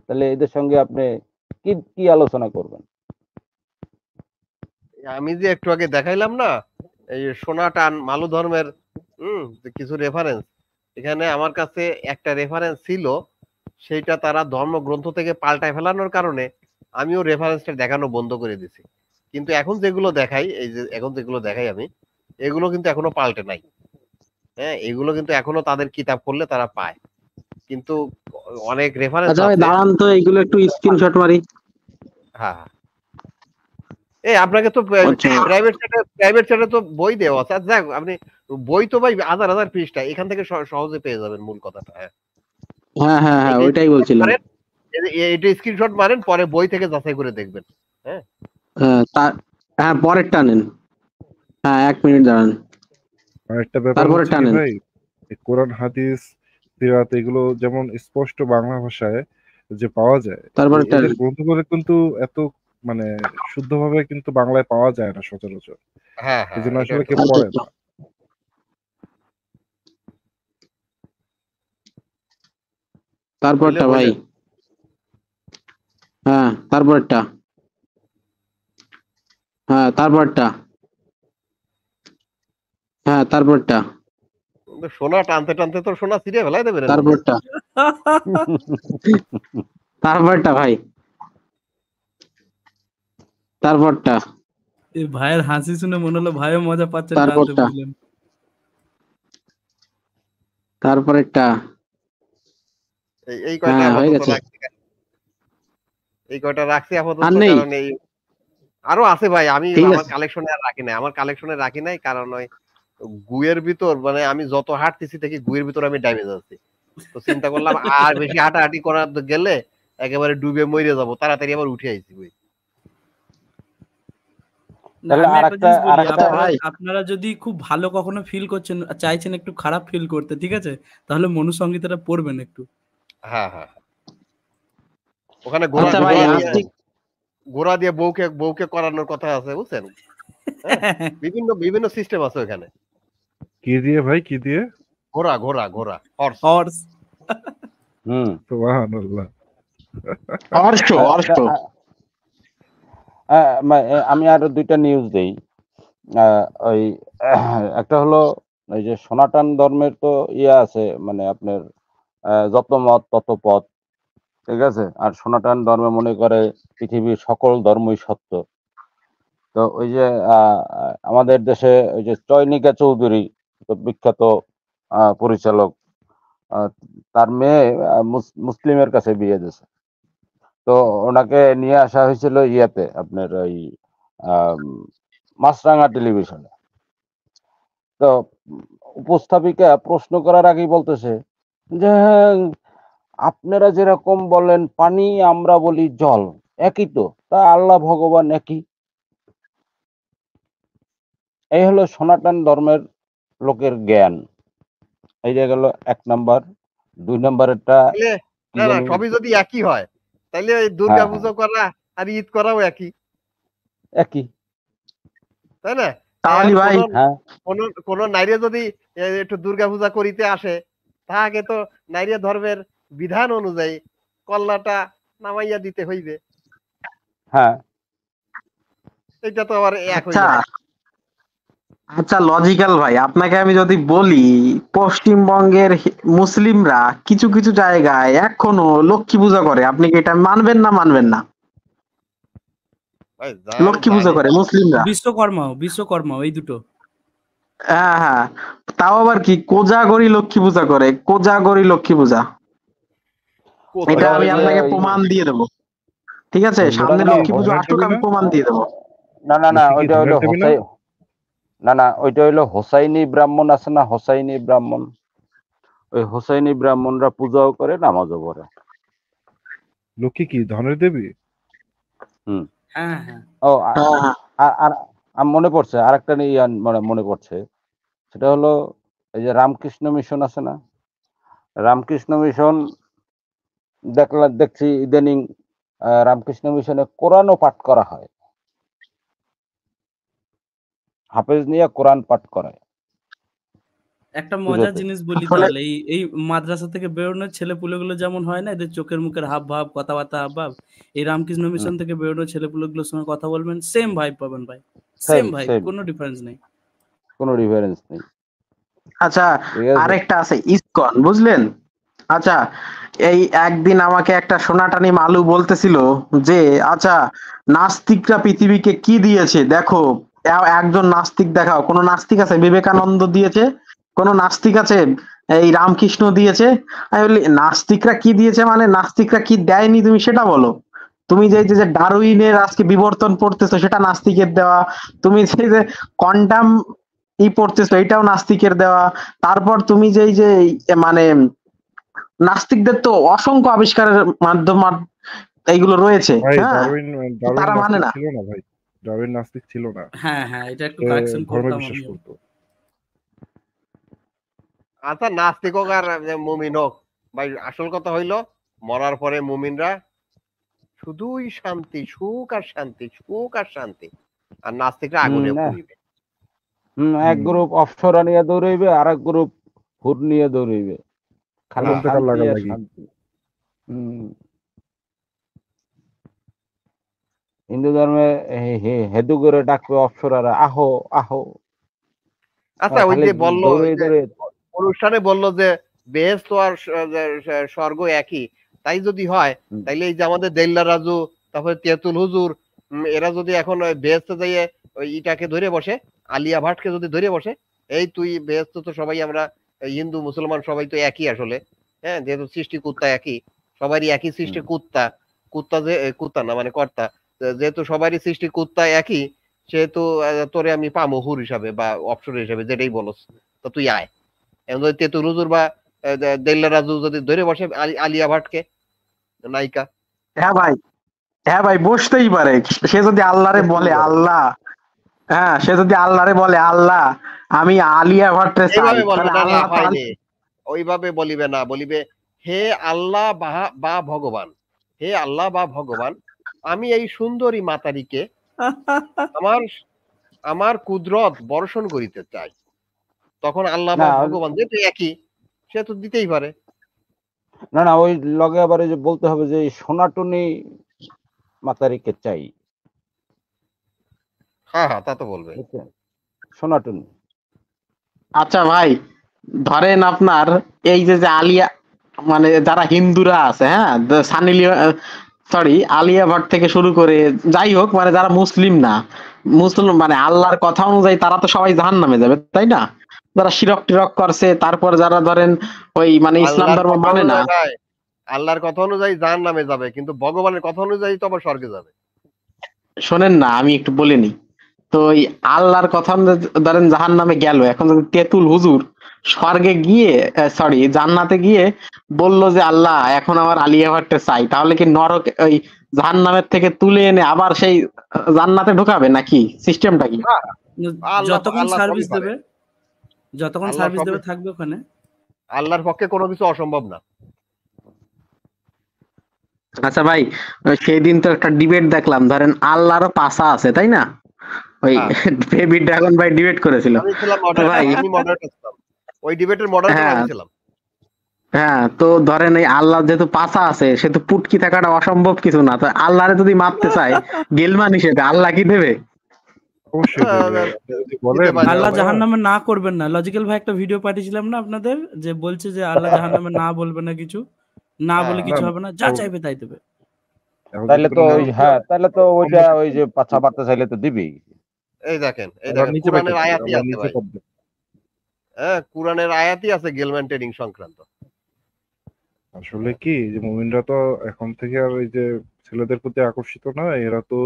তাহলে এদের সঙ্গে আপনি কি আলোচনা করবেন? আমি যে একটু আগে দেখাইলাম না এই সোনাটান মালু ধর্মের কিছু রেফারেন্স, এখানে আমার কাছে একটা রেফারেন্স ছিল, সেইটা তারা ধর্মগ্রন্থ থেকে পাল্টায় ফেলানোর কারণে আমিও রেফারেন্সটা দেখানো বন্ধ করে দিছি। কিন্তু এখন যেগুলো দেখাই, এই যে এখন যেগুলো দেখাই আমি, এগুলো কিন্তু এখনো পাল্টে নাই। হ্যাঁ, এগুলো কিন্তু এখনো তাদের কিতাব করলে তারা পায়, কিন্তু অনেক রেফারেন্স আচ্ছা ভাই আছে। দাঁড়ান তো, এইগুলো একটু স্ক্রিনশট মারি। হ্যাঁ, এই আপনাকে তো প্রাইভেট চ্যাটে তো বই দেওয়া আছে। আচ্ছা, আপনি বই তো ভাই হাজার হাজার পৃষ্ঠা, এখান থেকে সহজে পেয়ে যাবেন মূল কথাটা। হ্যাঁ হ্যাঁ হ্যাঁ, ওইটাই বলছিলাম। এটা স্ক্রিনশট মারেন, পরে বই থেকে যাচাই করে দেখবেন। হ্যাঁ হ্যাঁ, পরের টানেন। হ্যাঁ, 1 মিনিট দাঁড়ান। আরেকটা ব্যাপার তারপরে হচ্ছে কি টানেন। ভাই, এই কোরআন হাদিস সিরাত এগুলো যেমন স্পষ্ট বাংলা ভাষায় যে পাওয়া যায়, তারপরে এদের টানেন। গ্রন্থগুলো কিন্তু এত মানে শুদ্ধভাবে কিন্তু বাংলায় পাওয়া যায় না সচরাচর, হ্যাঁ এই জন্য এটা আসলে কেউ আচ্ছা পড়ে আচ্ছা, না। তারপরটা ভাই। হ্যাঁ, তারপরটা। হ্যাঁ, তারপরটা। হ্যাঁ, তারপরটা। সোনা টানতে টানতে তো সোনা ছিঁড়ে ফেলাই দেবেন। তারপরটা। তারপরটা ভাই। তারপরটা। এই ভাইয়ের হাসি শুনে মনে হলো ভাইও মজা পাচ্ছেন টানতে, তারপরটা। বুঝলেন? তারপরেরটা। এই কয়টা হ্যাঁ, হয়ে আপাতত গেছে। রাখছি, এই কয়টা রাখছি আপাতত, আর নেই? কারণ এই আরো আছে ভাই, আমি ঠিক আমার আছে। কালেকশনে আর রাখি নাই, কারণ ওই গুয়ের ভিতর, মানে আমি যত হাঁটতেছি দেখি গুয়ের ভিতর আমি ডাইভে যাচ্ছি, তো চিন্তা করলাম আর বেশি হাঁটাহাঁটি করার গেলে একেবারে ডুবে মরে যাবো, তাড়াতাড়ি আবার উঠে আইছি ভাই। না, আমি একটা জিনিস বলি, আপনারা যদি খুব ভালো কখনো ফিল করছেন, চাইছেন একটু খারাপ ফিল করতে, ঠিক আছে, তাহলে মনুসংহিতাটা পড়বেন একটু। হ্যাঁ, ওখানে আচ্ছা ভাই, ঘোড়া দিয়ে বউকে করানোর কথা আছে, বুঝছেন? হ্যাঁ, বিভিন্ন বিভিন্ন সিস্টেম আছে ওখানে। কি দিয়ে ভাই, কি দিয়ে? ঘোড়া ঘোড়া ঘোড়া হর্স। হর্স। সুবহানাল্লাহ। আমি আরো দুইটা নিউজ দেই। ওই একটা হলো ওই যে সনাতন ধর্মের তো ইয়ে আছে, মানে আপনার যত মত তত পথ, ঠিক আছে। আর সনাতন ধর্মে মনে করে পৃথিবীর সকল ধর্মই সত্য। তো ওই যে আমাদের দেশে ওই যে চয়নিকা চৌধুরী, তো বিখ্যাত পরিচালক, তার মেয়ে মুসলিমের কাছে বিয়ে দিয়েছে। তো ওনাকে নিয়ে আসা হয়েছিল ইয়াতে আপনার ওই মাছরাঙা টেলিভিশনে। তো উপস্থাপিকা প্রশ্ন করার আগেই বলতেছে যে আপনারা যেরকম বলেন পানি, আমরা বলি জল, একই তো, তা আল্লাহ ভগবান একই। এই হলো সনাতন ধর্মের লোকের জ্ঞান। এই যে গেল 1 নাম্বার। 2 নাম্বারেরটা না না, সবই যদি একই হয় তাহলে ওই দুর্গা পুজো করা আর ঈদ করাও একই, তাই না? কোন নারী যদি একটু দুর্গা পূজা করিতে আসে, তাহাকে তো নারী ধর্মের বিধান অনুযায়ী কল্লাটা নামাইয়া দিতে হইবে। হ্যাঁ, এটা তো আবার এক হয়ে আচ্ছা যায়। আচ্ছা লজিক্যাল ভাই, আপনাকে আমি যদি বলি পশ্চিমবঙ্গের মুসলিমরা কিছু কিছু জায়গায় এখনো লক্ষ্মী পূজা করে, আপনি কি এটা মানবেন না মানবেন না? লক্ষ্মী পূজা করে মুসলিমরা, বিশ্বকর্মা এই দুটো। হ্যাঁ হ্যাঁ, তাও আবার কি কোজাগরি লক্ষ্মী পূজা করে, কোজাগরি লক্ষ্মী পূজা। এটা আমি আপনাকে প্রমাণ দিয়ে দেবো, ঠিক আছে? সামনে লক্ষ্মী পুজো আসুক, আমি প্রমাণ দিয়ে দেবো। না না না, ওইটা হইলো ওইটা হইলো হোসাইনি ব্রাহ্মণ আছে না, হোসাইনি ব্রাহ্মণ। ওই হোসাইনি ব্রাহ্মণরা পূজাও করে, নামাজও পড়ে। লক্ষ্মী কি ধনের দেবী? ও আর মনে পড়ছে আরেকটা নিয়ে মনে পড়ছে, সেটা হলো এই যে রামকৃষ্ণ মিশন আছে না, রামকৃষ্ণ মিশন দেখছি ইদানিং রামকৃষ্ণ মিশনে কোরআনও পাঠ করা হয়, হাফেজ নিয়ে কোরআন পাঠ করায়। একটা মজার জিনিস বলি তাহলে, এই মাদ্রাসা থেকে বেরোনোর ছেলে পুলেগুলো যেমন হয় না, এদের চোখের মুখের হাব ভাব, কথাবার্তা হাব ভাব, এই রামকৃষ্ণ মিশন থেকে বেরোনোর ছেলে পুলেগুলোর সঙ্গে কথা বলবেন, সেম ভাইব পাবেন ভাই, সেম ভাইব, কোনো ডিফারেন্স নেই, কোনো ডিফারেন্স নেই। আচ্ছা আরেকটা আছে ইসকন, বুঝলেন? আচ্ছা এই একদিন আমাকে একটা সোনাটানি মালু বলতেছিল যে আচ্ছা নাস্তিকরা পৃথিবীকে কি দিয়েছে দেখো, একজন নাস্তিক দেখাও। কোন নাস্তিক আছে? বিবেকানন্দ দিয়েছে? কোন নাস্তিক আছে? এই রামকৃষ্ণ দিয়েছে? আমি বলি নাস্তিকরা কি দিয়েছে মানে, নাস্তিকরা কি দেয়নি তুমি সেটা বলো। তুমি যে ডারউইনের আজকে বিবর্তন পড়তেছো সেটা নাস্তিকের দেওয়া, তুমি যে কোয়ান্টাম পড়তেছো এটাও নাস্তিকের দেওয়া, তারপর তুমি যে মানে নাস্তিকদের তো অসংখ্য আবিষ্কারের মাধ্যম এইগুলো রয়েছে, হ্যাঁ, তারা মানে না। ছিল না ভাই, ডারউইন নাস্তিক ছিল না। হ্যাঁ হ্যাঁ, এটা একটু কারেকশন করতাম আমি। আচ্ছা নাস্তিক হোক আর মুমিন হোক ভাই, আসল কথা হইলো মরার পরে মুমিনরা শুধুই শান্তি, সুখ আর শান্তি, সুখ আর শান্তি, আর নাস্তিকরা আগুনে পুড়িবে। এক গ্রুপ অপসরা নিয়ে দৌড়াইবে, আর এক গ্রুপ হুর নিয়ে দৌড়াইবে, খালি শান্তি আর শান্তি। হিন্দু ধর্মে হেদু করে ডাকবে অপসরারা, আহো আহো। আচ্ছা ওই যে বললো অনুষ্ঠানে বললো যে বেহেশত আর স্বর্গ একই, তাই যদি হয় তাইলে এই যে আমাদের দেল্লা রাজু, তারপরে তেতুল হুজুর, এরা যদি এখন ওই বেহেশতে যাইয়ে ওই ইটাকে ধরে বসে, আলিয়া ভাটকে যদি ধরে বসে, এই তুই বেহেশত তো সবাই আমরা হিন্দু মুসলমান সবাই তো একই আসলে, হ্যাঁ, যেহেতু সৃষ্টি কুত্তা একই, সবারই একই সৃষ্টি কুত্তা, কুত্তা যে কুত্তা না মানে কর্তা, যেহেতু সবারই সৃষ্টি কুত্তা একই, সেহেতু তোরে আমি পামো হুর হিসাবে বা অপসর হিসাবে, যেটাই বলস, তো তুই আয়। এখন যদি তেতুল হুজুর বা দেল্লা রাজু যদি ধরে বসে আলিয়া ভাটকে নায়িকা, হ্যাঁ ভাই বসতেই পারে। সে যদি আল্লাহরে বলে আল্লাহ, হ্যাঁ সে যদি আল্লাহরে বলে আল্লাহ আমি আলিয়া ভাটরে চাই, ওইভাবে বলিবে না, বলিবে হে আল্লাহ বা ভগবান, হে আল্লাহ বা ভগবান, আমি এই সুন্দরী মাতারিকে আমার কুদরত বর্ষণ করিতে চাই, তখন আল্লাহ না বা ভগবান যেহেতু একই, সে তো দিতেই পারে। না না, ওই লগে আবার এই যে বলতে হবে যে সোনাটুনি মাতারিকে চাই, হ্যাঁ তা তো বলবে। বুঝছেন? সোনাটুনি। আচ্ছা ভাই, ধরেন আপনার এই যে যে আলিয়া মানে যারা হিন্দুরা আছে, হ্যাঁ, সানি সরি আলিয়া ভাট থেকে শুরু করে যাই হোক, মানে যারা মুসলিম না, মুসলিম মানে আল্লাহর কথা অনুযায়ী তারা তো সবাই জাহান্নামে যাবে, তাই না? যারা শিরক টিরক করছে, তারপর যারা ধরেন ওই মানে ইসলাম আল্লাহর ধর্ম কথা মানে না, অনুযায়ী নাই, আল্লাহর কথা অনুযায়ী জাহান্নামে যাবে, কিন্তু ভগবানের কথা অনুযায়ী তো আবার স্বর্গে যাবে। শোনেন না আমি একটু বলিনি তো, ওই আল্লাহর কথা অনুযায়ী ধরেন জাহান্নামে গেল, এখন যদি তেঁতুল হুজুর স্বর্গে গিয়ে সরি জান্নাতে গিয়ে বললো যে আল্লাহ এখন আমার আলিয়া ভাটটা চাই, তাহলে কি নরক ওই জাহান্নামের থেকে তুলে এনে আবার সেই জান্নাতে ঢোকাবে নাকি? সিস্টেমটা কি? আল্লাহ যতক্ষণ আল্লাহ সার্ভিস সবই পারে, দেবে, যতক্ষণ আল্লাহ সার্ভিস সবই, দেবে থাকবে ওখানে। আল্লাহর পক্ষে কোনো কিছু অসম্ভব না। আচ্ছা ভাই, সেই দিন তো একটা ডিবেট দেখলাম, ধরেন আল্লাহরও পাশা আছে, তাই না? ওই হ্যাঁ বেবি ড্রাগন ভাই ডিবেট করেছিল। আমি ছিলাম তো ভাই মডারেটর, আমি মডারেটর ছিলাম, ওই ডিবেটের মডারেটর হ্যাঁ আমি ছিলাম। হ্যাঁ, তো ধরেন এই আল্লাহ যেহেতু পাশা আছে, সে তো পুটকি থাকাটা অসম্ভব কিছু না, তো আল্লাহরে যদি মারতে চায় গেলমান হিসেবে আল্লাহ কি দেবে? অবশ্যই দেবে। আপনি যদি বলেন দিতে পারে যে আল্লাহ আল্লাহ জাহান্নামে না করবেন না, লজিক্যাল ভাই একটা ভিডিও পাঠিয়েছিলাম না আপনাদের, যে বলছে যে আল্লাহ জাহান্নামে না বলবে না, কিছু না বলে হ্যাঁ কিছু না হবে না, যা চাইবে তাই দেবে। এখন তাইলে যদি তো কোনো ওই মানুষ হ্যাঁ, তাইলে তো কম ওইটা বেশি ওই যে পাচ্ছা বাড়তে চাইলে তো দিবেই। এই দেখেন, এই আমরা দেখেন নিচে পাইতে কোরআনের পারি, আয়াতই আমরা আছে নিচে ভাই, পাবো। হ্যাঁ কোরআনের আয়াতই আছে গেলম্যান ট্রেডিং সংক্রান্ত। আসলে কি যে মুমিনরা তো এখন থেকে আর এই যে ছেলেদের প্রতি আকর্ষিত না, এরা তো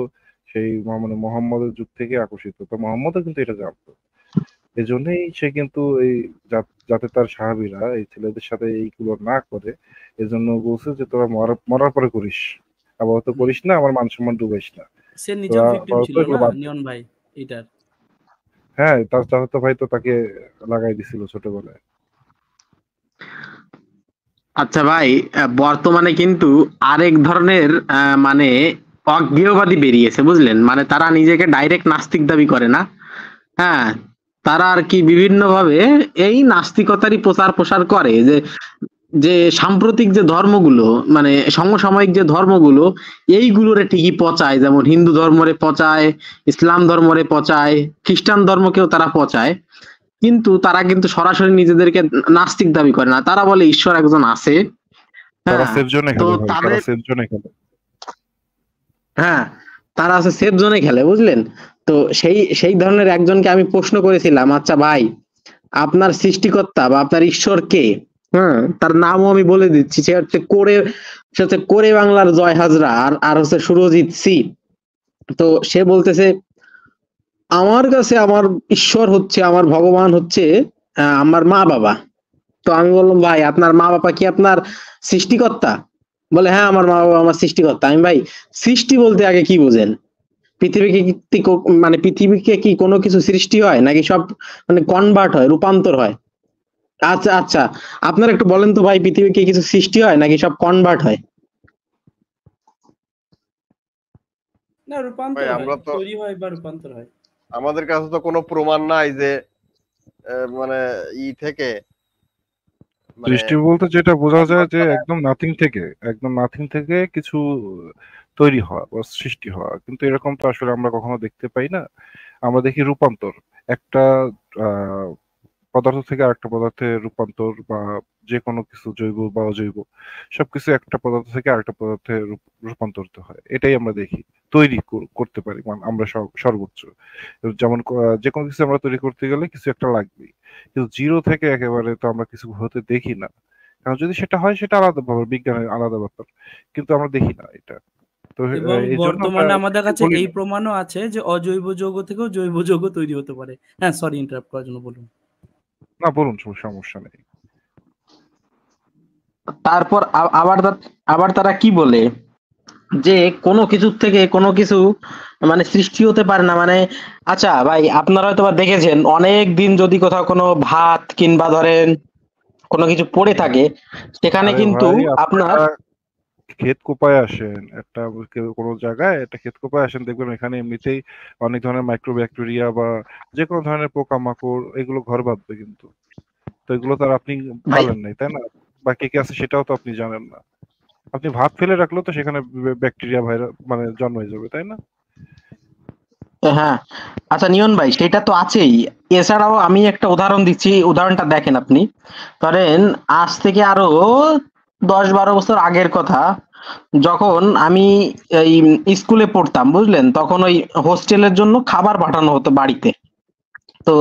সেই মানে মোহাম্মদের যুগ থেকে আকর্ষিত, তো মোহাম্মদও কিন্তু এটা জানতো। এজন্যই সে কিন্তু এই যাতে তার সাহাবীরা এই ছেলেদের সাথে এইগুলো না করে, এজন্য বলছে যে তোরা মরার পরে করিস, আপাতত করিস না, আমার মান সম্মান ডুবাইস না, সে নিজেও তোরা ভিকটিম আপাতত ছিল এগুলো না বাদ দে। নিয়ন ভাই এটার। হ্যাঁ, তার চাচাতো ভাই তো তাকে লাগাই দিছিল ছোটবেলায়। আচ্ছা ভাই, বর্তমানে কিন্তু আরেক ধরনের মানে অজ্ঞেয়বাদী বেরিয়েছে, বুঝলেন? মানে তারা নিজেকে ডাইরেক্ট নাস্তিক দাবি করে না, হ্যাঁ, তারা আর কি বিভিন্ন ভাবে এই নাস্তিকতারই প্রচার প্রসার করে, যে যে সাম্প্রতিক যে ধর্মগুলো মানে সমসাময়িক যে ধর্মগুলো এইগুলোরে ঠিকই পচায়, যেমন হিন্দু ধর্মরে পচায়, ইসলাম ধর্মরে পচায়, খ্রিস্টান ধর্মকেও তারা পচায়, কিন্তু তারা কিন্তু সরাসরি নিজেদেরকে নাস্তিক দাবি করে না, তারা বলে ঈশ্বর একজন আছে। তারা হ্যাঁ, সেফ জোনে তো খেলে ভাই, তারা তাদের সেফ জোনে খেলে। হ্যাঁ, তারা আছে সেফ জোনে খেলে, বুঝলেন? তো সেই সেই ধরনের একজনকে আমি প্রশ্ন করেছিলাম, আচ্ছা ভাই আপনার সৃষ্টিকর্তা বা আপনার ঈশ্বর কে? হ্যাঁ, তার নামও আমি বলে দিচ্ছি, সে হচ্ছে কোরে বাংলার জয় হাজরা, আর হচ্ছে সুরজিৎ সি। তো সে বলতেছে আমার কাছে আমার ঈশ্বর হচ্ছে, আমার ভগবান হচ্ছে আমার মা বাবা। তো আমি বললাম ভাই আপনার মা বাবা কি আপনার সৃষ্টিকর্তা? বলে হ্যাঁ আমার মা বাবা আমার সৃষ্টিকর্তা। আমি ভাই সৃষ্টি বলতে আগে কি বুঝেন? মানে পৃথিবীকে কি কোনো কিছু সৃষ্টি হয় নাকি সব মানে কনভার্ট হয়, রূপান্তর হয়? আচ্ছা আচ্ছা, আপনারা একটু বলেন তো ভাই, পৃথিবীকে কিছু সৃষ্টি হয় নাকি সব কনভার্ট হয়? না রূপান্তর ভাই হয়, আমরা তো, তৈরি হয় বা রূপান্তর হয়। আমাদের কাছে তো কোনো প্রমাণ নাই যে মানে থেকে মানে সৃষ্টি বলতে যেটা বোঝা যায় যে একদম নাথিং থেকে কিছু তৈরি হওয়া বা সৃষ্টি হওয়া, কিন্তু এরকম তো আসলে আমরা কখনো দেখতে পাই না। আমরা দেখি রূপান্তর, একটা পদার্থ থেকে আরেকটা পদার্থে রূপান্তর, বা যে কোনো কিছু জৈব বা অজৈব সবকিছু একটা পদার্থ থেকে আরেকটা পদার্থে রূপান্তরিত হয়, এটাই আমরা দেখি। তৈরি করতে পারি মানে আমরা সর্বোচ্চ, যেমন যে কোনো কিছু আমরা তৈরি করতে গেলে কিছু একটা লাগবেই, কিন্তু জিরো থেকে একেবারে তো আমরা কিছু হতে দেখি না। কারণ যদি সেটা হয় সেটা আলাদা ব্যাপার, বিজ্ঞানের আলাদা ব্যাপার, কিন্তু আমরা দেখি না এটা। তো এবং এই জন্য বর্তমানে আমাদের কাছে বলি এই না। প্রমাণও আছে যে অজৈব যৌগ থেকেও জৈব যৌগ তৈরি হতে পারে। হ্যাঁ সরি ইন্টারাপ্ট করার জন্য, বলুন। না বলুন, সমস্যা নেই। তারপর আবার তারা কি বলে যে কোনো কিছুর থেকে কোনো কিছু মানে সৃষ্টি হতে পারে না, মানে আচ্ছা ভাই আপনারা হয়তো বা দেখেছেন অনেক দিন যদি কোথাও কোনো ভাত কিংবা ধরেন কোনো কিছু পড়ে থাকে, সেখানে আরে কিন্তু ভাই, আপনি আপনার একটা ক্ষেত কোপায় আসেন, একটা কোনো জায়গায় একটা ক্ষেত কোপায় আসেন, দেখবেন এখানে এমনিতেই অনেক ধরনের মাইক্রোব্যাকটেরিয়া বা যে কোনো ধরনের পোকামাকড় এগুলো ঘর বাঁধবে কিন্তু। তো এগুলো তো আর আপনি ভাই পালেন নাই, তাই না? বা কে কে আছে সেটাও তো আপনি জানেন না। আপনি ভাত ফেলে রাখলেও তো সেখানে ব্যাকটেরিয়া ভাইরাস মানে জন্মায় যাবে, তাই না? হ্যাঁ, আচ্ছা নিয়ন ভাই সেটা তো আছেই। এছাড়াও আমি একটা উদাহরণ দিচ্ছি, উদাহরণটা দেখেন আপনি। ধরেন আজ থেকে আরো 10-12 বছর আগের কথা, যখন আমি এই স্কুলে পড়তাম বুঝলেন, তখন ওই হোস্টেলের জন্য খাবার পাঠানো হতো বাড়িতে। তো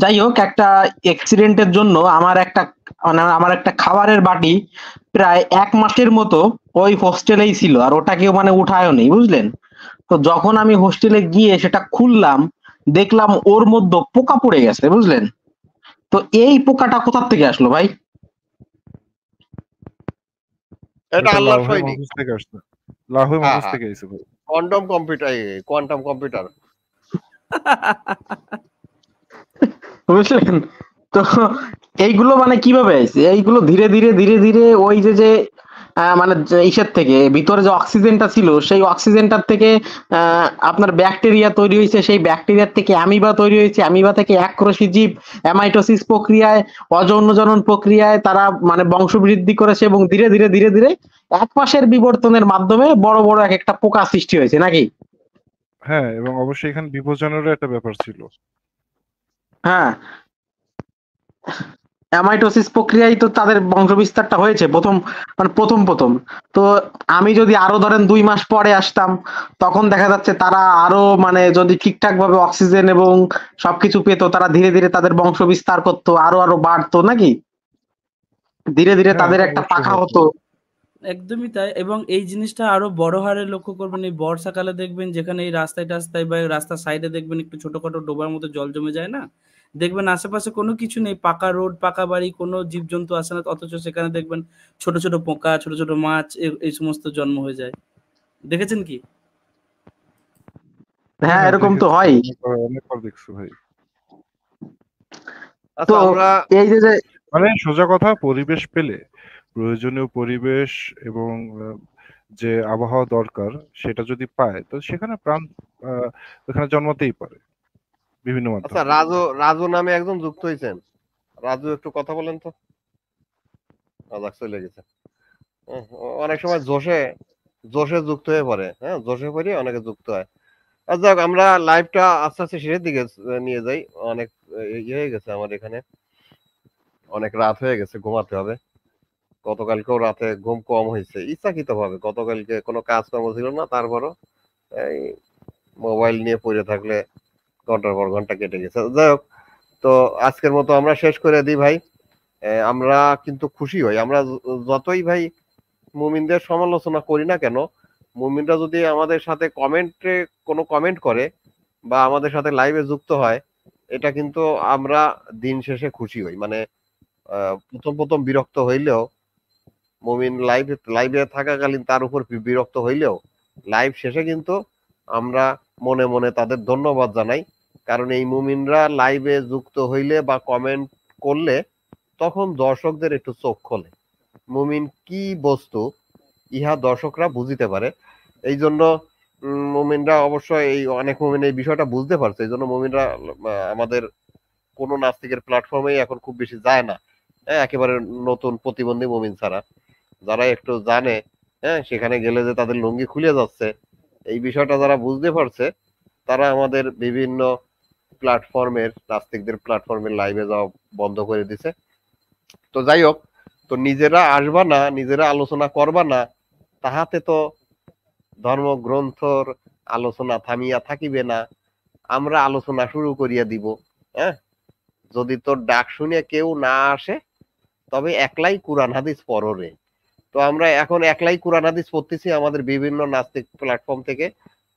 যাই হোক, একটা অ্যাক্সিডেন্টের জন্য আমার একটা খাবারের বাটি প্রায় 1 মাসের মতো ওই হোস্টেলেই ছিল, আর ওটা কেউ মানে উঠায়ও নেই বুঝলেন। তো যখন আমি হোস্টেলে গিয়ে সেটা খুললাম, দেখলাম ওর মধ্যে পোকা পড়ে গেছে বুঝলেন। তো এই পোকাটা কোথা থেকে আসলো ভাই? এটা এটা আল্লাহর লাউহে সৈনিক। মাহফুজ থেকে আসছে, লাউহে হ্যাঁ মাহফুজ হ্যাঁ, থেকে এসে ভাই। Quantum computer. বুঝলেন? তো এইগুলো মানে কিভাবে আসছে? এইগুলো ধীরে ধীরে ধীরে ধীরে ওই যে মানে ইসের থেকে ভিতরে যে অক্সিজেনটা ছিল, সেই অক্সিজেনটার থেকে আপনার ব্যাকটেরিয়া তৈরি হয়েছে, সেই ব্যাকটেরিয়ার থেকে অ্যামিবা তৈরি হয়েছে, অ্যামিবা থেকে এককোষী জীব অ্যামাইটোসিস প্রক্রিয়ায়, অযৌনজনন প্রক্রিয়ায় তারা মানে বংশবৃদ্ধি করেছে, এবং ধীরে ধীরে ধীরে ধীরে 1 মাসের বিবর্তনের মাধ্যমে বড় বড় এক একটা পোকা সৃষ্টি হয়েছে নাকি? হ্যাঁ, এবং অবশ্যই এখানে বিভাজনেরও একটা ব্যাপার ছিল। হ্যাঁ, অ্যামাইটোসিস প্রক্রিয়ায় তো তাদের বংশবিস্তারটা হয়েছে প্রথম। তো আমি যদি আরো ধরেন 2 মাস পরে আসতাম, তখন দেখা যাচ্ছে তারা আরো মানে যদি ঠিকঠাক ভাবে অক্সিজেন এবং সবকিছু পেত, তারা ধীরে ধীরে তাদের বংশ বিস্তার করতো, আরো আরো বাড়তো নাকি? ধীরে ধীরে হ্যাঁ, তাদের এটা একটা অবশ্যই পাখা হতো। হতো। একদমই তাই। এবং এই জিনিসটা আরো বড় হারে লক্ষ্য করবেন এই বর্ষাকালে, দেখবেন যেখানে এই রাস্তায় টাস্তায় বা রাস্তার সাইডে দেখবেন একটু ছোটখাটো ডোবার মতো জল জমে যায় না, দেখবেন আশেপাশে কোনো কিছু নেই, পাকা রোড পাকা বাড়ি, কোনো জীবজন্তু আসে না, অথচ সেখানে দেখবেন ছোট ছোট পোকা, ছোট ছোট মাছ, এই সমস্ত জন্ম হয়ে যায়। দেখেছেন কি? হ্যাঁ হ্যাঁ, হ্যাঁ, এরকম তো দেখেছি, হয়। অনেকবার দেখছি ভাই। তো আচ্ছা আমরা এই যে মানে সোজা কথা, পরিবেশ পেলে, প্রয়োজনীয় পরিবেশ এবং যে আবহাওয়া দরকার সেটা যদি পায়, তো সেখানে প্রাণ ওখানে জন্মাতেই পারে বিভিন্ন আচ্ছা, মাধ্যমে। রাজু রাজু নামে একজন যুক্ত হয়েছেন। রাজু একটু কথা বলেন তো। রাজাক চলে গেছে। অনেক সময় জোশে জোশে যুক্ত হয়ে পড়ে, হ্যাঁ, জোশে পড়ে অনেকে যুক্ত হয়। আর যাক, আমরা লাইভটা আস্তে আস্তে শেষের দিকে নিয়ে যাই। অনেক ইয়ে হয়ে গেছে আমার এখানে, অনেক রাত হয়ে গেছে, ঘুমাতে হবে। গতকালকেও রাতে ঘুম কম হয়েছে ইচ্ছাকৃত ভাবে, গতকালকে কোনো কাজকর্ম ছিল না, তারপরও এই মোবাইল নিয়ে পড়ে থাকলে ঘন্টার পর ঘন্টা কেটে গেছে। যাই হোক, তো আজকের মতো আমরা শেষ করে দিই ভাই। আমরা কিন্তু খুশি হই, আমরা যতই ভাই মুমিনদের সমালোচনা করি না কেন, মুমিনরা যদি আমাদের সাথে কমেন্টে কোনো কমেন্ট করে বা আমাদের সাথে লাইভে যুক্ত হয়, এটা কিন্তু আমরা দিন শেষে খুশি হই। মানে প্রথম প্রথম বিরক্ত হইলেও, মুমিন লাইভে থাকাকালীন তার উপর বিরক্ত হইলেও, লাইভ শেষে কিন্তু আমরা মনে মনে তাদের ধন্যবাদ জানাই। কারণ এই মুমিনরা লাইভে যুক্ত হইলে বা কমেন্ট করলে তখন দর্শকদের একটু চোখ খোলে, মুমিন কি বস্তু ইহা দর্শকরা বুঝিতে পারে। এই জন্য মুমিনরা অবশ্যই, এই অনেক মুমিন এই বিষয়টা বুঝতে পারছে, এই জন্য মুমিনরা আমাদের কোনো নাস্তিকের প্ল্যাটফর্মে এখন খুব বেশি যায় না। হ্যাঁ, একেবারে নতুন প্রতিবন্ধী মুমিন ছাড়া যারা একটু জানে, হ্যাঁ, সেখানে গেলে যে তাদের লুঙ্গি খুলে যাচ্ছে, এই বিষয়টা যারা বুঝতে পারছে, তারা আমাদের বিভিন্ন প্ল্যাটফর্মের, নাস্তিকদের প্ল্যাটফর্মের লাইভে যাওয়া বন্ধ করে দিছে। তো যাই হোক, তো নিজেরা আসবা না, নিজেরা আলোচনা করবা না, তাহাতে তো ধর্মগ্রন্থর আলোচনা থামিয়া থাকিবে না। আমরা আলোচনা শুরু করিয়া দিব। হ্যাঁ, যদি তোর ডাক শুনে কেউ না আসে, তবে একলাই কুরআন হাদিস পড়রে। তো আমরা এখন একলাই কুরআন হাদিস পড়তেছি আমাদের বিভিন্ন নাস্তিক প্ল্যাটফর্ম থেকে।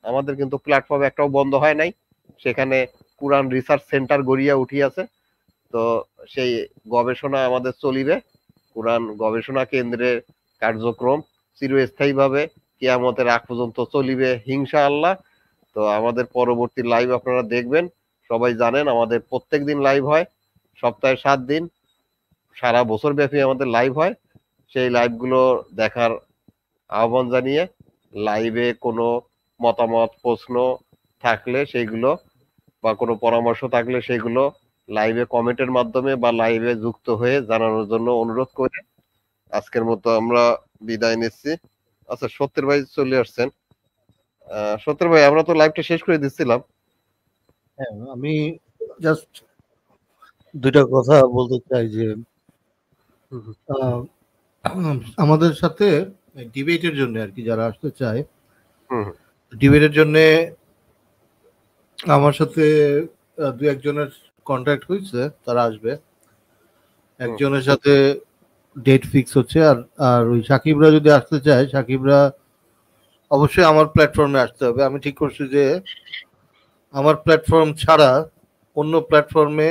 আমাদের কিন্তু প্ল্যাটফর্ম একটাও বন্ধ হয় নাই, সেখানে কুরআন রিসার্চ সেন্টার গড়িয়া উঠিয়াছে। তো সেই গবেষণা আমাদের চলিবে, কুরআন গবেষণা কেন্দ্রের কার্যক্রম চিরস্থায়ীভাবে কিয়ামতের আগ পর্যন্ত চলিবে ইনশাআল্লাহ। তো আমাদের পরবর্তী লাইভ আপনারা দেখবেন। সবাই জানেন আমাদের প্রত্যেক দিন লাইভ হয়, সপ্তাহে 7 দিন, সারা বছর ব্যাপী আমাদের লাইভ হয়। সেই লাইভগুলো দেখার আহ্বান জানিয়ে লাইভে কোনো মতামত প্রশ্ন থাকলে সেইগুলো বা কোনো পরামর্শ থাকলে সেগুলো লাইভে কমেন্টের মাধ্যমে বা লাইভে যুক্ত হয়ে জানানোর জন্য অনুরোধ করে আজকের মতো আমরা বিদায় নিচ্ছি। আচ্ছা, সত্যের ভাই চলে আসছেন। সত্যের ভাই, আমরা তো লাইভটা শেষ করে দিচ্ছিলাম। হ্যাঁ, আমি জাস্ট দুইটা কথা বলতে চাই যে আহ, আমাদের সাথে ডিবেটের জন্য আর কি যারা আসতে চায়, ডিবেটের জন্য আমার সাথে দু একজনের কন্ট্যাক্ট হয়েছে, তারা আসবে। একজনের সাথে ডেট ফিক্স হচ্ছে, আর আর ওই সাকিবরা যদি আসতে চায়, সাকিবরা অবশ্যই আমার প্ল্যাটফর্মে আসতে হবে। আমি ঠিক করছি যে আমার প্ল্যাটফর্ম ছাড়া অন্য প্ল্যাটফর্মে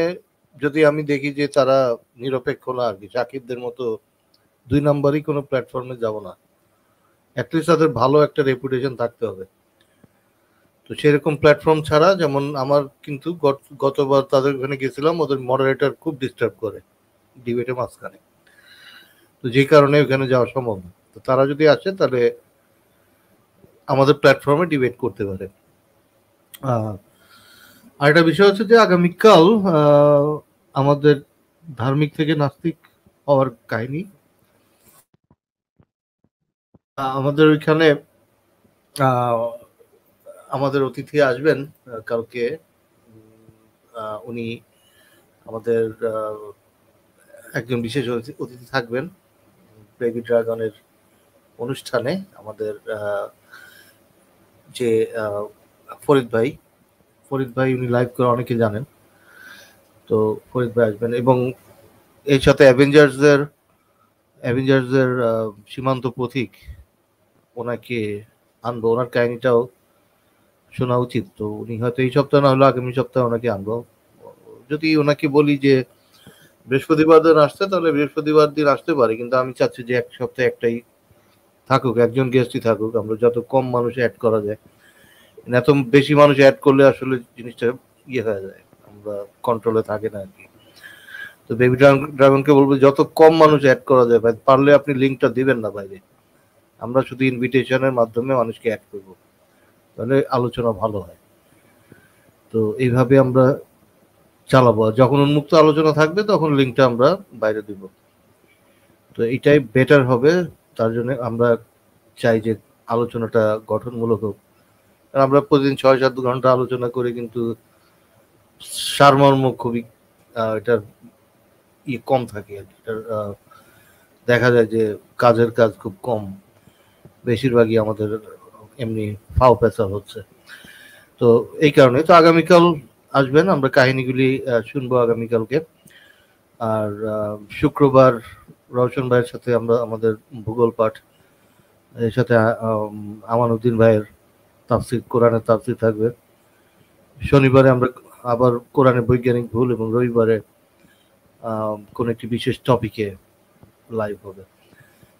যদি আমি দেখি যে তারা নিরপেক্ষ না আর কি, সাকিবদের মতো দুই নাম্বারই কোনো প্ল্যাটফর্মে যাব না। অ্যাটলিস্ট তাদের ভালো একটা রেপুটেশন থাকতে হবে। তো সেরকম প্ল্যাটফর্ম ছাড়া, যেমন আমার কিন্তু গতবার তাদের ওখানে গেছিলাম, ওদের মডারেটর খুব ডিস্টার্ব করে ডিবেটের মাঝখানে, তো যে কারণে ওখানে যাওয়া সম্ভব না। তো তারা যদি আসে তাহলে আমাদের প্ল্যাটফর্মে ডিবেট করতে পারে। আর একটা বিষয় হচ্ছে যে আগামীকাল আমাদের ধার্মিক থেকে নাস্তিক হওয়ার কাহিনী, আমাদের ওইখানে আমাদের অতিথি আসবেন কালকে। উনি আমাদের একজন বিশেষ অতিথি থাকবেন বেবি ড্রাগনের অনুষ্ঠানে। আমাদের যে ফরিদ ভাই উনি লাইভ করে অনেকে জানেন, তো ফরিদ ভাই আসবেন। এবং এর সাথে অ্যাভেঞ্জার্সের সীমান্ত পথিক, ওনাকে আনবো, ওনার কাহিনীটাও শোনা উচিত। তো উনি হয়তো এই সপ্তাহ না হলে আগামী সপ্তাহে ওনাকে আনবো। যদি ওনাকে বলি যে বৃহস্পতিবার দিন আসতে, তাহলে বৃহস্পতিবার দিন আসতে পারে, কিন্তু আমি চাচ্ছি যে এক সপ্তাহে একটাই থাকুক, একজন গেস্টই থাকুক। আমরা যত কম মানুষ অ্যাড করা যায়, এত বেশি মানুষ অ্যাড করলে আসলে জিনিসটা হয়ে যায়, আমরা কন্ট্রোলে থাকে না আর কি। তো বেবি ড্রাগনকে বলবো যত কম মানুষ অ্যাড করা যায়, পারলে আপনি লিঙ্কটা দিবেন না বাইরে, আমরা শুধু ইনভিটেশনের মাধ্যমে মানুষকে অ্যাড করবো, তাহলে আলোচনা ভালো হয়। তো এইভাবে আমরা চালাবো। যখন উন্মুক্ত আলোচনা থাকবে তখন লিঙ্কটা আমরা বাইরে দিব। তো এটাই বেটার হবে। তার জন্য আমরা চাই যে আলোচনাটা গঠনমূলক হোক। আমরা প্রতিদিন 6-7 ঘন্টা আলোচনা করে কিন্তু সারমর্ম খুবই এটার কম থাকে আর কি। দেখা যায় যে কাজের কাজ খুব কম, বেশিরভাগই আমাদের এমনি ফাও পেঁচা হচ্ছে। তো এই কারণে তো আগামীকাল আসবেন, আমরা কাহিনীগুলি শুনবো আগামীকালকে। আর শুক্রবার রওশন ভাইয়ের সাথে আমরা আমাদের ভূগোল পাঠ, এর সাথে আমানুদ্দিন ভাইয়ের তাফসির, কোরআনের তাফসির থাকবে। শনিবারে আমরা আবার কোরআনের বৈজ্ঞানিক ভুল, এবং রবিবারে কোন একটি বিশেষ টপিকে লাইভ হবে।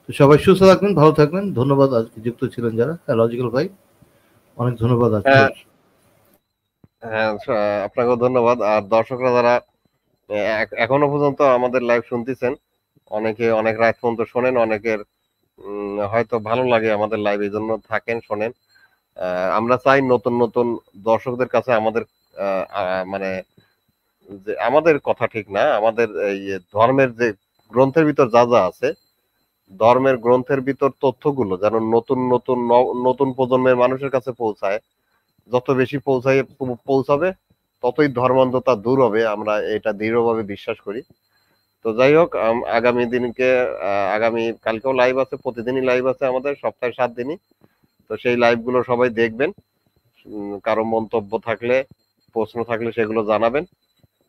তো সবাই সুস্থ থাকবেন, ভালো থাকবেন। ধন্যবাদ আজকে যুক্ত ছিলেন যারা। লজিক্যাল ভাই, অনেক ধন্যবাদ আজকে। হ্যাঁ, আপনাকেও ধন্যবাদ। আর দর্শকরা যারা এখনো পর্যন্ত আমাদের লাইভ শুনতেছেন, অনেকে অনেক রাত পর্যন্ত শোনেন, অনেকের হয়তো ভালো লাগে আমাদের লাইভ, এই জন্য থাকেন, শোনেন। আমরা চাই নতুন নতুন দর্শকদের কাছে আমাদের মানে যে আমাদের কথা ঠিক না, আমাদের এই ধর্মের যে গ্রন্থের ভিতর যা যা আছে, ধর্মের গ্রন্থের ভিতর তথ্যগুলো যেন নতুন নতুন নতুন প্রজন্মের মানুষের কাছে পৌঁছায়। যত বেশি পৌঁছাবে ততই ধর্মান্ধতা দূর হবে, আমরা এটা দৃঢ়ভাবে বিশ্বাস করি। তো যাই হোক, আগামী দিনকে আগামী কালকেও লাইভ আছে, প্রতিদিনই লাইভ আছে আমাদের, সপ্তাহে 7 দিনই। তো সেই লাইভগুলো সবাই দেখবেন। কারো মন্তব্য থাকলে, প্রশ্ন থাকলে সেগুলো জানাবেন।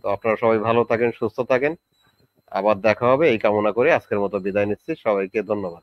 তো আপনারা সবাই ভালো থাকেন, সুস্থ থাকেন। আবার দেখা হবে এই কামনা করে আজকের মতো বিদায় নিচ্ছি। সবাইকে ধন্যবাদ।